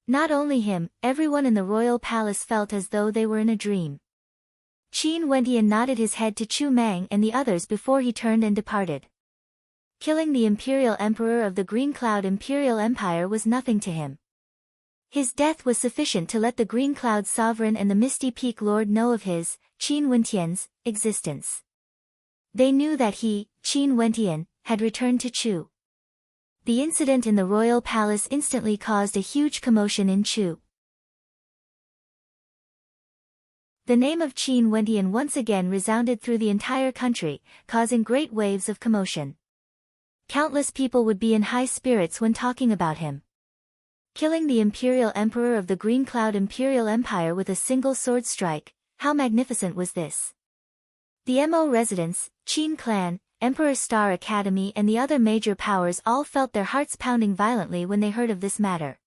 S1: Not only him, everyone in the royal palace felt as though they were in a dream. Qin Wentian nodded his head to Chu Mang and the others before he turned and departed. Killing the Imperial Emperor of the Green Cloud Imperial Empire was nothing to him. His death was sufficient to let the Green Cloud Sovereign and the Misty Peak Lord know of his, Qin Wentian's, existence. They knew that he, Qin Wentian, had returned to Chu. The incident in the royal palace instantly caused a huge commotion in Chu. The name of Qin Wentian once again resounded through the entire country, causing great waves of commotion. Countless people would be in high spirits when talking about him. Killing the imperial emperor of the Green Cloud Imperial Empire with a single sword strike, how magnificent was this? The Mo residents, Qin clan, Emperor Star Academy and the other major powers all felt their hearts pounding violently when they heard of this matter.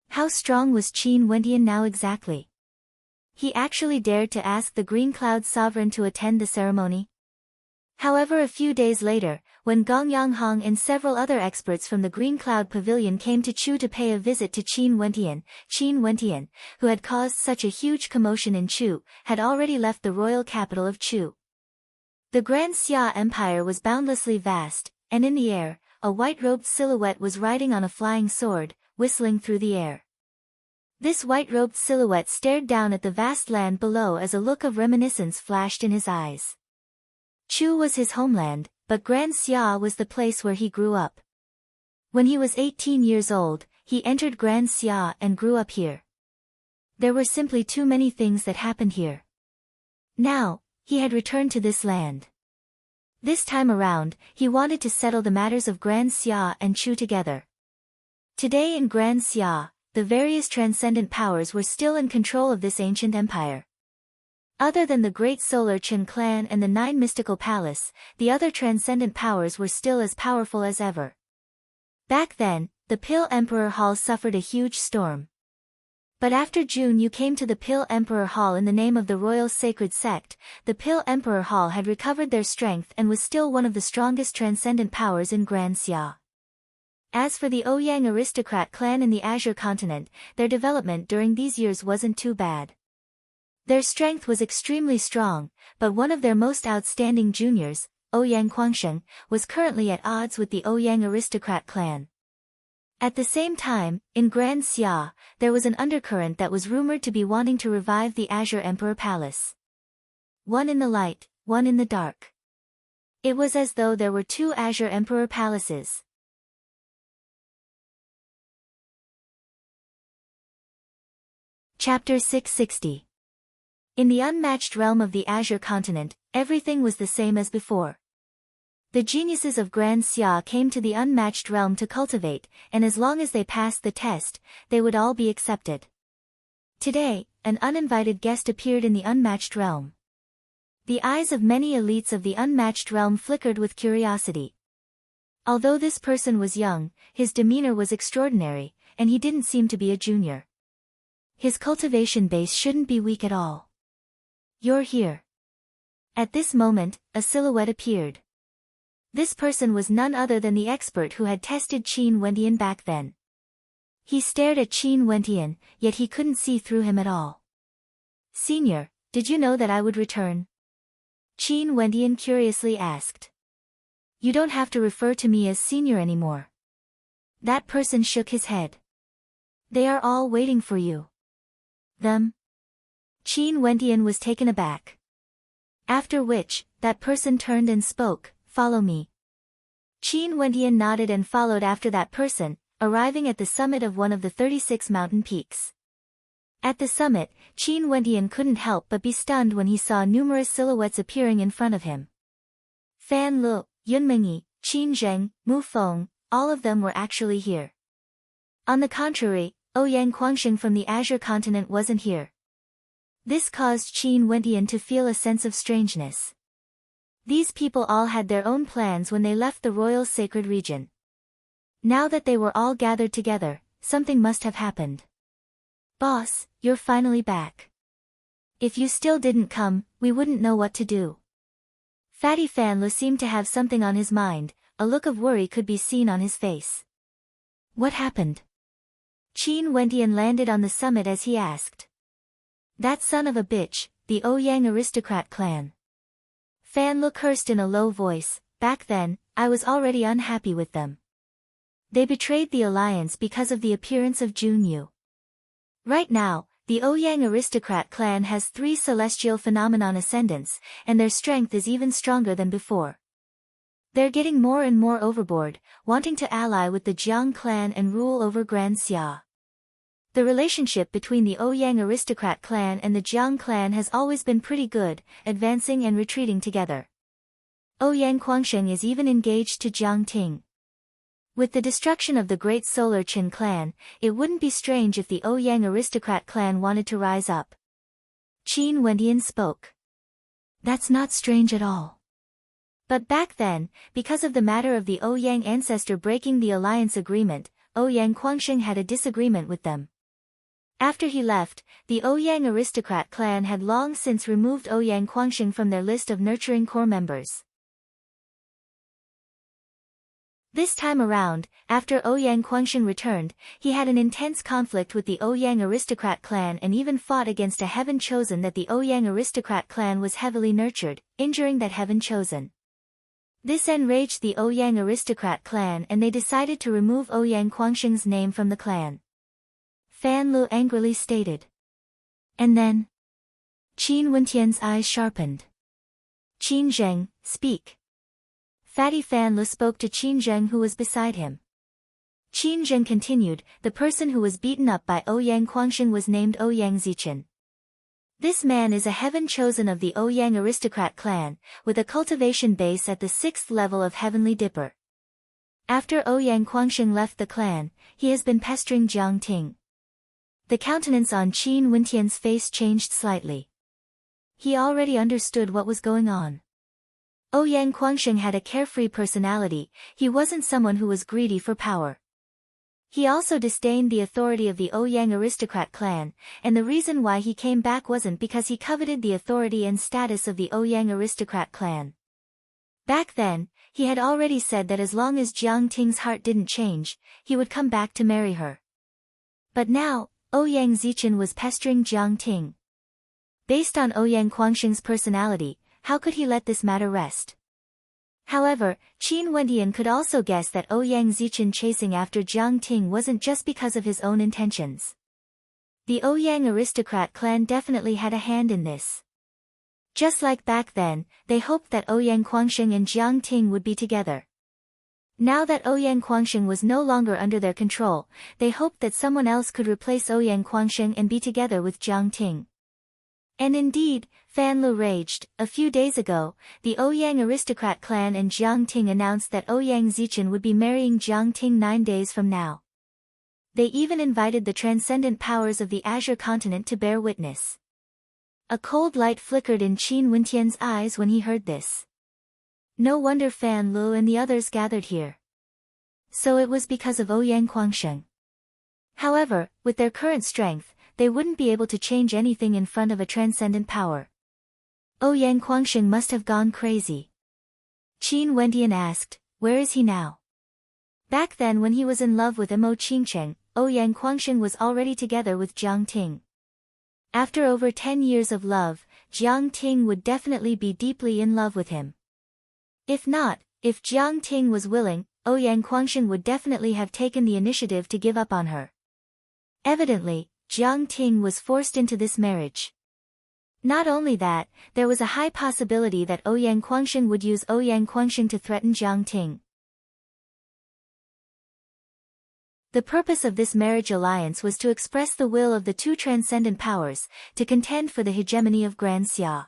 S1: How strong was Qin Wentian now exactly? He actually dared to ask the Green Cloud sovereign to attend the ceremony? However, a few days later, when Gong Yanghang and several other experts from the Green Cloud Pavilion came to Chu to pay a visit to Qin Wentian, who had caused such a huge commotion in Chu, had already left the royal capital of Chu. The Grand Xia Empire was boundlessly vast, and in the air, a white-robed silhouette was riding on a flying sword, whistling through the air. This white-robed silhouette stared down at the vast land below as a look of reminiscence flashed in his eyes. Chu was his homeland, but Grand Xia was the place where he grew up. When he was 18 years old, he entered Grand Xia and grew up here. There were simply too many things that happened here. Now, he had returned to this land. This time around, he wanted to settle the matters of Grand Xia and Chu together. Today in Grand Xia, the various transcendent powers were still in control of this ancient empire. Other than the great Solar Chen clan and the 9 mystical palace, the other transcendent powers were still as powerful as ever. Back then, the Pill Emperor Hall suffered a huge storm. But after June you came to the Pill Emperor Hall in the name of the Royal Sacred Sect, the Pill Emperor Hall had recovered their strength and was still one of the strongest transcendent powers in Grand Xia. As for the Ouyang aristocrat clan in the Azure continent, their development during these years wasn't too bad. Their strength was extremely strong, but one of their most outstanding juniors, Ouyang Guangsheng, was currently at odds with the Ouyang aristocrat clan. At the same time, in Grand Xia, there was an undercurrent that was rumored to be wanting to revive the Azure Emperor Palace. One in the light, one in the dark. It was as though there were 2 Azure Emperor Palaces. Chapter 660. In the unmatched realm of the Azure continent, everything was the same as before. The geniuses of Grand Xia came to the unmatched realm to cultivate, and as long as they passed the test, they would all be accepted. Today, an uninvited guest appeared in the unmatched realm. The eyes of many elites of the unmatched realm flickered with curiosity. Although this person was young, his demeanor was extraordinary, and he didn't seem to be a junior. His cultivation base shouldn't be weak at all. You're here. At this moment, a silhouette appeared. This person was none other than the expert who had tested Qin Wentian back then. He stared at Qin Wentian, yet he couldn't see through him at all. "Senior, did you know that I would return?" Qin Wentian curiously asked. "You don't have to refer to me as senior anymore." That person shook his head. "They are all waiting for you." "Them?" Qin Wentian was taken aback. After which, that person turned and spoke, "Follow me." Qin Wentian nodded and followed after that person, arriving at the summit of one of the 36 mountain peaks. At the summit, Qin Wentian couldn't help but be stunned when he saw numerous silhouettes appearing in front of him. Fan Lu, Yun Mengyi, Qin Zheng, Mu Feng, all of them were actually here. On the contrary, Ouyang Guangsheng from the Azure continent wasn't here. This caused Qin Wentian to feel a sense of strangeness. These people all had their own plans when they left the royal sacred region. Now that they were all gathered together, something must have happened. "Boss, you're finally back. If you still didn't come, we wouldn't know what to do." Fatty Fanlu seemed to have something on his mind, a look of worry could be seen on his face. "What happened?" Qin Wentian landed on the summit as he asked. "That son of a bitch, the Ouyang aristocrat clan." Fanlu cursed in a low voice. "Back then, I was already unhappy with them. They betrayed the alliance because of the appearance of Junyu. Right now, the Ouyang aristocrat clan has 3 celestial phenomenon ascendants, and their strength is even stronger than before. They're getting more and more overboard, wanting to ally with the Jiang clan and rule over Grand Xia. The relationship between the Ouyang aristocrat clan and the Jiang clan has always been pretty good, advancing and retreating together. Ouyang Quangsheng is even engaged to Jiang Ting. With the destruction of the great Solar Qin clan, it wouldn't be strange if the Ouyang aristocrat clan wanted to rise up. Qin Wendian spoke. That's not strange at all. But back then, because of the matter of the Ouyang ancestor breaking the alliance agreement, Ouyang Quangsheng had a disagreement with them. After he left, the Ouyang aristocrat clan had long since removed Ouyang Quangsheng from their list of nurturing core members. This time around, after Ouyang Quangsheng returned, he had an intense conflict with the Ouyang aristocrat clan and even fought against a heaven chosen that the Ouyang aristocrat clan was heavily nurtured, injuring that heaven chosen. This enraged the Ouyang aristocrat clan and they decided to remove Ouyang Quangsheng's name from the clan. Fan Lu angrily stated. And then? Qin Wentian's eyes sharpened. Qin Zheng, speak. Fatty Fan Lu spoke to Qin Zheng who was beside him. Qin Zheng continued, the person who was beaten up by Ouyang Quangsheng was named Ouyang Zichen. This man is a heaven chosen of the Ouyang aristocrat clan, with a cultivation base at the 6th level of Heavenly Dipper. After Ouyang Quangsheng left the clan, he has been pestering Jiang Ting. The countenance on Qin Wentian's face changed slightly. He already understood what was going on. Ouyang Quangsheng had a carefree personality, he wasn't someone who was greedy for power. He also disdained the authority of the Ouyang aristocrat clan, and the reason why he came back wasn't because he coveted the authority and status of the Ouyang aristocrat clan. Back then, he had already said that as long as Jiang Ting's heart didn't change, he would come back to marry her. But now, Ouyang Zichen was pestering Jiang Ting. Based on Ouyang Quangsheng's personality, how could he let this matter rest? However, Qin Wendian could also guess that Ouyang Zichen chasing after Jiang Ting wasn't just because of his own intentions. The Ouyang aristocrat clan definitely had a hand in this. Just like back then, they hoped that Ouyang Quangsheng and Jiang Ting would be together. Now that Ouyang Quangsheng was no longer under their control, they hoped that someone else could replace Ouyang Quangsheng and be together with Jiang Ting. And indeed, Fan Lu raged. A few days ago, the Ouyang aristocrat clan and Jiang Ting announced that Ouyang Zichen would be marrying Jiang Ting 9 days from now. They even invited the transcendent powers of the Azure continent to bear witness. A cold light flickered in Qin Wentian's eyes when he heard this. No wonder Fan Lu and the others gathered here. So it was because of Ouyang Quangsheng. However, with their current strength, they wouldn't be able to change anything in front of a transcendent power. Ouyang Quangsheng must have gone crazy. Qin Wendian asked, where is he now? Back then when he was in love with Mo Qingcheng, Ouyang Quangsheng was already together with Jiang Ting. After over 10 years of love, Jiang Ting would definitely be deeply in love with him. If not, if Jiang Ting was willing, Ouyang Quangsheng would definitely have taken the initiative to give up on her. Evidently, Jiang Ting was forced into this marriage. Not only that, there was a high possibility that Ouyang Quangsheng would use Ouyang Quangsheng to threaten Jiang Ting. The purpose of this marriage alliance was to express the will of the two transcendent powers, to contend for the hegemony of Grand Xia.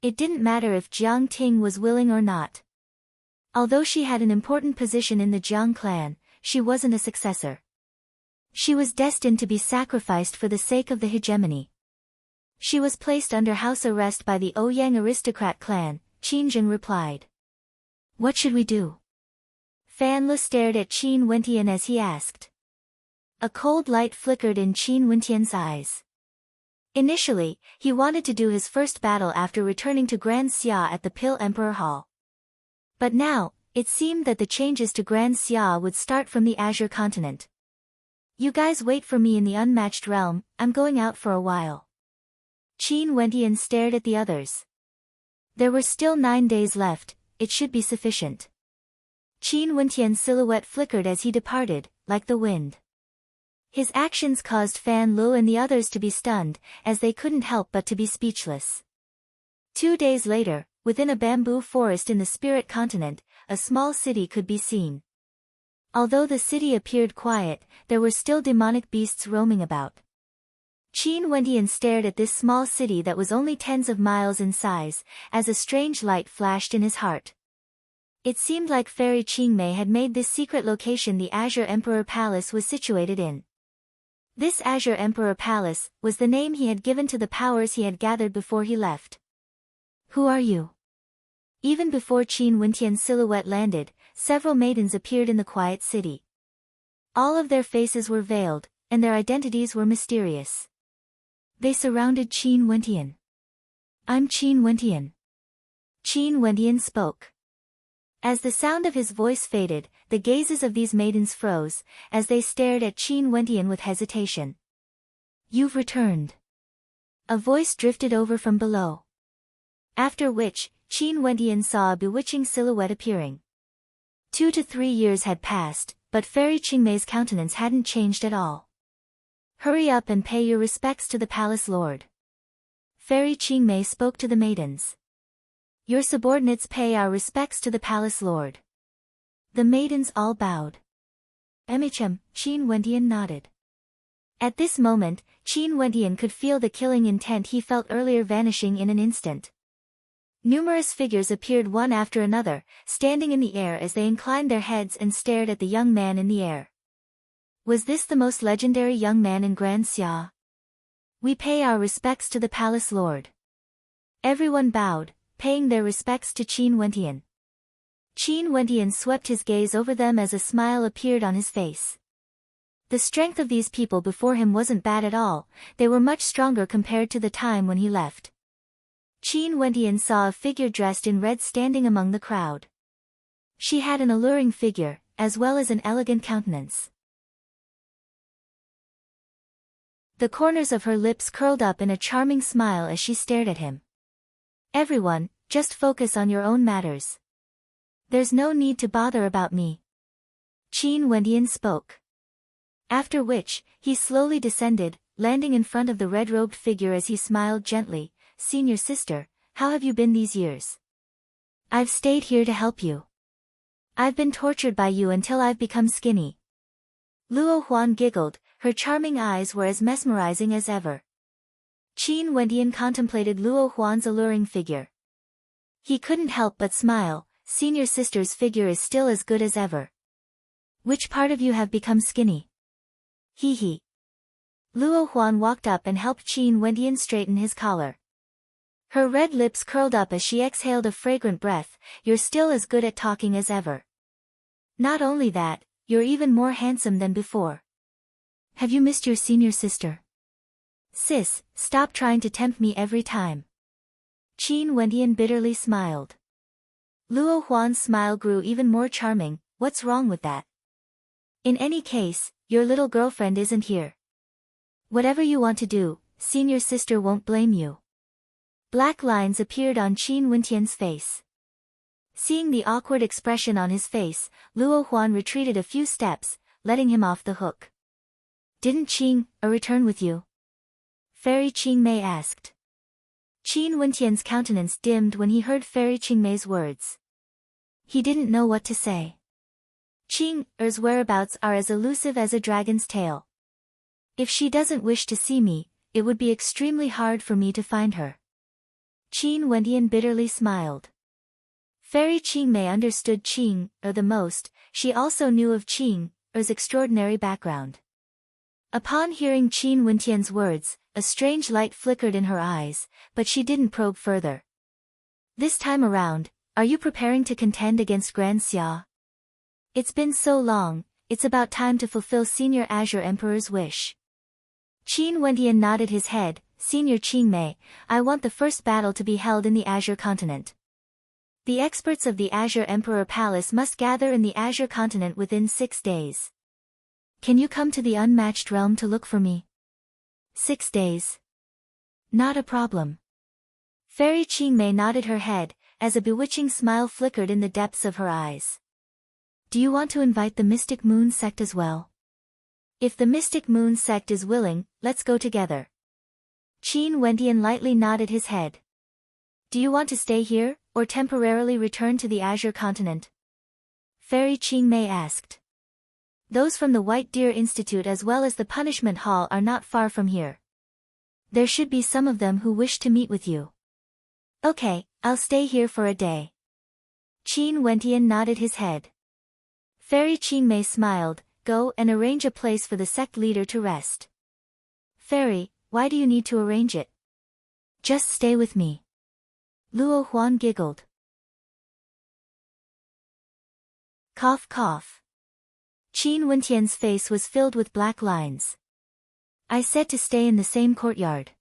S1: It didn't matter if Jiang Ting was willing or not. Although she had an important position in the Jiang clan, she wasn't a successor. She was destined to be sacrificed for the sake of the hegemony. She was placed under house arrest by the Ouyang aristocrat clan, Qin Zheng replied. What should we do? Fan Lu stared at Qin Wentian as he asked. A cold light flickered in Qin Wentian's eyes. Initially, he wanted to do his first battle after returning to Grand Xia at the Pill Emperor Hall. But now, it seemed that the changes to Grand Xia would start from the Azure continent. You guys wait for me in the unmatched realm, I'm going out for a while. Qin Wentian stared at the others. There were still 9 days left, it should be sufficient. Qin Wentian's silhouette flickered as he departed, like the wind. His actions caused Fan Lu and the others to be stunned, as they couldn't help but to be speechless. 2 days later, within a bamboo forest in the Spirit Continent, a small city could be seen. Although the city appeared quiet, there were still demonic beasts roaming about. Qin Wendian stared at this small city that was only tens of miles in size, as a strange light flashed in his heart. It seemed like Fairy Qingmei had made this secret location the Azure Emperor Palace was situated in. This Azure Emperor Palace was the name he had given to the powers he had gathered before he left. Who are you? Even before Qin Wendian's silhouette landed, several maidens appeared in the quiet city. All of their faces were veiled, and their identities were mysterious. They surrounded Qin Wendian. I'm Qin Wendian. Qin Wendian spoke. As the sound of his voice faded, the gazes of these maidens froze, as they stared at Qin Wendian with hesitation. You've returned. A voice drifted over from below. After which, Qin Wendian saw a bewitching silhouette appearing. 2 to 3 years had passed, but Fairy Qingmei's countenance hadn't changed at all. Hurry up and pay your respects to the palace lord. Fairy Qingmei spoke to the maidens. Your subordinates pay our respects to the palace lord. The maidens all bowed. Qin Wendian nodded. At this moment, Qin Wendian could feel the killing intent he felt earlier vanishing in an instant. Numerous figures appeared one after another, standing in the air as they inclined their heads and stared at the young man in the air. Was this the most legendary young man in Grand Xia? We pay our respects to the palace lord. Everyone bowed, paying their respects to Qin Wendian. Qin Wendian swept his gaze over them as a smile appeared on his face. The strength of these people before him wasn't bad at all, they were much stronger compared to the time when he left. Qin Wendian saw a figure dressed in red standing among the crowd. She had an alluring figure, as well as an elegant countenance. The corners of her lips curled up in a charming smile as she stared at him. Everyone, just focus on your own matters. There's no need to bother about me. Qin Wendian spoke. After which, he slowly descended, landing in front of the red-robed figure as he smiled gently. Senior sister, how have you been these years? I've stayed here to help you. I've been tortured by you until I've become skinny. Luo Huan giggled, her charming eyes were as mesmerizing as ever. Qin Wendian contemplated Luo Huan's alluring figure. He couldn't help but smile. Senior sister's figure is still as good as ever. Which part of you have become skinny? Hee hee. Luo Huan walked up and helped Qin Wendian straighten his collar. Her red lips curled up as she exhaled a fragrant breath. You're still as good at talking as ever. Not only that, you're even more handsome than before. Have you missed your senior sister? Sis, stop trying to tempt me every time. Qin Wendian bitterly smiled. Luo Huan's smile grew even more charming. What's wrong with that? In any case, your little girlfriend isn't here. Whatever you want to do, senior sister won't blame you. Black lines appeared on Qin Wendian's face. Seeing the awkward expression on his face, Luo Huan retreated a few steps, letting him off the hook. Didn't Qing return with you? Fairy Qingmei asked. Qin Wendian's countenance dimmed when he heard Fairy Qingmei's words. He didn't know what to say. Qing's whereabouts are as elusive as a dragon's tail. If she doesn't wish to see me, it would be extremely hard for me to find her. Qin Wendian bitterly smiled. Fairy Qingmei understood Qing the most. She also knew of Qing's extraordinary background. Upon hearing Qin Wendian's words, a strange light flickered in her eyes, but she didn't probe further. This time around, are you preparing to contend against Grand Xia? It's been so long, it's about time to fulfill Senior Azure Emperor's wish. Qin Wendian nodded his head. Senior Qingmei, I want the first battle to be held in the Azure Continent. The experts of the Azure Emperor Palace must gather in the Azure Continent within 6 days. Can you come to the Unmatched Realm to look for me? 6 days. Not a problem. Fairy Qingmei nodded her head, as a bewitching smile flickered in the depths of her eyes. Do you want to invite the Mystic Moon sect as well? If the Mystic Moon sect is willing, let's go together. Qin Wentian lightly nodded his head. Do you want to stay here, or temporarily return to the Azure Continent? Fairy Qingmei asked. Those from the White Deer Institute as well as the Punishment Hall are not far from here. There should be some of them who wish to meet with you. Okay, I'll stay here for a day. Qin Wentian nodded his head. Fairy Qingmei smiled. Go and arrange a place for the sect leader to rest. Fairy, why do you need to arrange it? Just stay with me. Luo Huan giggled. Cough cough. Qin Wentian's face was filled with black lines. I said to stay in the same courtyard.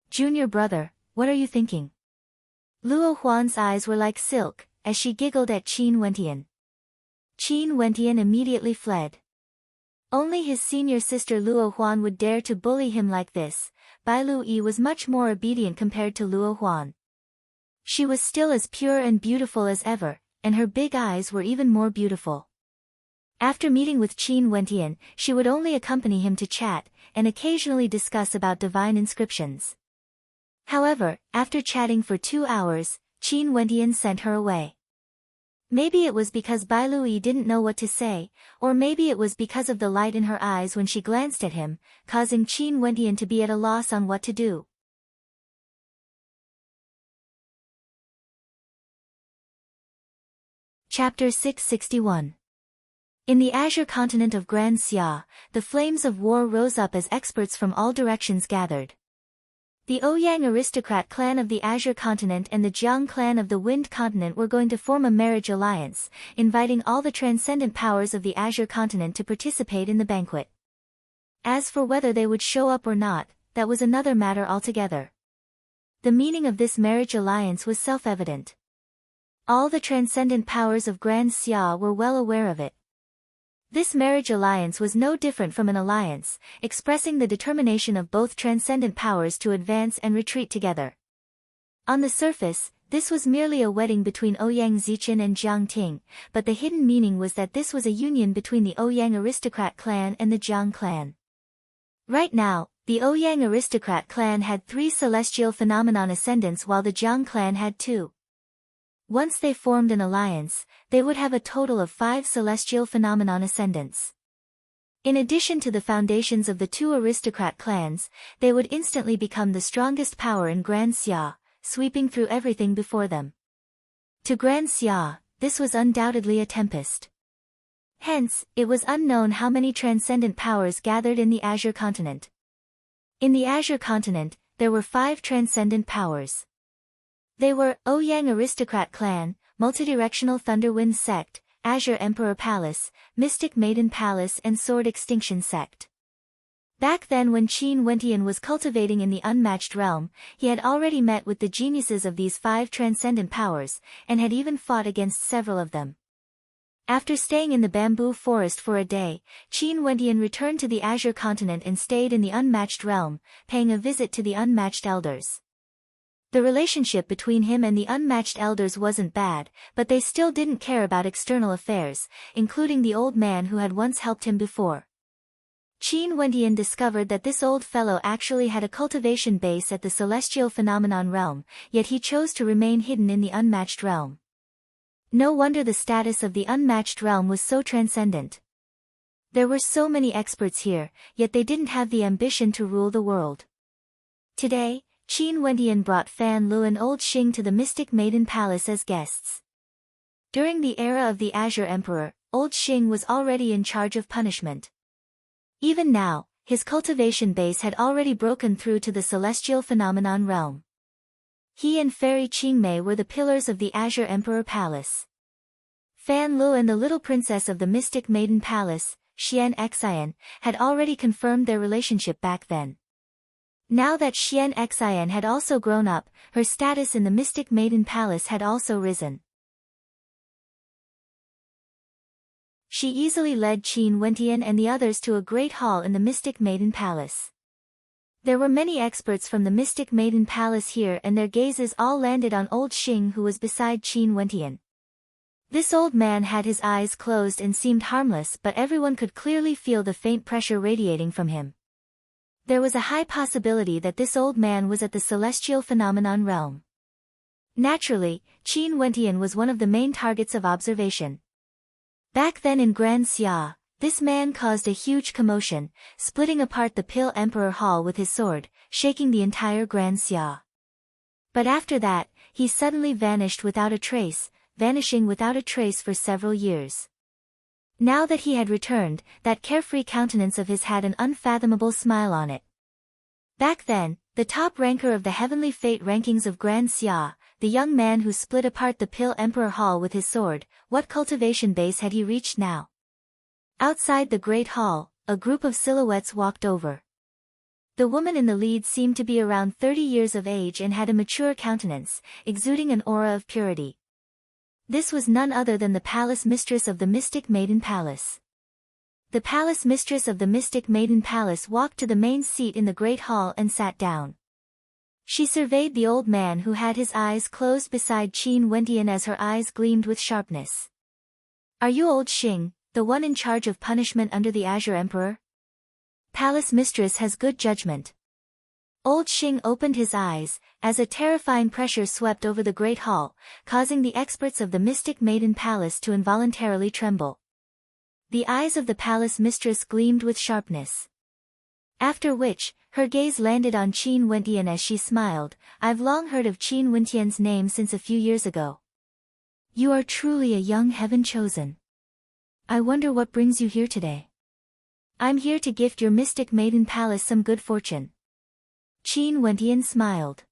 S1: Junior brother, what are you thinking? Luo Huan's eyes were like silk, as she giggled at Qin Wentian. Qin Wentian immediately fled. Only his senior sister Luo Huan would dare to bully him like this. Bai Luyi was much more obedient compared to Luo Huan. She was still as pure and beautiful as ever, and her big eyes were even more beautiful. After meeting with Qin Wentian, she would only accompany him to chat, and occasionally discuss about divine inscriptions. However, after chatting for 2 hours, Qin Wentian sent her away. Maybe it was because Bai Luyi didn't know what to say, or maybe it was because of the light in her eyes when she glanced at him, causing Qin Wentian to be at a loss on what to do. Chapter 661. In the Azure Continent of Grand Xia, the flames of war rose up as experts from all directions gathered. The Ouyang aristocrat clan of the Azure Continent and the Jiang clan of the Wind Continent were going to form a marriage alliance, inviting all the transcendent powers of the Azure Continent to participate in the banquet. As for whether they would show up or not, that was another matter altogether. The meaning of this marriage alliance was self-evident. All the transcendent powers of Grand Xia were well aware of it. This marriage alliance was no different from an alliance, expressing the determination of both transcendent powers to advance and retreat together. On the surface, this was merely a wedding between Ouyang Zichen and Jiang Ting, but the hidden meaning was that this was a union between the Ouyang aristocrat clan and the Jiang clan. Right now, the Ouyang aristocrat clan had 3 celestial phenomenon ascendants while the Jiang clan had 2. Once they formed an alliance, they would have a total of 5 celestial phenomenon ascendants. In addition to the foundations of the 2 aristocrat clans, they would instantly become the strongest power in Grand Xia, sweeping through everything before them. To Grand Xia, this was undoubtedly a tempest. Hence, it was unknown how many transcendent powers gathered in the Azure Continent. In the Azure Continent, there were 5 transcendent powers. They were Ouyang Aristocrat Clan, Multidirectional Thunderwind Sect, Azure Emperor Palace, Mystic Maiden Palace and Sword Extinction Sect. Back then when Qin Wentian was cultivating in the Unmatched Realm, he had already met with the geniuses of these 5 transcendent powers, and had even fought against several of them. After staying in the bamboo forest for a day, Qin Wentian returned to the Azure Continent and stayed in the Unmatched Realm, paying a visit to the Unmatched Elders. The relationship between him and the Unmatched Elders wasn't bad, but they still didn't care about external affairs, including the old man who had once helped him before. Qin Wentian discovered that this old fellow actually had a cultivation base at the Celestial Phenomenon Realm, yet he chose to remain hidden in the Unmatched Realm. No wonder the status of the Unmatched Realm was so transcendent. There were so many experts here, yet they didn't have the ambition to rule the world. Today, Qin Wentian brought Fan Lu and Old Xing to the Mystic Maiden Palace as guests. During the era of the Azure Emperor, Old Xing was already in charge of punishment. Even now, his cultivation base had already broken through to the Celestial Phenomenon Realm. He and Fairy Qingmei were the pillars of the Azure Emperor Palace. Fan Lu and the little princess of the Mystic Maiden Palace, Xian Xian, had already confirmed their relationship back then. Now that Xian Xian had also grown up, her status in the Mystic Maiden Palace had also risen. She easily led Qin Wentian and the others to a great hall in the Mystic Maiden Palace. There were many experts from the Mystic Maiden Palace here and their gazes all landed on Old Xing who was beside Qin Wentian. This old man had his eyes closed and seemed harmless, but everyone could clearly feel the faint pressure radiating from him. There was a high possibility that this old man was at the celestial phenomenon realm. Naturally, Qin Wentian was one of the main targets of observation. Back then in Grand Xia, this man caused a huge commotion, splitting apart the Pill Emperor Hall with his sword, shaking the entire Grand Xia. But after that, he suddenly vanished without a trace, vanishing without a trace for several years. Now that he had returned, that carefree countenance of his had an unfathomable smile on it. Back then, the top ranker of the heavenly fate rankings of Grand Xia, the young man who split apart the Pill Emperor Hall with his sword, what cultivation base had he reached now? Outside the Great Hall, a group of silhouettes walked over. The woman in the lead seemed to be around 30 years of age and had a mature countenance, exuding an aura of purity. This was none other than the palace mistress of the Mystic Maiden Palace. The palace mistress of the Mystic Maiden Palace walked to the main seat in the Great Hall and sat down. She surveyed the old man who had his eyes closed beside Qin Wentian as her eyes gleamed with sharpness. "Are you old Xing, the one in charge of punishment under the Azure Emperor?" "Palace mistress has good judgment." Old Xing opened his eyes, as a terrifying pressure swept over the Great Hall, causing the experts of the Mystic Maiden Palace to involuntarily tremble. The eyes of the palace mistress gleamed with sharpness. After which, her gaze landed on Qin Wentian as she smiled. "I've long heard of Qin Wentian's name since a few years ago. You are truly a young heaven chosen. I wonder what brings you here today." "I'm here to gift your Mystic Maiden Palace some good fortune." Qin Wentian smiled.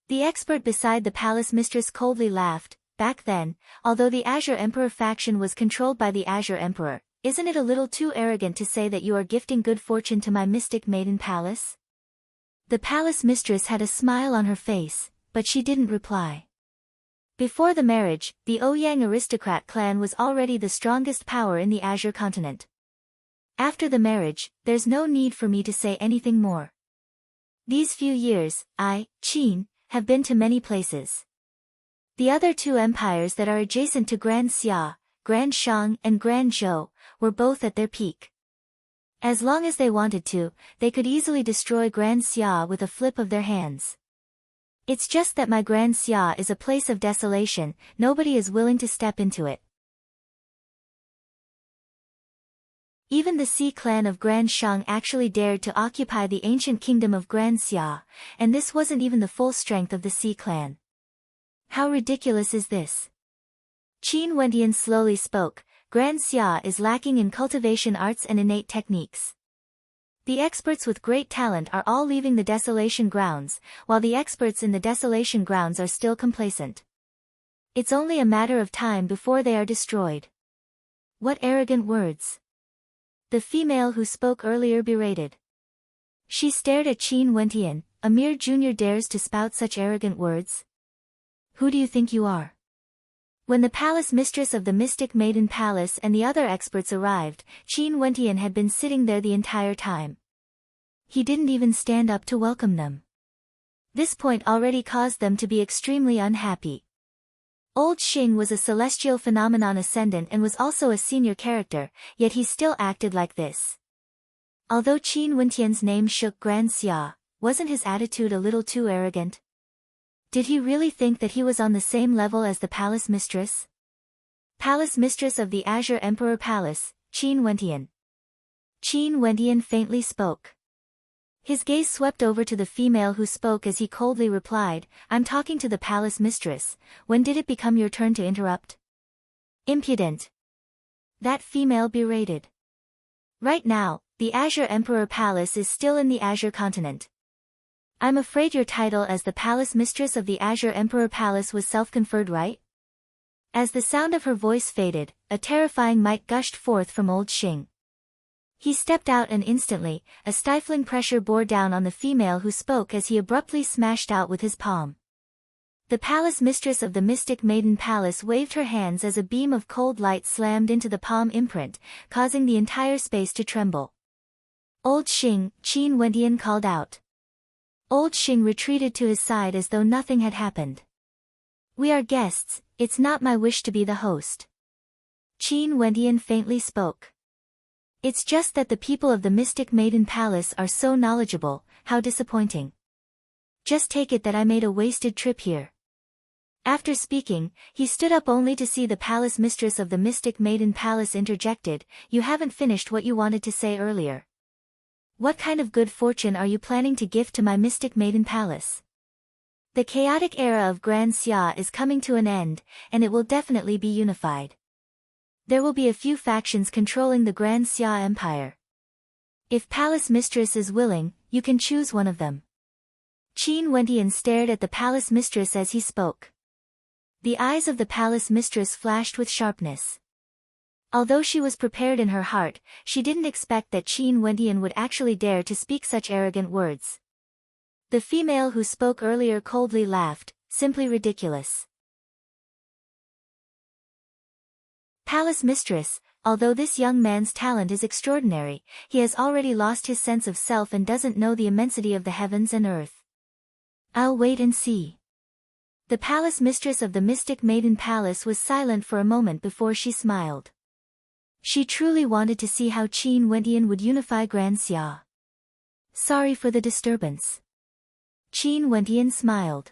S1: The expert beside the palace mistress coldly laughed. "Back then, although the Azure Emperor faction was controlled by the Azure Emperor, isn't it a little too arrogant to say that you are gifting good fortune to my Mystic Maiden Palace?" The palace mistress had a smile on her face, but she didn't reply. Before the marriage, the Ouyang aristocrat clan was already the strongest power in the Azure continent. After the marriage, there's no need for me to say anything more. These few years, I, Qin, have been to many places. The other two empires that are adjacent to Grand Xia, Grand Shang and Grand Zhou, were both at their peak. As long as they wanted to, they could easily destroy Grand Xia with a flip of their hands. It's just that my Grand Xia is a place of desolation, nobody is willing to step into it. Even the Xi clan of Grand Shang actually dared to occupy the ancient kingdom of Grand Xia, and this wasn't even the full strength of the Xi clan. How ridiculous is this? Qin Wentian slowly spoke. Grand Xia is lacking in cultivation arts and innate techniques. The experts with great talent are all leaving the desolation grounds, while the experts in the desolation grounds are still complacent. It's only a matter of time before they are destroyed. What arrogant words! The female who spoke earlier berated. She stared at Qin Wentian. A mere junior dares to spout such arrogant words? Who do you think you are? When the palace mistress of the Mystic Maiden Palace and the other experts arrived, Qin Wentian had been sitting there the entire time. He didn't even stand up to welcome them. This point already caused them to be extremely unhappy. Old Xing was a celestial phenomenon ascendant and was also a senior character, yet he still acted like this. Although Qin Wentian's name shook Grand Xia, wasn't his attitude a little too arrogant? Did he really think that he was on the same level as the palace mistress? Palace mistress of the Azure Emperor Palace, Qin Wentian. Qin Wentian faintly spoke. His gaze swept over to the female who spoke as he coldly replied, "I'm talking to the palace mistress. When did it become your turn to interrupt?" "Impudent!" that female berated. "Right now, the Azure Emperor Palace is still in the Azure continent. I'm afraid your title as the palace mistress of the Azure Emperor Palace was self-conferred, right?" As the sound of her voice faded, a terrifying might gushed forth from old Xing. He stepped out and instantly, a stifling pressure bore down on the female who spoke as he abruptly smashed out with his palm. The palace mistress of the Mystic Maiden Palace waved her hands as a beam of cold light slammed into the palm imprint, causing the entire space to tremble. "Old Xing," Qin Wentian called out. Old Xing retreated to his side as though nothing had happened. We are guests, it's not my wish to be the host. Qin Wendian faintly spoke. It's just that the people of the Mystic Maiden Palace are so knowledgeable, how disappointing. Just take it that I made a wasted trip here. After speaking, he stood up only to see the palace mistress of the Mystic Maiden Palace interjected, you haven't finished what you wanted to say earlier. What kind of good fortune are you planning to gift to my Mystic Maiden Palace? The chaotic era of Grand Xia is coming to an end, and it will definitely be unified. There will be a few factions controlling the Grand Xia Empire. If Palace Mistress is willing, you can choose one of them. Qin Wendian stared at the Palace Mistress as he spoke. The eyes of the Palace Mistress flashed with sharpness. Although she was prepared in her heart, she didn't expect that Qin Wendian would actually dare to speak such arrogant words. The female who spoke earlier coldly laughed, simply ridiculous. Palace Mistress, although this young man's talent is extraordinary, he has already lost his sense of self and doesn't know the immensity of the heavens and earth. I'll wait and see. The Palace Mistress of the Mystic Maiden Palace was silent for a moment before she smiled. She truly wanted to see how Qin Wendian would unify Grand Xia. Sorry for the disturbance. Qin Wendian smiled.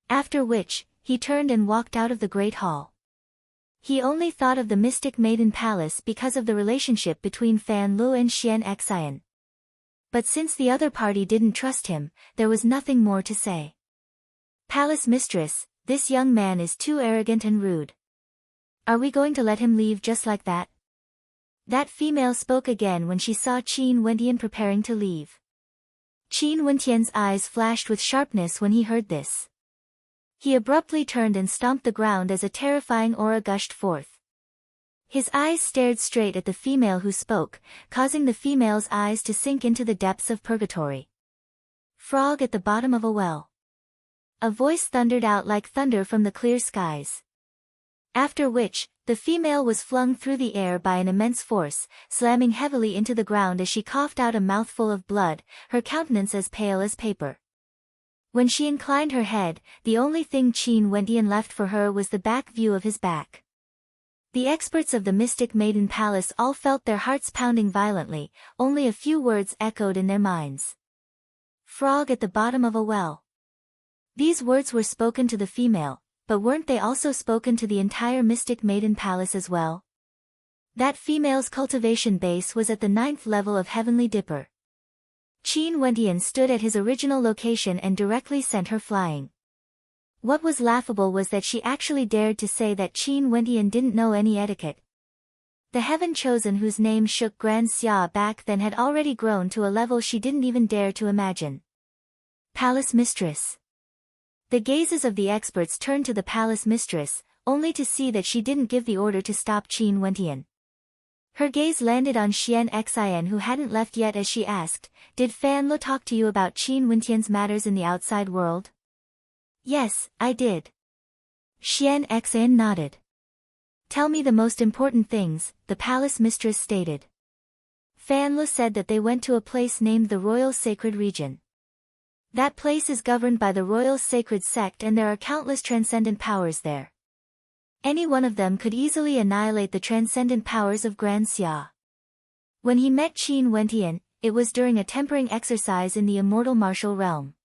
S1: After which, he turned and walked out of the Great Hall. He only thought of the Mystic Maiden Palace because of the relationship between Fan Lu and Xian Xian. But since the other party didn't trust him, there was nothing more to say. Palace Mistress, this young man is too arrogant and rude. Are we going to let him leave just like that? That female spoke again when she saw Qin Wendian preparing to leave. Qin Wendian's eyes flashed with sharpness when he heard this. He abruptly turned and stomped the ground as a terrifying aura gushed forth. His eyes stared straight at the female who spoke, causing the female's eyes to sink into the depths of purgatory. Frog at the bottom of a well. A voice thundered out like thunder from the clear skies. After which, the female was flung through the air by an immense force, slamming heavily into the ground as she coughed out a mouthful of blood, her countenance as pale as paper. When she inclined her head, the only thing Qin Wendian left for her was the back view of his back. The experts of the Mystic Maiden Palace all felt their hearts pounding violently, only a few words echoed in their minds. Frog at the bottom of a well. These words were spoken to the female, but weren't they also spoken to the entire Mystic Maiden Palace as well? That female's cultivation base was at the 9th level of Heavenly Dipper. Qin Wendian stood at his original location and directly sent her flying. What was laughable was that she actually dared to say that Qin Wendian didn't know any etiquette. The Heaven Chosen whose name shook Grand Xia back then had already grown to a level she didn't even dare to imagine. Palace Mistress. The gazes of the experts turned to the Palace Mistress, only to see that she didn't give the order to stop Qin Wendian. Her gaze landed on Xian Xian who hadn't left yet as she asked, Did Fan Lu talk to you about Qin Wendian's matters in the outside world? Yes, I did. Xian Xian nodded. Tell me the most important things, the Palace Mistress stated. Fan Lu said that they went to a place named the Royal Sacred Region. That place is governed by the Royal Sacred Sect and there are countless transcendent powers there. Any one of them could easily annihilate the transcendent powers of Grand Xia. When he met Qin Wendian, it was during a tempering exercise in the immortal martial realm.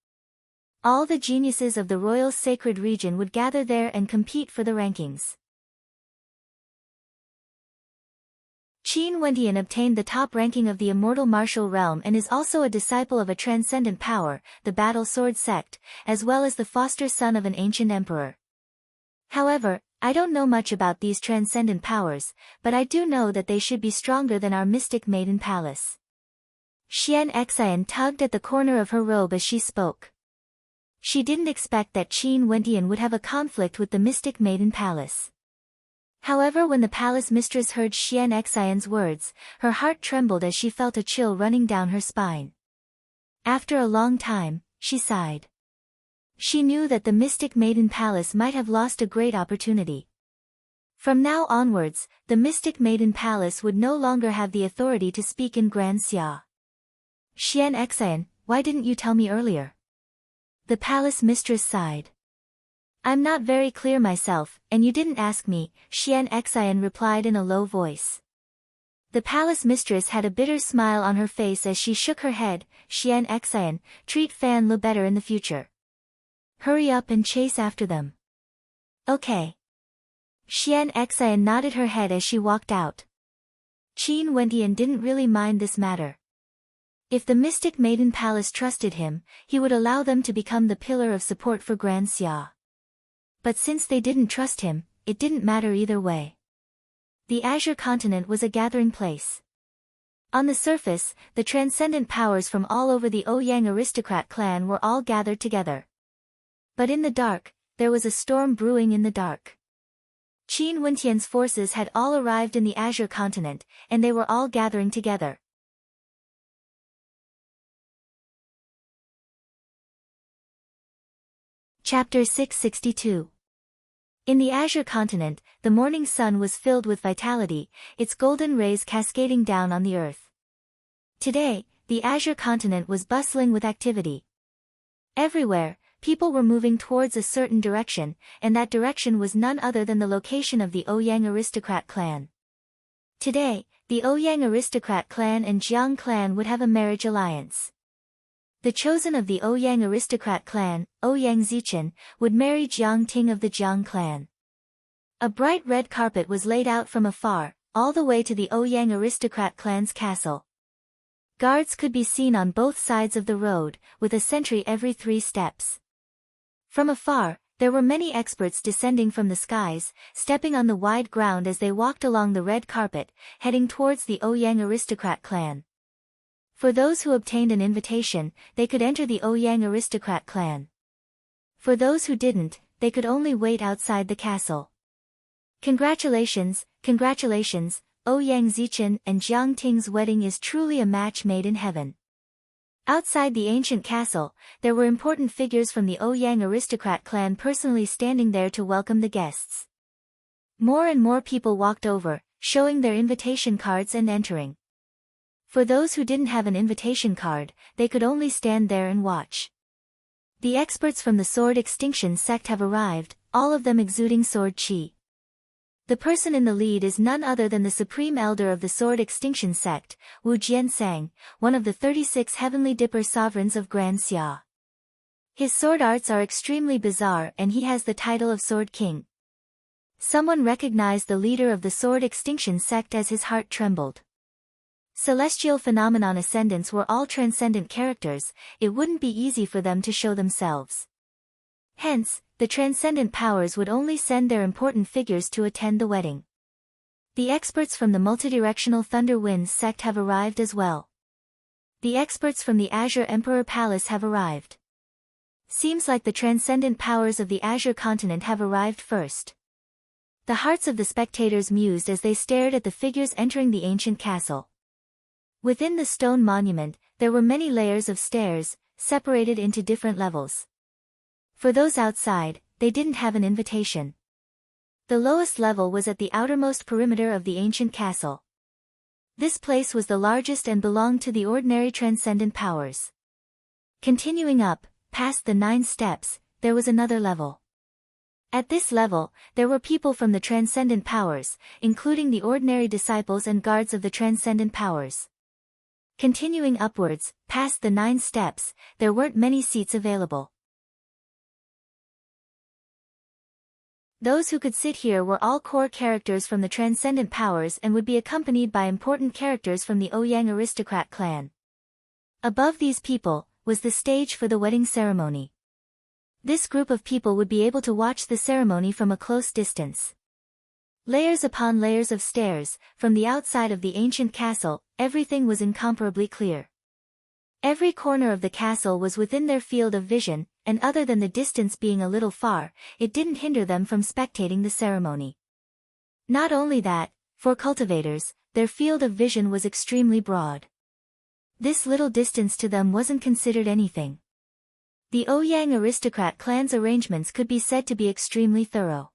S1: All the geniuses of the Royal Sacred Region would gather there and compete for the rankings. Qin Wendian obtained the top ranking of the immortal martial realm and is also a disciple of a transcendent power, the Battle Sword Sect, as well as the foster son of an ancient emperor. However, I don't know much about these transcendent powers, but I do know that they should be stronger than our Mystic Maiden Palace. Xian Xian tugged at the corner of her robe as she spoke. She didn't expect that Qin Wendian would have a conflict with the Mystic Maiden Palace. However, when the Palace Mistress heard Xian Xian's words, her heart trembled as she felt a chill running down her spine. After a long time, she sighed. She knew that the Mystic Maiden Palace might have lost a great opportunity. From now onwards, the Mystic Maiden Palace would no longer have the authority to speak in Grand Xia. Xian Xian, why didn't you tell me earlier? The Palace Mistress sighed. I'm not very clear myself, and you didn't ask me, Xian Xian replied in a low voice. The palace mistress had a bitter smile on her face as she shook her head. Xian Xian, treat Fan Lu better in the future. Hurry up and chase after them. Okay. Xian Xian nodded her head as she walked out. Qin Wentian didn't really mind this matter. If the Mystic Maiden Palace trusted him, he would allow them to become the pillar of support for Grand Xia. But since they didn't trust him, it didn't matter either way. The Azure Continent was a gathering place. On the surface, the transcendent powers from all over the Ouyang aristocrat clan were all gathered together. But in the dark, there was a storm brewing in the dark. Qin Wentian's forces had all arrived in the Azure Continent, and they were all gathering together. Chapter 662. In the Azure Continent, the morning sun was filled with vitality, its golden rays cascading down on the earth. Today, the Azure Continent was bustling with activity. Everywhere, people were moving towards a certain direction, and that direction was none other than the location of the Ouyang aristocrat clan. Today, the Ouyang aristocrat clan and Jiang clan would have a marriage alliance. The chosen of the Ouyang aristocrat clan, Ouyang Zichen, would marry Jiang Ting of the Jiang clan. A bright red carpet was laid out from afar, all the way to the Ouyang aristocrat clan's castle. Guards could be seen on both sides of the road, with a sentry every 3 steps. From afar, there were many experts descending from the skies, stepping on the wide ground as they walked along the red carpet, heading towards the Ouyang aristocrat clan. For those who obtained an invitation, they could enter the Ouyang aristocrat clan. For those who didn't, they could only wait outside the castle. Congratulations, congratulations, Ouyang Zichen and Jiang Ting's wedding is truly a match made in heaven. Outside the ancient castle, there were important figures from the Ouyang aristocrat clan personally standing there to welcome the guests. More and more people walked over, showing their invitation cards and entering. For those who didn't have an invitation card, they could only stand there and watch. The experts from the Sword Extinction sect have arrived, all of them exuding sword qi. The person in the lead is none other than the Supreme Elder of the Sword Extinction sect, Wu Jiansang, one of the 36 Heavenly Dipper sovereigns of Grand Xia. His sword arts are extremely bizarre and he has the title of Sword King. Someone recognized the leader of the Sword Extinction sect as his heart trembled. Celestial phenomenon ascendants were all transcendent characters, it wouldn't be easy for them to show themselves. Hence, the transcendent powers would only send their important figures to attend the wedding. The experts from the multidirectional Thunder Winds sect have arrived as well. The experts from the Azure Emperor Palace have arrived. Seems like the transcendent powers of the Azure Continent have arrived first. The hearts of the spectators mused as they stared at the figures entering the ancient castle. Within the stone monument, there were many layers of stairs, separated into different levels. For those outside, they didn't have an invitation. The lowest level was at the outermost perimeter of the ancient castle. This place was the largest and belonged to the ordinary transcendent powers. Continuing up, past the 9 steps, there was another level. At this level, there were people from the transcendent powers, including the ordinary disciples and guards of the transcendent powers. Continuing upwards, past the 9 steps, there weren't many seats available. Those who could sit here were all core characters from the transcendent powers and would be accompanied by important characters from the Ouyang aristocrat clan. Above these people, was the stage for the wedding ceremony. This group of people would be able to watch the ceremony from a close distance. Layers upon layers of stairs, from the outside of the ancient castle, everything was incomparably clear. Every corner of the castle was within their field of vision, and other than the distance being a little far, it didn't hinder them from spectating the ceremony. Not only that, for cultivators, their field of vision was extremely broad. This little distance to them wasn't considered anything. The Ouyang aristocrat clan's arrangements could be said to be extremely thorough.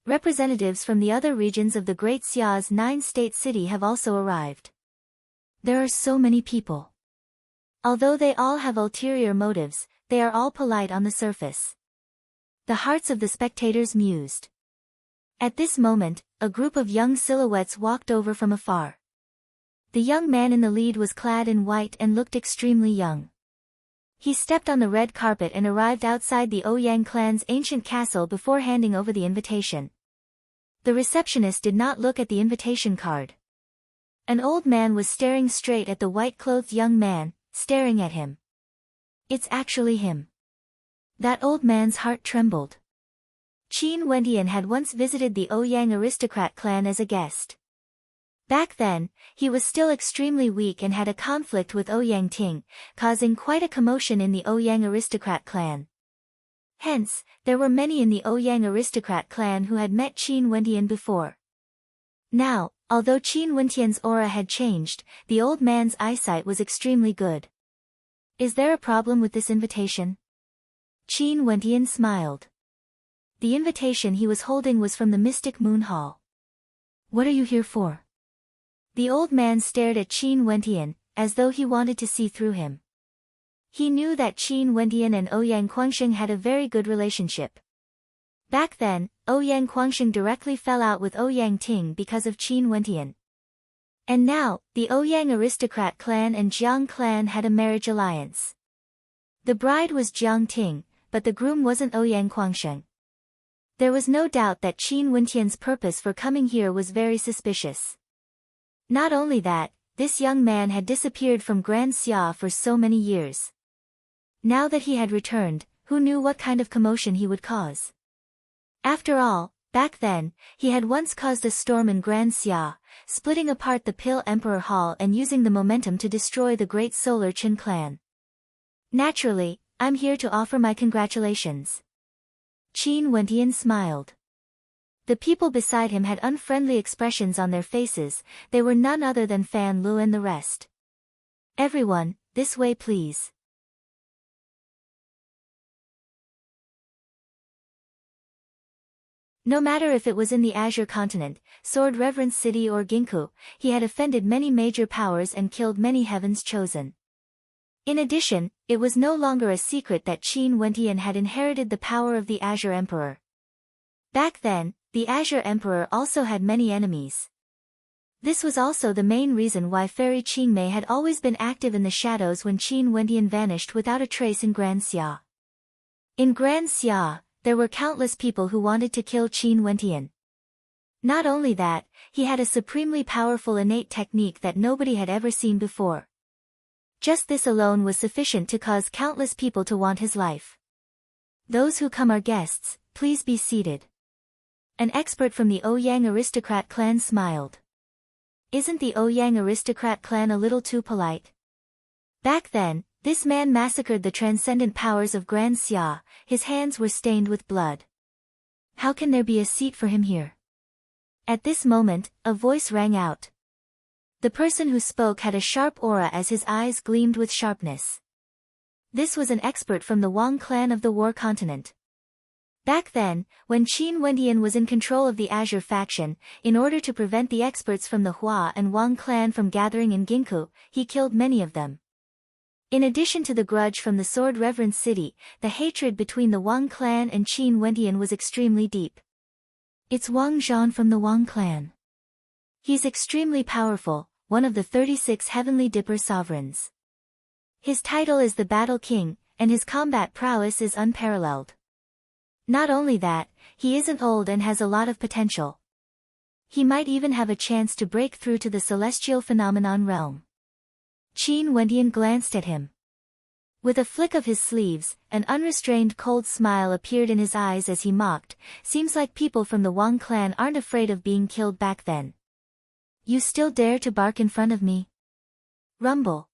S1: Representatives from the other regions of the Great Xia's 9-state city have also arrived. There are so many people. Although they all have ulterior motives, they are all polite on the surface. The hearts of the spectators mused. At this moment, a group of young silhouettes walked over from afar. The young man in the lead was clad in white and looked extremely young. He stepped on the red carpet and arrived outside the Ouyang clan's ancient castle before handing over the invitation. The receptionist did not look at the invitation card. An old man was staring straight at the white-clothed young man, staring at him. It's actually him. That old man's heart trembled. Qin Wendian had once visited the Ouyang aristocrat clan as a guest. Back then, he was still extremely weak and had a conflict with Ouyang Ting, causing quite a commotion in the Ouyang aristocrat clan. Hence, there were many in the Ouyang aristocrat clan who had met Qin Wendian before. Now, although Qin Wendian's aura had changed, the old man's eyesight was extremely good. Is there a problem with this invitation? Qin Wendian smiled. The invitation he was holding was from the Mystic Moon Hall. What are you here for? The old man stared at Qin Wendian, as though he wanted to see through him. He knew that Qin Wendian and Ouyang Guangxing had a very good relationship. Back then, Ouyang Guangxing directly fell out with Ouyang Ting because of Qin Wendian. And now, the Ouyang aristocrat clan and Jiang clan had a marriage alliance. The bride was Jiang Ting, but the groom wasn't Ouyang Guangxing. There was no doubt that Qin Wendian's purpose for coming here was very suspicious. Not only that, this young man had disappeared from Grand Xia for so many years. Now that he had returned, who knew what kind of commotion he would cause? After all, back then, he had once caused a storm in Grand Xia, splitting apart the Pale Emperor Hall and using the momentum to destroy the great Solar Qin clan. Naturally, I'm here to offer my congratulations. Qin Wendian smiled. The people beside him had unfriendly expressions on their faces, they were none other than Fan Lu and the rest. Everyone, this way please. No matter if it was in the Azure Continent, Sword Reverence City or Ginkgo, he had offended many major powers and killed many heavens chosen. In addition, it was no longer a secret that Qin Wendian had inherited the power of the Azure Emperor. Back then, the Azure Emperor also had many enemies. This was also the main reason why Fairy Qingmei had always been active in the shadows when Qin Wendian vanished without a trace in Grand Xia. In Grand Xia, there were countless people who wanted to kill Qin Wendian. Not only that, he had a supremely powerful innate technique that nobody had ever seen before. Just this alone was sufficient to cause countless people to want his life. Those who come are guests, please be seated. An expert from the Ouyang aristocrat clan smiled. Isn't the Ouyang aristocrat clan a little too polite? Back then, this man massacred the transcendent powers of Grand Xia, his hands were stained with blood. How can there be a seat for him here? At this moment, a voice rang out. The person who spoke had a sharp aura as his eyes gleamed with sharpness. This was an expert from the Wang clan of the War Continent. Back then, when Qin Wendian was in control of the Azure faction, in order to prevent the experts from the Hua and Wang clan from gathering in Ginkgo, he killed many of them. In addition to the grudge from the Sword Reverence City, the hatred between the Wang clan and Qin Wendian was extremely deep. It's Wang Zhan from the Wang clan. He's extremely powerful, one of the 36 Heavenly Dipper sovereigns. His title is the Battle King, and his combat prowess is unparalleled. Not only that, he isn't old and has a lot of potential. He might even have a chance to break through to the celestial phenomenon realm. Qin Wendian glanced at him. With a flick of his sleeves, an unrestrained cold smile appeared in his eyes as he mocked, seems like people from the Wang clan aren't afraid of being killed back then. You still dare to bark in front of me? Rumble.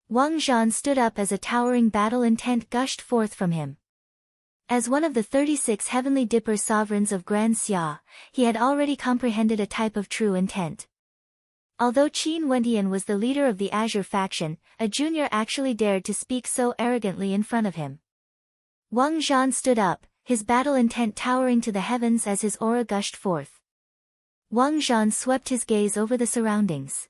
S1: Wang Zhan stood up as a towering battle intent gushed forth from him. As one of the 36 Heavenly Dipper sovereigns of Grand Xia, he had already comprehended a type of true intent. Although Qin Wendian was the leader of the Azure faction, a junior actually dared to speak so arrogantly in front of him. Wang Zhan stood up, his battle intent towering to the heavens as his aura gushed forth. Wang Zhan swept his gaze over the surroundings.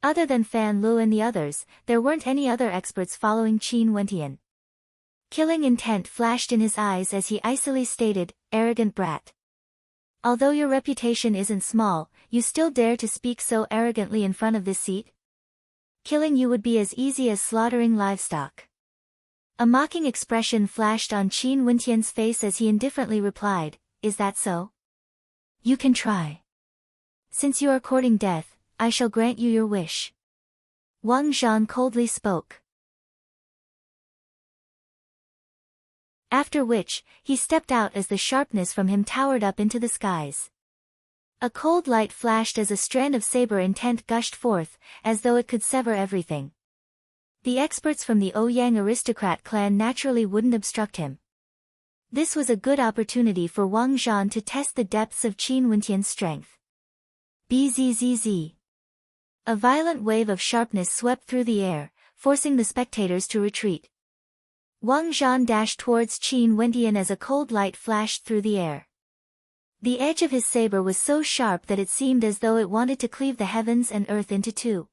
S1: Other than Fan Lu and the others, there weren't any other experts following Qin Wendian. Killing intent flashed in his eyes as he icily stated, "Arrogant brat. Although your reputation isn't small, you still dare to speak so arrogantly in front of this seat? Killing you would be as easy as slaughtering livestock." A mocking expression flashed on Qin Wentian's face as he indifferently replied, "Is that so? You can try. Since you are courting death, I shall grant you your wish." Wang Zhan coldly spoke. After which, he stepped out as the sharpness from him towered up into the skies. A cold light flashed as a strand of saber intent gushed forth, as though it could sever everything. The experts from the Ouyang aristocrat clan naturally wouldn't obstruct him. This was a good opportunity for Wang Zhan to test the depths of Qin Wentian's strength. Bzzz. A violent wave of sharpness swept through the air, forcing the spectators to retreat. Wang Zhan dashed towards Qin Wentian as a cold light flashed through the air. The edge of his saber was so sharp that it seemed as though it wanted to cleave the heavens and earth into two.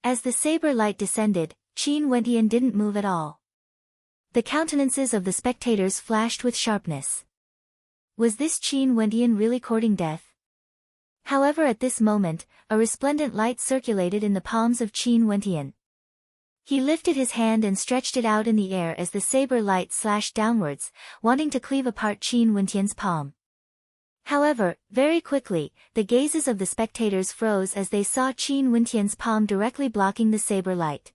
S1: As the saber light descended, Qin Wentian didn't move at all. The countenances of the spectators flashed with sharpness. Was this Qin Wentian really courting death? However, at this moment, a resplendent light circulated in the palms of Qin Wentian. He lifted his hand and stretched it out in the air as the saber light slashed downwards, wanting to cleave apart Qin Wentian's palm. However, very quickly, the gazes of the spectators froze as they saw Qin Wentian's palm directly blocking the saber light.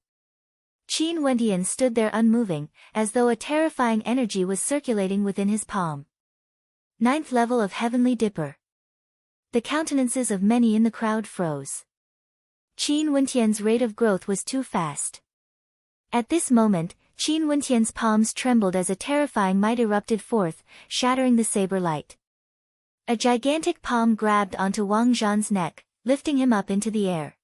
S1: Qin Wentian stood there unmoving, as though a terrifying energy was circulating within his palm. 9th level of Heavenly Dipper. The countenances of many in the crowd froze. Qin Wentian's rate of growth was too fast. At this moment, Qin Wentian's palms trembled as a terrifying might erupted forth, shattering the saber light. A gigantic palm grabbed onto Wang Zhan's neck, lifting him up into the air.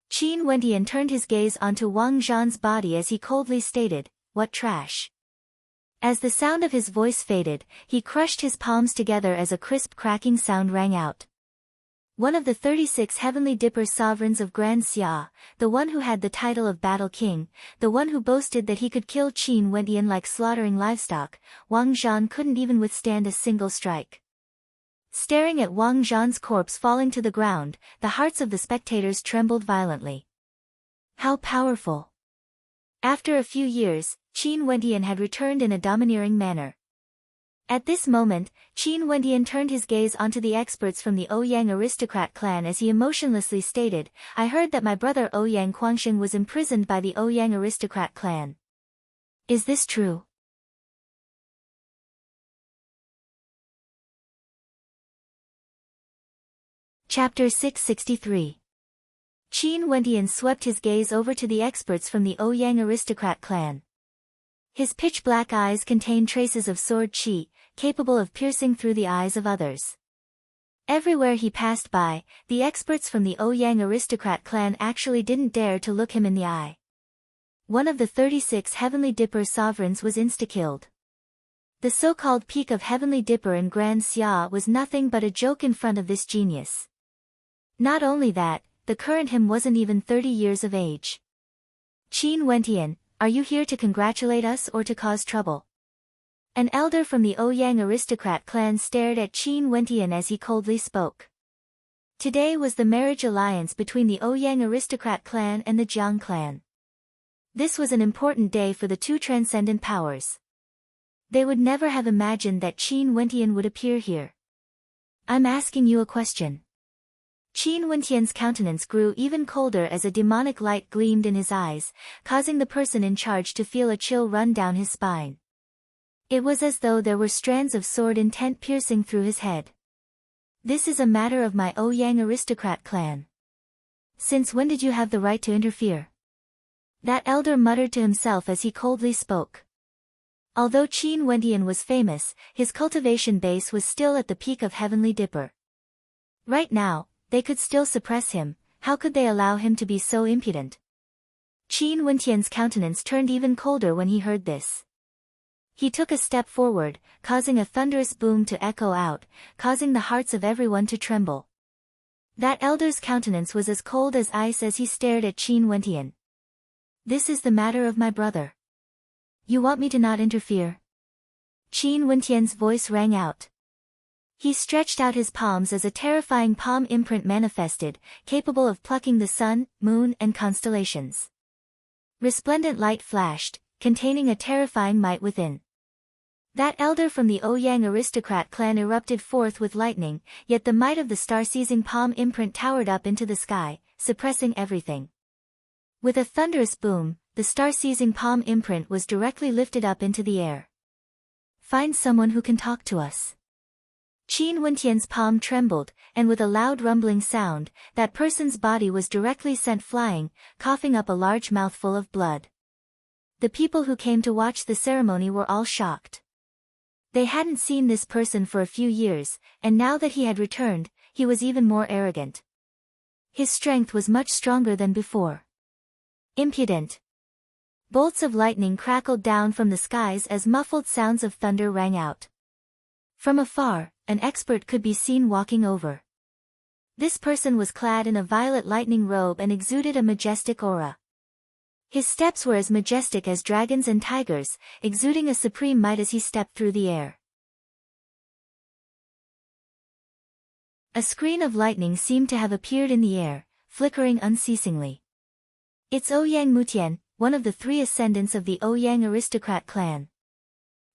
S1: Qin Wentian turned his gaze onto Wang Zhan's body as he coldly stated, "What trash?" As the sound of his voice faded, he crushed his palms together as a crisp cracking sound rang out. One of the 36 Heavenly Dipper sovereigns of Grand Xia, the one who had the title of Battle King, the one who boasted that he could kill Qin Wentian like slaughtering livestock, Wang Zhan couldn't even withstand a single strike. Staring at Wang Zhan's corpse falling to the ground, the hearts of the spectators trembled violently. How powerful! After a few years, Qin Wentian had returned in a domineering manner. At this moment, Qin Wentian turned his gaze onto the experts from the Ouyang aristocrat clan as he emotionlessly stated, "I heard that my brother Ouyang Quangsheng was imprisoned by the Ouyang aristocrat clan. Is this true?" Chapter 663. Qin Wentian swept his gaze over to the experts from the Ouyang aristocrat clan. His pitch-black eyes contained traces of sword qi, capable of piercing through the eyes of others. Everywhere he passed by, the experts from the Ouyang aristocrat clan actually didn't dare to look him in the eye. One of the 36 Heavenly Dipper sovereigns was insta-killed. The so-called peak of Heavenly Dipper in Grand Xia was nothing but a joke in front of this genius. Not only that, the current him wasn't even 30 years of age. "Qin Wentian, are you here to congratulate us or to cause trouble?" An elder from the Ouyang aristocrat clan stared at Qin Wentian as he coldly spoke. Today was the marriage alliance between the Ouyang aristocrat clan and the Jiang clan. This was an important day for the two transcendent powers. They would never have imagined that Qin Wentian would appear here. "I'm asking you a question." Qin Wentian's countenance grew even colder as a demonic light gleamed in his eyes, causing the person in charge to feel a chill run down his spine. It was as though there were strands of sword intent piercing through his head. "This is a matter of my Ouyang aristocrat clan. Since when did you have the right to interfere?" That elder muttered to himself as he coldly spoke. Although Qin Wentian was famous, his cultivation base was still at the peak of Heavenly Dipper. Right now, they could still suppress him. How could they allow him to be so impudent? Qin Wentian's countenance turned even colder when he heard this. He took a step forward, causing a thunderous boom to echo out, causing the hearts of everyone to tremble. That elder's countenance was as cold as ice as he stared at Qin Wentian. "This is the matter of my brother. You want me to not interfere? Qin Wentian's voice rang out. He stretched out his palms as a terrifying palm imprint manifested, capable of plucking the sun, moon, and constellations. Resplendent light flashed, containing a terrifying might within. That elder from the Ouyang aristocrat clan erupted forth with lightning, yet the might of the star-seizing palm imprint towered up into the sky, suppressing everything. With a thunderous boom, the star-seizing palm imprint was directly lifted up into the air. Find someone who can talk to us. Qin Wentian's palm trembled, and with a loud rumbling sound, that person's body was directly sent flying, coughing up a large mouthful of blood. The people who came to watch the ceremony were all shocked. They hadn't seen this person for a few years, and now that he had returned, he was even more arrogant. His strength was much stronger than before. Impudent. Bolts of lightning crackled down from the skies as muffled sounds of thunder rang out. From afar, an expert could be seen walking over. This person was clad in a violet lightning robe and exuded a majestic aura. His steps were as majestic as dragons and tigers, exuding a supreme might as he stepped through the air. A screen of lightning seemed to have appeared in the air, flickering unceasingly. It's Ouyang Mutian, one of the 3 ascendants of the Ouyang aristocrat clan.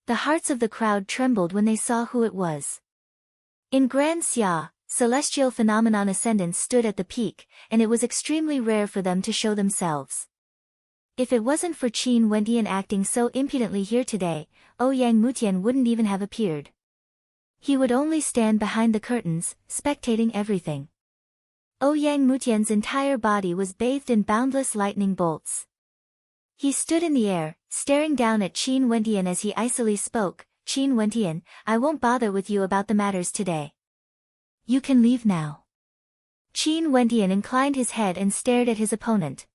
S1: The hearts of the crowd trembled when they saw who it was. In Grand Xia, celestial phenomenon ascendants stood at the peak, and it was extremely rare for them to show themselves. If it wasn't for Qin Wentian acting so impudently here today, Ouyang Mutian wouldn't even have appeared. He would only stand behind the curtains, spectating everything. Ouyang Mutian's entire body was bathed in boundless lightning bolts. He stood in the air, staring down at Qin Wentian as he icily spoke, Qin Wentian, I won't bother with you about the matters today. You can leave now. Qin Wentian inclined his head and stared at his opponent.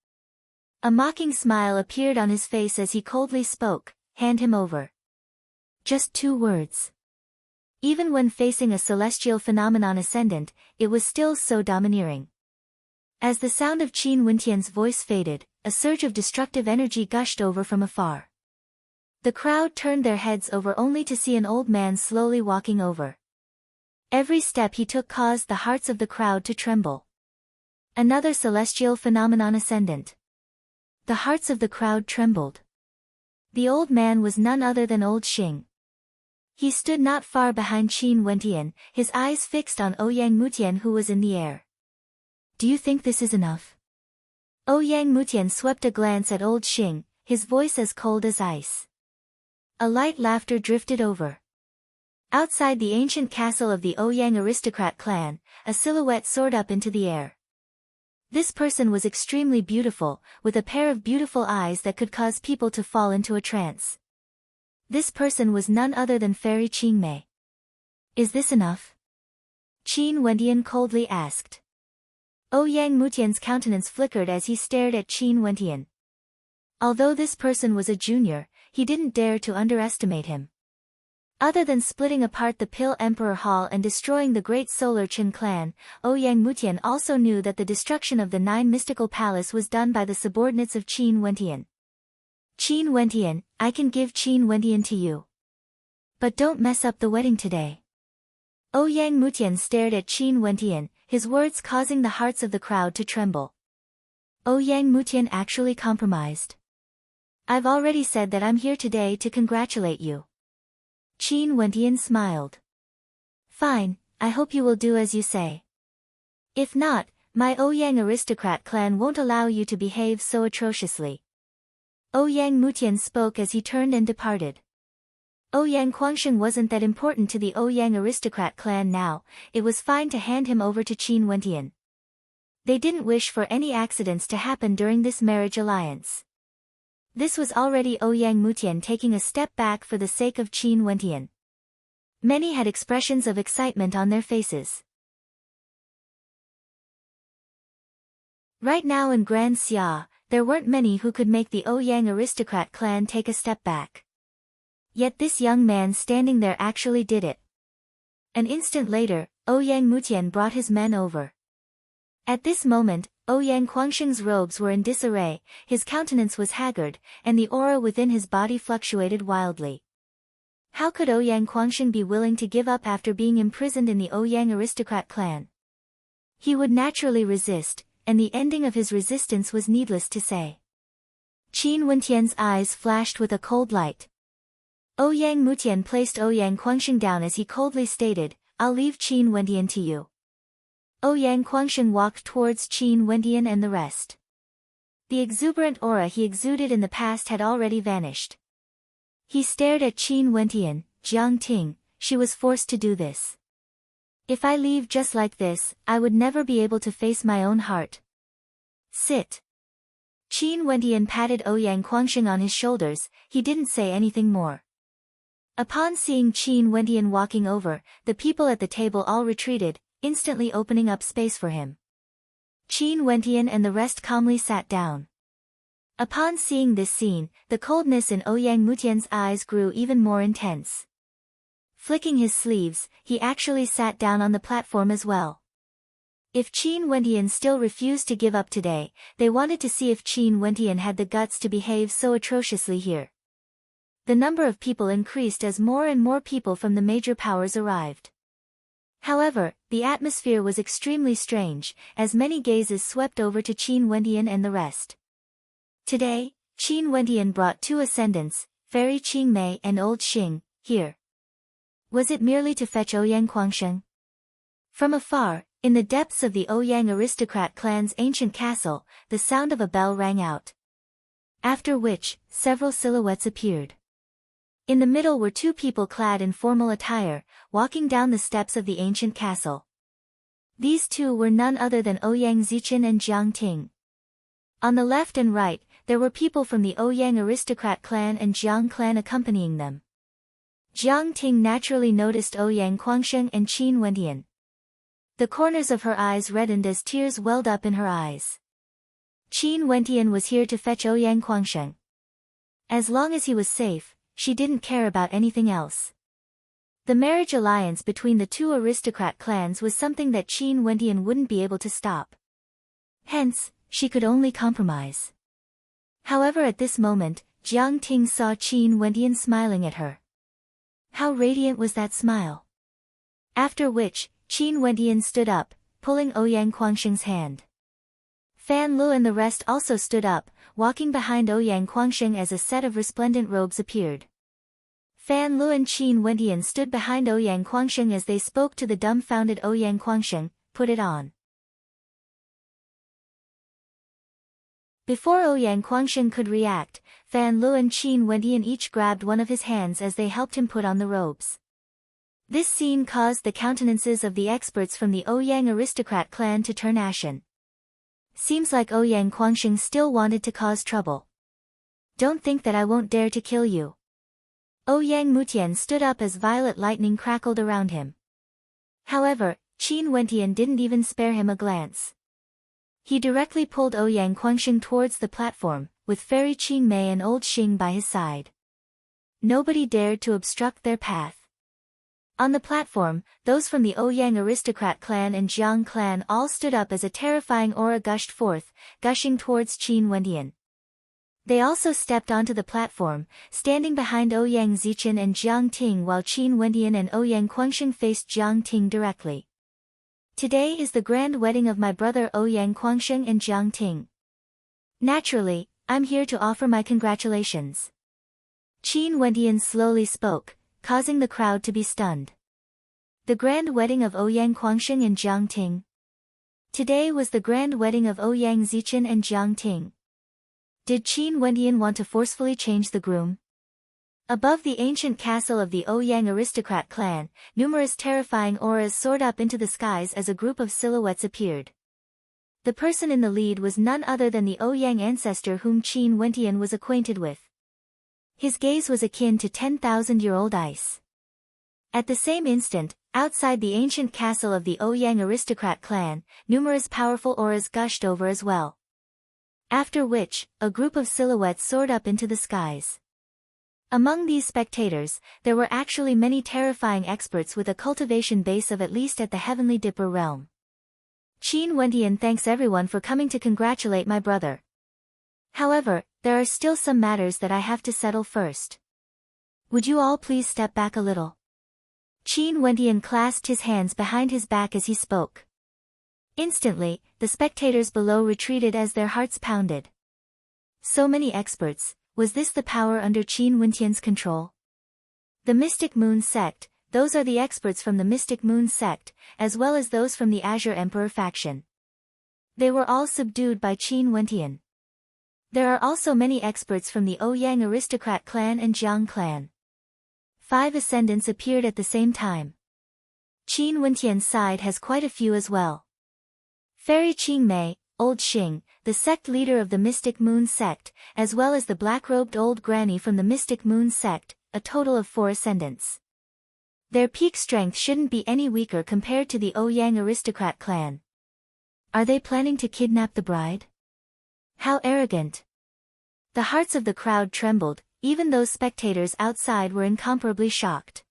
S1: A mocking smile appeared on his face as he coldly spoke, hand him over. Just 2 words. Even when facing a celestial phenomenon ascendant, it was still so domineering. As the sound of Qin Wentian's voice faded, a surge of destructive energy gushed over from afar. The crowd turned their heads over only to see an old man slowly walking over. Every step he took caused the hearts of the crowd to tremble. Another celestial phenomenon ascendant. The hearts of the crowd trembled. The old man was none other than Old Xing. He stood not far behind Qin Wentian, his eyes fixed on Ouyang Mutian who was in the air. Do you think this is enough? Ouyang Mutian swept a glance at Old Xing, his voice as cold as ice. A light laughter drifted over. Outside the ancient castle of the Ouyang aristocrat clan, a silhouette soared up into the air. This person was extremely beautiful, with a pair of beautiful eyes that could cause people to fall into a trance. This person was none other than Fairy Qingmei. Is this enough? Qin Wentian coldly asked. Ouyang Mutian's countenance flickered as he stared at Qin Wentian. Although this person was a junior, he didn't dare to underestimate him. Other than splitting apart the Pill Emperor Hall and destroying the great Solar Qin clan, Ouyang Mutian also knew that the destruction of the 9 mystical palace was done by the subordinates of Qin Wentian. Qin Wentian, I can give Qin Wentian to you. But don't mess up the wedding today. Ouyang Mutian stared at Qin Wentian, his words causing the hearts of the crowd to tremble. Ouyang Mutian actually compromised. I've already said that I'm here today to congratulate you. Qin Wentian smiled. Fine, I hope you will do as you say. If not, my Ouyang aristocrat clan won't allow you to behave so atrociously. Ouyang Mutian spoke as he turned and departed. Ouyang Quangsheng wasn't that important to the Ouyang aristocrat clan now, it was fine to hand him over to Qin Wentian. They didn't wish for any accidents to happen during this marriage alliance. This was already Ouyang Mutian taking a step back for the sake of Qin Wentian. Many had expressions of excitement on their faces. Right now in Grand Xia, there weren't many who could make the Ouyang aristocrat clan take a step back. Yet this young man standing there actually did it. An instant later, Ouyang Mutian brought his men over. At this moment, Ouyang Guangsheng's robes were in disarray, his countenance was haggard, and the aura within his body fluctuated wildly. How could Ouyang Guangsheng be willing to give up after being imprisoned in the Ouyang aristocrat clan? He would naturally resist, and the ending of his resistance was needless to say. Qin Wentian's eyes flashed with a cold light. Ouyang Mutian placed Ouyang Guangsheng down as he coldly stated, "I'll leave Qin Wentian to you." Ouyang Guangsheng walked towards Qin Wentian and the rest. The exuberant aura he exuded in the past had already vanished. He stared at Qin Wentian. "Jiang Ting, she was forced to do this. If I leave just like this, I would never be able to face my own heart." "Sit." Qin Wentian patted Ouyang Guangsheng on his shoulders, he didn't say anything more. Upon seeing Qin Wentian walking over, the people at the table all retreated, instantly opening up space for him. Qin Wentian and the rest calmly sat down. Upon seeing this scene, the coldness in Ouyang Mutian's eyes grew even more intense. Flicking his sleeves, he actually sat down on the platform as well. If Qin Wentian still refused to give up today, they wanted to see if Qin Wentian had the guts to behave so atrociously here. The number of people increased as more and more people from the major powers arrived. However, the atmosphere was extremely strange, as many gazes swept over to Qin Wentian and the rest. Today, Qin Wentian brought two ascendants, Fairy Qingmei and Old Xing, here. Was it merely to fetch Ouyang Guangsheng? From afar, in the depths of the Ouyang aristocrat clan's ancient castle, the sound of a bell rang out. After which, several silhouettes appeared. In the middle were two people clad in formal attire, walking down the steps of the ancient castle. These two were none other than Ouyang Zichen and Jiang Ting. On the left and right, there were people from the Ouyang aristocrat clan and Jiang clan accompanying them. Jiang Ting naturally noticed Ouyang Guangsheng and Qin Wentian. The corners of her eyes reddened as tears welled up in her eyes. Qin Wentian was here to fetch Ouyang Guangsheng. As long as he was safe, she didn't care about anything else. The marriage alliance between the two aristocrat clans was something that Qin Wentian wouldn't be able to stop. Hence, she could only compromise. However, at this moment, Jiang Ting saw Qin Wentian smiling at her. How radiant was that smile! After which, Qin Wentian stood up, pulling Ouyang Guangsheng's hand. Fan Lu and the rest also stood up, walking behind Ouyang Guangsheng as a set of resplendent robes appeared. Fan Lu and Qin Wentian stood behind Ouyang Guangsheng as they spoke to the dumbfounded Ouyang Guangsheng, "Put it on." Before Ouyang Guangsheng could react, Fan Lu and Qin Wentian each grabbed one of his hands as they helped him put on the robes. This scene caused the countenances of the experts from the Ouyang aristocrat clan to turn ashen. Seems like Ouyang Guangsheng still wanted to cause trouble. "Don't think that I won't dare to kill you." Ouyang Mutian stood up as violet lightning crackled around him. However, Qin Wentian didn't even spare him a glance. He directly pulled Ouyang Guangsheng towards the platform, with Fairy Qingmei and Old Xing by his side. Nobody dared to obstruct their path. On the platform, those from the Ouyang aristocrat clan and Jiang clan all stood up as a terrifying aura gushed forth, gushing towards Qin Wentian. They also stepped onto the platform, standing behind Ouyang Zichen and Jiang Ting while Qin Wentian and Ouyang Guangsheng faced Jiang Ting directly. "Today is the grand wedding of my brother Ouyang Guangsheng and Jiang Ting. Naturally, I'm here to offer my congratulations." Qin Wentian slowly spoke, causing the crowd to be stunned. The grand wedding of Ouyang Guangsheng and Jiang Ting. Today was the grand wedding of Ouyang Zichen and Jiang Ting. Did Qin Wentian want to forcefully change the groom? Above the ancient castle of the Ouyang aristocrat clan, numerous terrifying auras soared up into the skies as a group of silhouettes appeared. The person in the lead was none other than the Ouyang ancestor whom Qin Wentian was acquainted with. His gaze was akin to 10,000-year-old ice. At the same instant, outside the ancient castle of the Ouyang aristocrat clan, numerous powerful auras gushed over as well. After which, a group of silhouettes soared up into the skies. Among these spectators, there were actually many terrifying experts with a cultivation base of at least at the Heavenly Dipper realm. Qin Wentian thanks everyone for coming to congratulate my brother. However, there are still some matters that I have to settle first. Would you all please step back a little? Qin Wentian clasped his hands behind his back as he spoke. Instantly, the spectators below retreated as their hearts pounded. So many experts, was this the power under Qin Wentian's control? The Mystic Moon Sect, those are the experts from the Mystic Moon Sect, as well as those from the Azure Emperor faction. They were all subdued by Qin Wentian. There are also many experts from the Ouyang aristocrat clan and Jiang clan. 5 ascendants appeared at the same time. Qin Wentian's side has quite a few as well. Fairy Qingmei, Old Xing, the sect leader of the Mystic Moon Sect, as well as the black-robed old granny from the Mystic Moon Sect, a total of 4 ascendants. Their peak strength shouldn't be any weaker compared to the Ouyang aristocrat clan. Are they planning to kidnap the bride? How arrogant! The hearts of the crowd trembled, even those spectators outside were incomparably shocked.